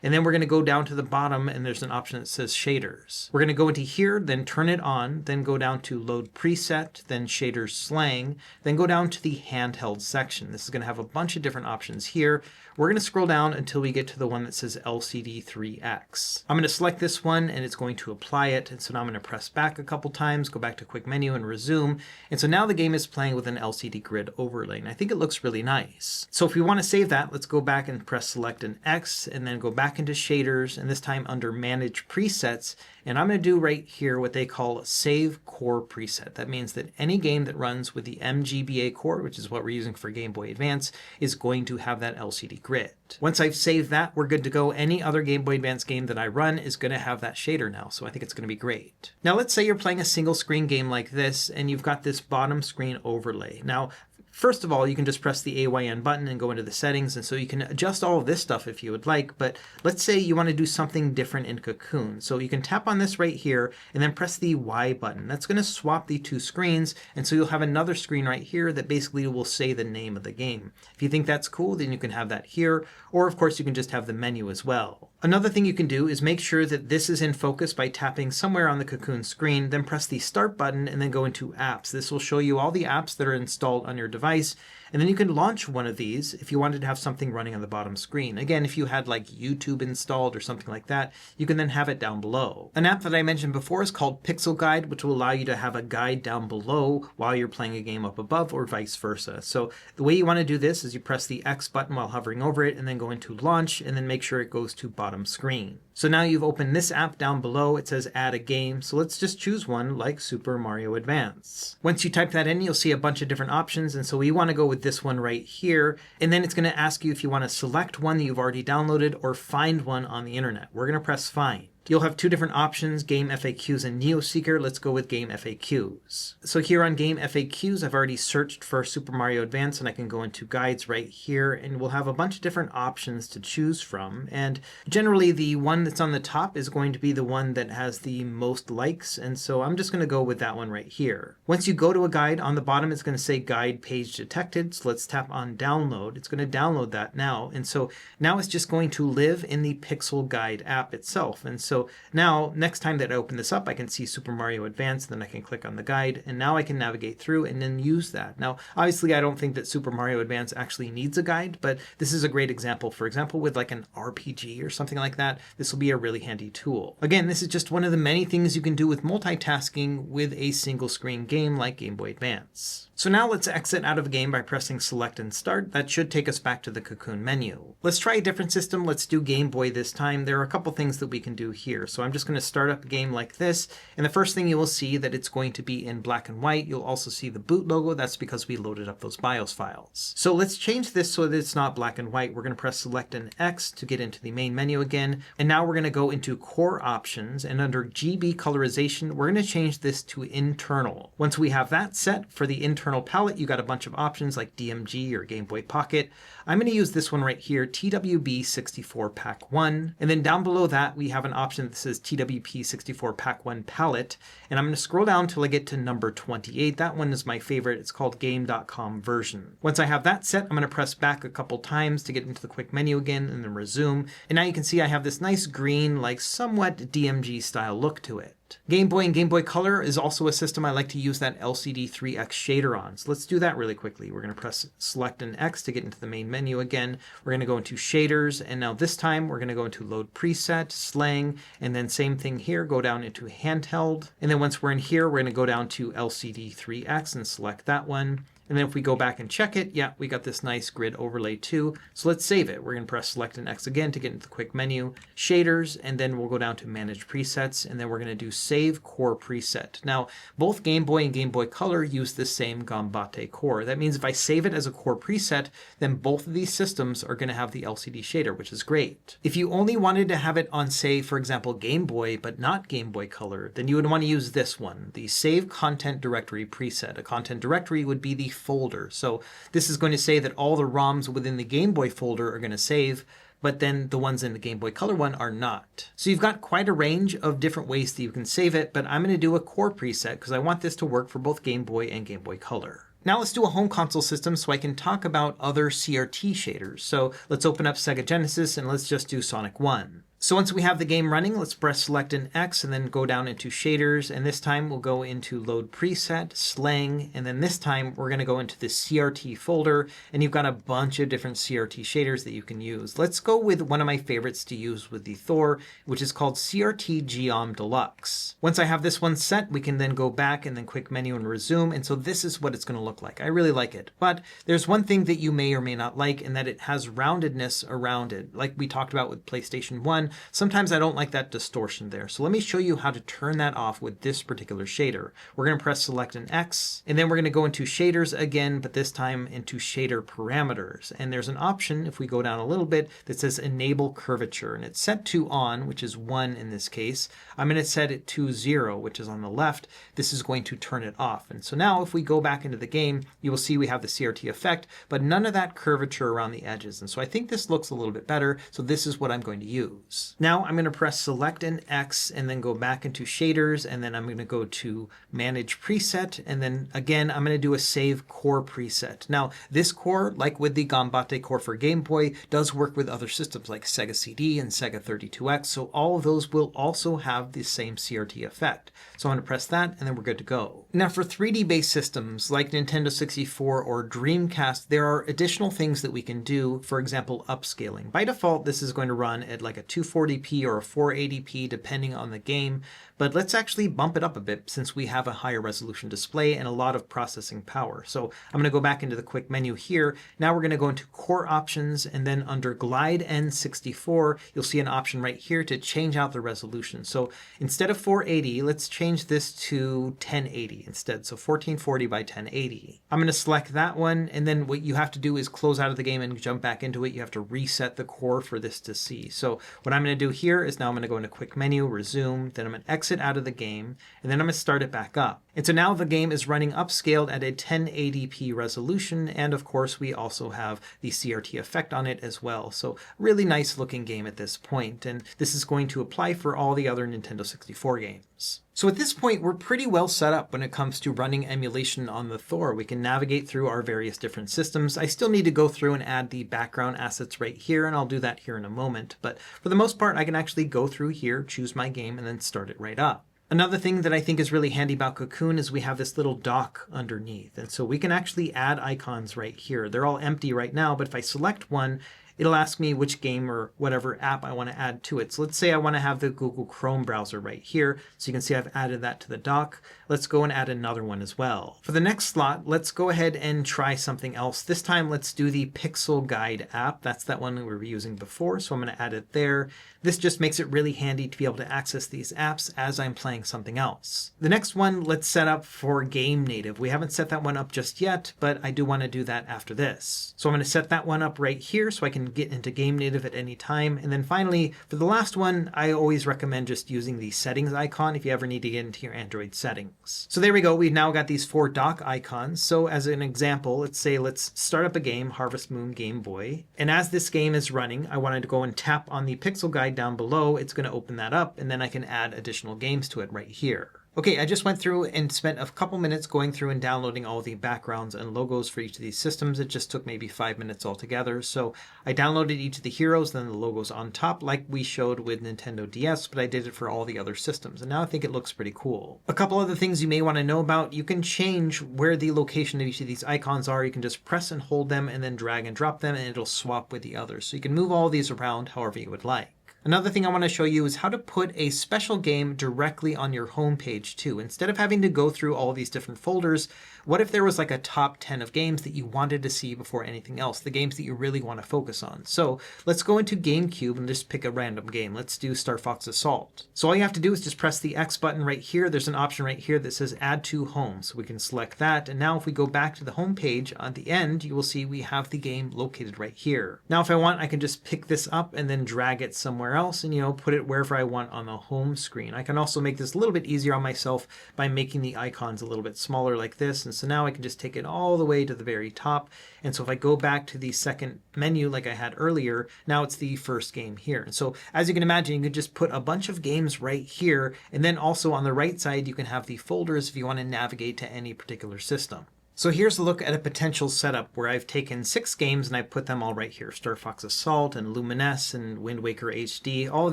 And then we're going to go down to the bottom and there's an option that says shaders. We're going to go into here, then turn it on, then go down to load preset, then shaders slang, then go down to the handheld section. This is going to have a bunch of different options here. We're going to scroll down until we get to the one that says LCD3X. I'm going to select this one and it's going to apply it. And so now I'm going to press back a couple times, go back to quick menu and resume. And so now the game is playing with an LCD grid overlay. And I think it looks really nice. So if we want to save that, let's go back and press select and X and then go back into shaders, and this time under manage presets. And I'm going to do right here what they call save core preset. That means that any game that runs with the MGBA core, which is what we're using for Game Boy Advance, is going to have that LCD grid. Once I've saved that, we're good to go. Any other Game Boy Advance game that I run is going to have that shader now, so I think it's going to be great. Now let's say you're playing a single screen game like this, and you've got this bottom screen overlay. Now, first of all, you can just press the AYN button and go into the settings, and so you can adjust all of this stuff if you would like, but let's say you want to do something different in Cocoon. So you can tap on this right here and then press the Y button. That's going to swap the two screens, and so you'll have another screen right here that basically will say the name of the game. If you think that's cool, then you can have that here, or of course you can just have the menu as well. Another thing you can do is make sure that this is in focus by tapping somewhere on the Cocoon screen, then press the Start button and then go into Apps. This will show you all the apps that are installed on your device, and then you can launch one of these if you wanted to have something running on the bottom screen. Again, if you had like YouTube installed or something like that, you can then have it down below. An app that I mentioned before is called Pixel Guide, which will allow you to have a guide down below while you're playing a game up above or vice versa. So the way you want to do this is you press the X button while hovering over it and then go into Launch and then make sure it goes to bottom screen. So now you've opened this app down below. It says add a game. So let's just choose one like Super Mario Advance. Once you type that in, you'll see a bunch of different options. And so we want to go with this one right here. And then it's going to ask you if you want to select one that you've already downloaded or find one on the internet. We're going to press find. You'll have two different options, Game FAQs and NeoSeeker. Let's go with Game FAQs. So here on Game FAQs, I've already searched for Super Mario Advance, and I can go into guides right here, and we'll have a bunch of different options to choose from. And generally the one that's on the top is going to be the one that has the most likes, and so I'm just going to go with that one right here. Once you go to a guide, on the bottom it's going to say guide page detected, so let's tap on download. It's going to download that now, and so now it's just going to live in the Pixel Guide app itself. And so now next time that I open this up, I can see Super Mario Advance, then I can click on the guide, and now I can navigate through and then use that. Now obviously I don't think that Super Mario Advance actually needs a guide, but this is a great example. For example, with like an RPG or something like that, this will be a really handy tool. Again, this is just one of the many things you can do with multitasking with a single screen game like Game Boy Advance. So now let's exit out of a game by pressing select and start. That should take us back to the Cocoon menu. Let's try a different system. Let's do Game Boy this time. There are a couple things that we can do here. So I'm just going to start up a game like this. And the first thing you will see that it's going to be in black and white. You'll also see the boot logo. That's because we loaded up those BIOS files. So let's change this so that it's not black and white. We're going to press select and X to get into the main menu again. And now we're going to go into core options, and under GB colorization, we're going to change this to internal. Once we have that set for the internal palette, you got a bunch of options like DMG or Game Boy Pocket. I'm going to use this one right here, TWB64 Pack 1. And then down below that, we have an option that says TWP64 Pack 1 Palette. And I'm going to scroll down till I get to number 28. That one is my favorite. It's called Game.com version. Once I have that set, I'm going to press back a couple times to get into the quick menu again and then resume. And now you can see I have this nice green, like somewhat DMG style look to it. Game Boy and Game Boy Color is also a system I like to use that LCD3X shader on. So let's do that really quickly. We're going to press select and X to get into the main menu again. We're going to go into shaders, and now this time we're going to go into load preset, slang, and then same thing here, go down into handheld. And then once we're in here, we're going to go down to LCD3X and select that one. And then if we go back and check it, yeah, we got this nice grid overlay too. So let's save it. We're going to press select and X again to get into the quick menu, shaders, and then we'll go down to manage presets, and then we're going to do save core preset. Now, both Game Boy and Game Boy Color use the same Gambate core. That means if I save it as a core preset, then both of these systems are going to have the LCD shader, which is great. If you only wanted to have it on, say, for example, Game Boy, but not Game Boy Color, then you would want to use this one, the Save Content Directory preset. A content directory would be the folder. So this is going to say that all the ROMs within the Game Boy folder are going to save, but then the ones in the Game Boy Color one are not. So you've got quite a range of different ways that you can save it, but I'm going to do a core preset because I want this to work for both Game Boy and Game Boy Color. Now let's do a home console system so I can talk about other CRT shaders. So let's open up Sega Genesis and let's just do Sonic 1. So once we have the game running, let's press select and X and then go down into shaders. And this time we'll go into load preset, slang, and then this time we're going to go into the CRT folder, and you've got a bunch of different CRT shaders that you can use. Let's go with one of my favorites to use with the Thor, which is called CRT Geom Deluxe. Once I have this one set, we can then go back and then quick menu and resume. And so this is what it's going to look like. I really like it. But there's one thing that you may or may not like, and that it has roundedness around it. Like we talked about with PlayStation 1, sometimes I don't like that distortion there. So let me show you how to turn that off with this particular shader. We're going to press select and X, and then we're going to go into shaders again, but this time into shader parameters. And there's an option, if we go down a little bit, that says enable curvature, and it's set to on, which is 1 in this case. I'm going to set it to 0, which is on the left. This is going to turn it off. And so now if we go back into the game, you will see we have the CRT effect, but none of that curvature around the edges. And so I think this looks a little bit better. So this is what I'm going to use. Now I'm going to press select and X and then go back into shaders, and then I'm going to go to manage preset, and then again I'm going to do a save core preset. Now this core, like with the Gambate core for Game Boy, does work with other systems like Sega CD and Sega 32X, so all of those will also have the same CRT effect. So I'm going to press that, and then we're good to go. Now for 3D based systems like Nintendo 64 or Dreamcast, there are additional things that we can do. For example, upscaling. By default, this is going to run at like a 240p or a 480p depending on the game, but let's actually bump it up a bit since we have a higher resolution display and a lot of processing power. So I'm going to go back into the quick menu here. Now we're going to go into core options, and then under Glide N64, you'll see an option right here to change out the resolution. So instead of 480, let's change this to 1080 instead. So 1440 by 1080. I'm going to select that one, and then what you have to do is close out of the game and jump back into it. You have to reset the core for this to see. So what I'm going to do here is now I'm going to go into quick menu, resume, then I'm going to exit out of the game, and then I'm going to start it back up. And so now the game is running upscaled at a 1080p resolution, and of course we also have the CRT effect on it as well. So really nice looking game at this point, and this is going to apply for all the other Nintendo 64 games. So at this point, we're pretty well set up when it comes to running emulation on the Thor. We can navigate through our various different systems. I still need to go through and add the background assets right here, and I'll do that here in a moment. But for the most part, I can actually go through here, choose my game, and then start it right up. Another thing that I think is really handy about Cocoon is we have this little dock underneath. And so we can actually add icons right here. They're all empty right now, but if I select one, it'll ask me which game or whatever app I want to add to it. So let's say I want to have the Google Chrome browser right here. So you can see I've added that to the dock. Let's go and add another one as well. For the next slot, let's go ahead and try something else. This time, let's do the Pixel Guide app. That's that one we were using before. So I'm going to add it there. This just makes it really handy to be able to access these apps as I'm playing something else. The next one, let's set up for GameNative. We haven't set that one up just yet, but I do want to do that after this. So I'm going to set that one up right here so I can get into GameNative at any time. And then finally, for the last one, I always recommend just using the settings icon if you ever need to get into your Android settings. So there we go. We've now got these 4 dock icons. So as an example, let's start up a game, Harvest Moon Game Boy. And as this game is running, I wanted to go and tap on the pixel guide down below. It's going to open that up, and then I can add additional games to it right here. Okay, I just went through and spent a couple minutes going through and downloading all the backgrounds and logos for each of these systems. It just took maybe 5 minutes altogether. So I downloaded each of the heroes, then the logos on top like we showed with Nintendo DS, but I did it for all the other systems. And now I think it looks pretty cool. A couple other things you may want to know about: you can change where the location of each of these icons are. You can just press and hold them and then drag and drop them, and it'll swap with the others. So you can move all these around however you would like. Another thing I want to show you is how to put a special game directly on your home page too. Instead of having to go through all these different folders, what if there was like a top 10 of games that you wanted to see before anything else, the games that you really want to focus on? So let's go into GameCube and just pick a random game. Let's do Star Fox Assault. So all you have to do is just press the X button right here. There's an option right here that says Add to Home. So we can select that. And now if we go back to the home page, on the end, you will see we have the game located right here. Now if I want, I can just pick this up and then drag it somewhere else and, put it wherever I want on the home screen. I can also make this a little bit easier on myself by making the icons a little bit smaller like this. And so now I can just take it all the way to the very top. And so if I go back to the second menu like I had earlier, now it's the first game here. And so as you can imagine, you can just put a bunch of games right here. And then also on the right side, you can have the folders if you want to navigate to any particular system. So here's a look at a potential setup where I've taken 6 games and I put them all right here. Star Fox Assault and Lumines and Wind Waker HD. All of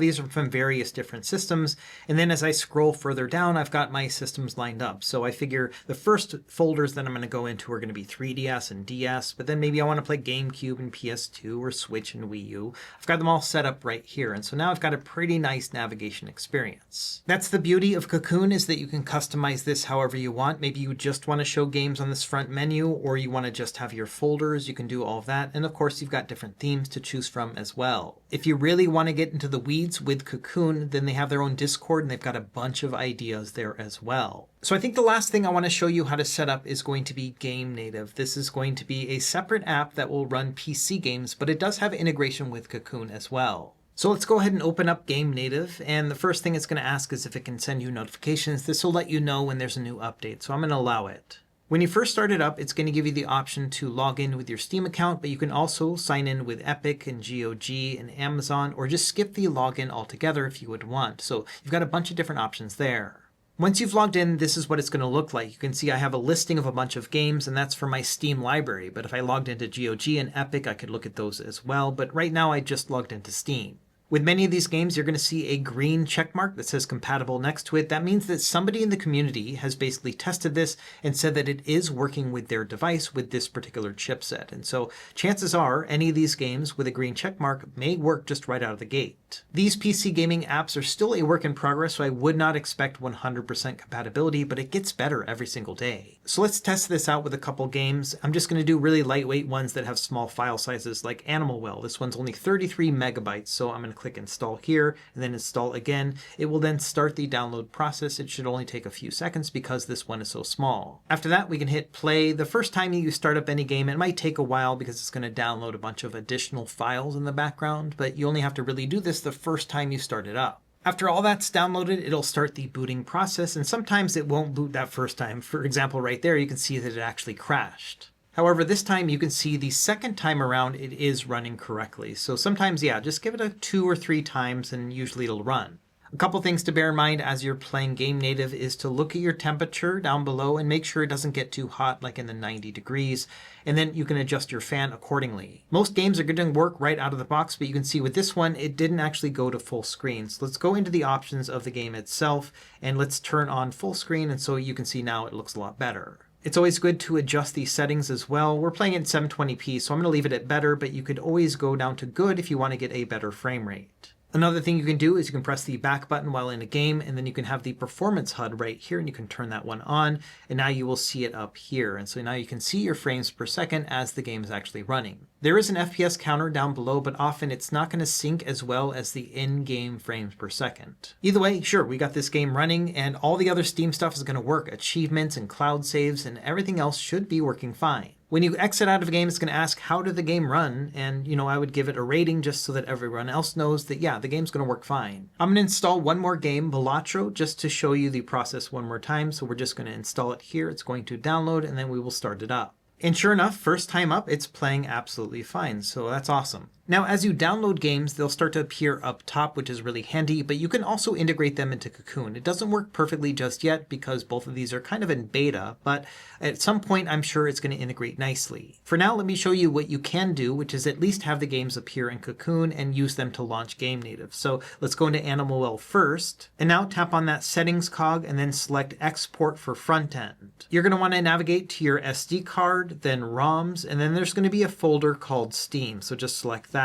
these are from various different systems. And then as I scroll further down, I've got my systems lined up. So I figure the first folders that I'm going to go into are going to be 3DS and DS. But then maybe I want to play GameCube and PS2 or Switch and Wii U. I've got them all set up right here. And so now I've got a pretty nice navigation experience. That's the beauty of Cocoon, is that you can customize this however you want. Maybe you just want to show games on this front menu, or you want to just have your folders. You can do all of that. And of course, you've got different themes to choose from as well. If you really want to get into the weeds with Cocoon, then they have their own Discord and they've got a bunch of ideas there as well. So I think the last thing I want to show you how to set up is going to be GameNative. This is going to be a separate app that will run PC games, but it does have integration with Cocoon as well. So let's go ahead and open up GameNative, and the first thing it's going to ask is if it can send you notifications. This will let you know when there's a new update, so I'm going to allow it. When you first start it up, it's going to give you the option to log in with your Steam account, but you can also sign in with Epic and GOG and Amazon, or just skip the login altogether if you would want. So you've got a bunch of different options there. Once you've logged in, this is what it's going to look like. You can see I have a listing of a bunch of games, and that's for my Steam library. But if I logged into GOG and Epic, I could look at those as well. But right now I just logged into Steam. With many of these games, you're going to see a green check mark that says compatible next to it. That means that somebody in the community has basically tested this and said that it is working with their device with this particular chipset. And so chances are any of these games with a green check mark may work just right out of the gate. These PC gaming apps are still a work in progress, so I would not expect 100% compatibility, but it gets better every single day. So let's test this out with a couple games. I'm just going to do really lightweight ones that have small file sizes like Animal Well. This one's only 33 megabytes, so I'm going to click install here and then install again. It will then start the download process. It should only take a few seconds because this one is so small. After that, we can hit play. The first time you start up any game, it might take a while because it's going to download a bunch of additional files in the background, but you only have to really do this the first time you start it up. After all that's downloaded, it'll start the booting process, and sometimes it won't boot that first time. For example, right there, you can see that it actually crashed. However, this time you can see the second time around it is running correctly. So sometimes, yeah, just give it a 2 or 3 times and usually it'll run. A couple things to bear in mind as you're playing GameNative is to look at your temperature down below and make sure it doesn't get too hot, like in the 90 degrees, and then you can adjust your fan accordingly. Most games are going to work right out of the box, but you can see with this one, it didn't actually go to full screen. So let's go into the options of the game itself and let's turn on full screen, and so you can see now it looks a lot better. It's always good to adjust these settings as well. We're playing at 720p, so I'm going to leave it at better, but you could always go down to good if you want to get a better frame rate. Another thing you can do is you can press the back button while in a game, and then you can have the performance HUD right here, and you can turn that one on, and now you will see it up here. And so now you can see your frames per second as the game is actually running. There is an FPS counter down below, but often it's not going to sync as well as the in-game frames per second. Either way, sure, we got this game running, and all the other Steam stuff is going to work. Achievements and cloud saves and everything else should be working fine. When you exit out of a game, it's going to ask, how did the game run? And, I would give it a rating just so that everyone else knows that, yeah, the game's going to work fine. I'm going to install one more game, Balatro, just to show you the process one more time. So we're just going to install it here. It's going to download, and then we will start it up. And sure enough, first time up, it's playing absolutely fine. So that's awesome. Now, as you download games, they'll start to appear up top, which is really handy, but you can also integrate them into Cocoon. It doesn't work perfectly just yet because both of these are kind of in beta, but at some point, I'm sure it's going to integrate nicely. For now, let me show you what you can do, which is at least have the games appear in Cocoon and use them to launch GameNative. So let's go into Animal Well first, and now tap on that settings cog and then select Export for Frontend. You're going to want to navigate to your SD card, then ROMs, and then there's going to be a folder called Steam, so just select that.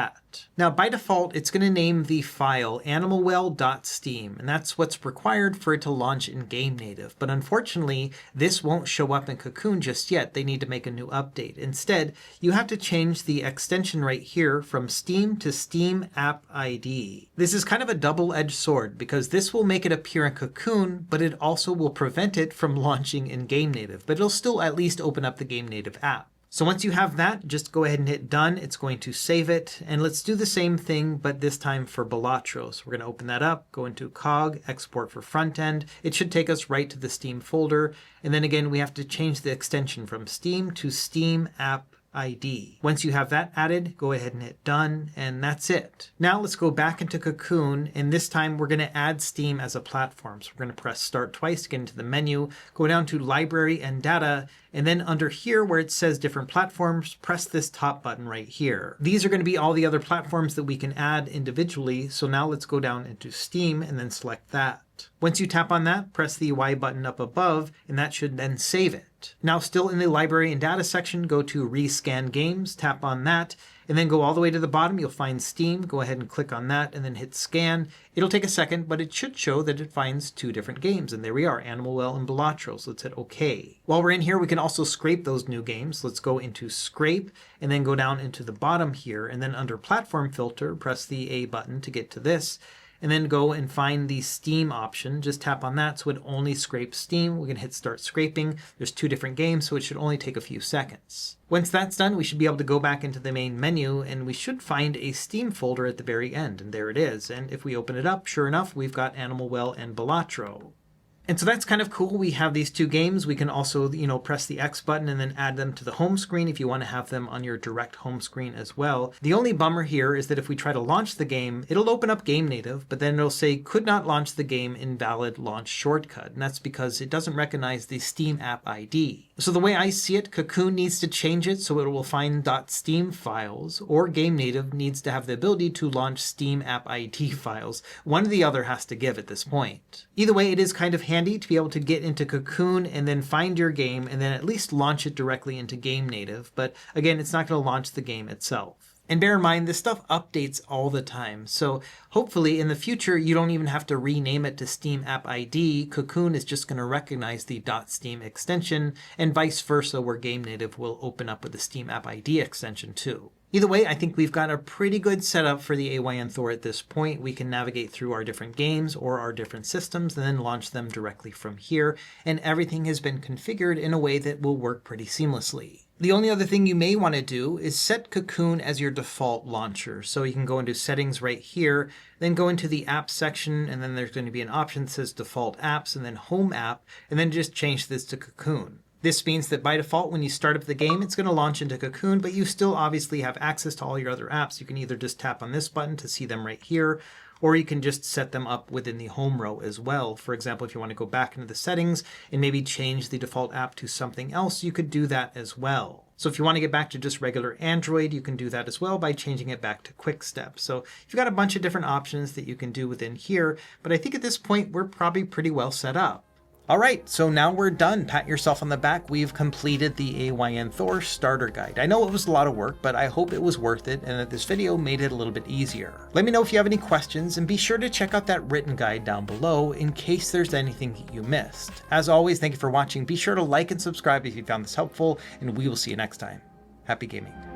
Now, by default, it's going to name the file animalwell.steam, and that's what's required for it to launch in GameNative. But unfortunately, this won't show up in Cocoon just yet. They need to make a new update. Instead, you have to change the extension right here from Steam to Steam App ID. This is kind of a double-edged sword because this will make it appear in Cocoon, but it also will prevent it from launching in GameNative. But it'll still at least open up the GameNative app. So once you have that, just go ahead and hit done. It's going to save it. And let's do the same thing, but this time for Balatro. So we're going to open that up, go into cog, export for frontend. It should take us right to the Steam folder. And then again, we have to change the extension from Steam to Steam App ID. Once you have that added, go ahead and hit done, and that's it. Now let's go back into Cocoon, and this time we're going to add Steam as a platform. So we're going to press start twice to get into the menu, go down to library and data, and then under here where it says different platforms, press this top button right here. These are going to be all the other platforms that we can add individually. So now let's go down into Steam and then select that. Once you tap on that, press the Y button up above, and that should then save it. Now, still in the library and data section, go to rescan games, tap on that, and then go all the way to the bottom. You'll find Steam. Go ahead and click on that and then hit scan. It'll take a second, but it should show that it finds 2 different games. And there we are, Animal Well and Balatro. So let's hit OK. While we're in here, we can also scrape those new games. Let's go into scrape and then go down into the bottom here. And then under platform filter, press the A button to get to this. And then go and find the Steam option. Just tap on that so it only scrapes Steam. We can hit start scraping. There's 2 different games, so it should only take a few seconds. Once that's done, we should be able to go back into the main menu, and we should find a Steam folder at the very end. And there it is. And if we open it up, sure enough, we've got Animal Well and Balatro. And so that's kind of cool. We have these two games. We can also, press the X button and then add them to the home screen if you want to have them on your direct home screen as well. The only bummer here is that if we try to launch the game, it'll open up GameNative, but then it'll say could not launch the game, invalid launch shortcut. And that's because it doesn't recognize the Steam app ID. So the way I see it, Cocoon needs to change it so it will find .steam files, or GameNative needs to have the ability to launch Steam app ID files. One or the other has to give at this point. Either way, it is kind of handy to be able to get into Cocoon and then find your game and then at least launch it directly into GameNative. But again, it's not going to launch the game itself. And bear in mind, this stuff updates all the time. So hopefully in the future, you don't even have to rename it to Steam App ID. Cocoon is just going to recognize the .steam extension, and vice versa, where GameNative will open up with the Steam App ID extension too. Either way, I think we've got a pretty good setup for the AYN Thor at this point. We can navigate through our different games or our different systems and then launch them directly from here. And everything has been configured in a way that will work pretty seamlessly. The only other thing you may want to do is set Cocoon as your default launcher. So you can go into settings right here, then go into the apps section, and then there's going to be an option that says default apps and then home app, and then just change this to Cocoon. This means that by default, when you start up the game, it's going to launch into Cocoon, but you still obviously have access to all your other apps. You can either just tap on this button to see them right here, or you can just set them up within the home row as well. For example, if you want to go back into the settings and maybe change the default app to something else, you could do that as well. So if you want to get back to just regular Android, you can do that as well by changing it back to Quick Step. So you've got a bunch of different options that you can do within here, but I think at this point, we're probably pretty well set up. All right, so now we're done. Pat yourself on the back. We've completed the AYN Thor starter guide. I know it was a lot of work, but I hope it was worth it and that this video made it a little bit easier. Let me know if you have any questions, and be sure to check out that written guide down below in case there's anything that you missed. As always, thank you for watching. Be sure to like and subscribe if you found this helpful, and we will see you next time. Happy gaming.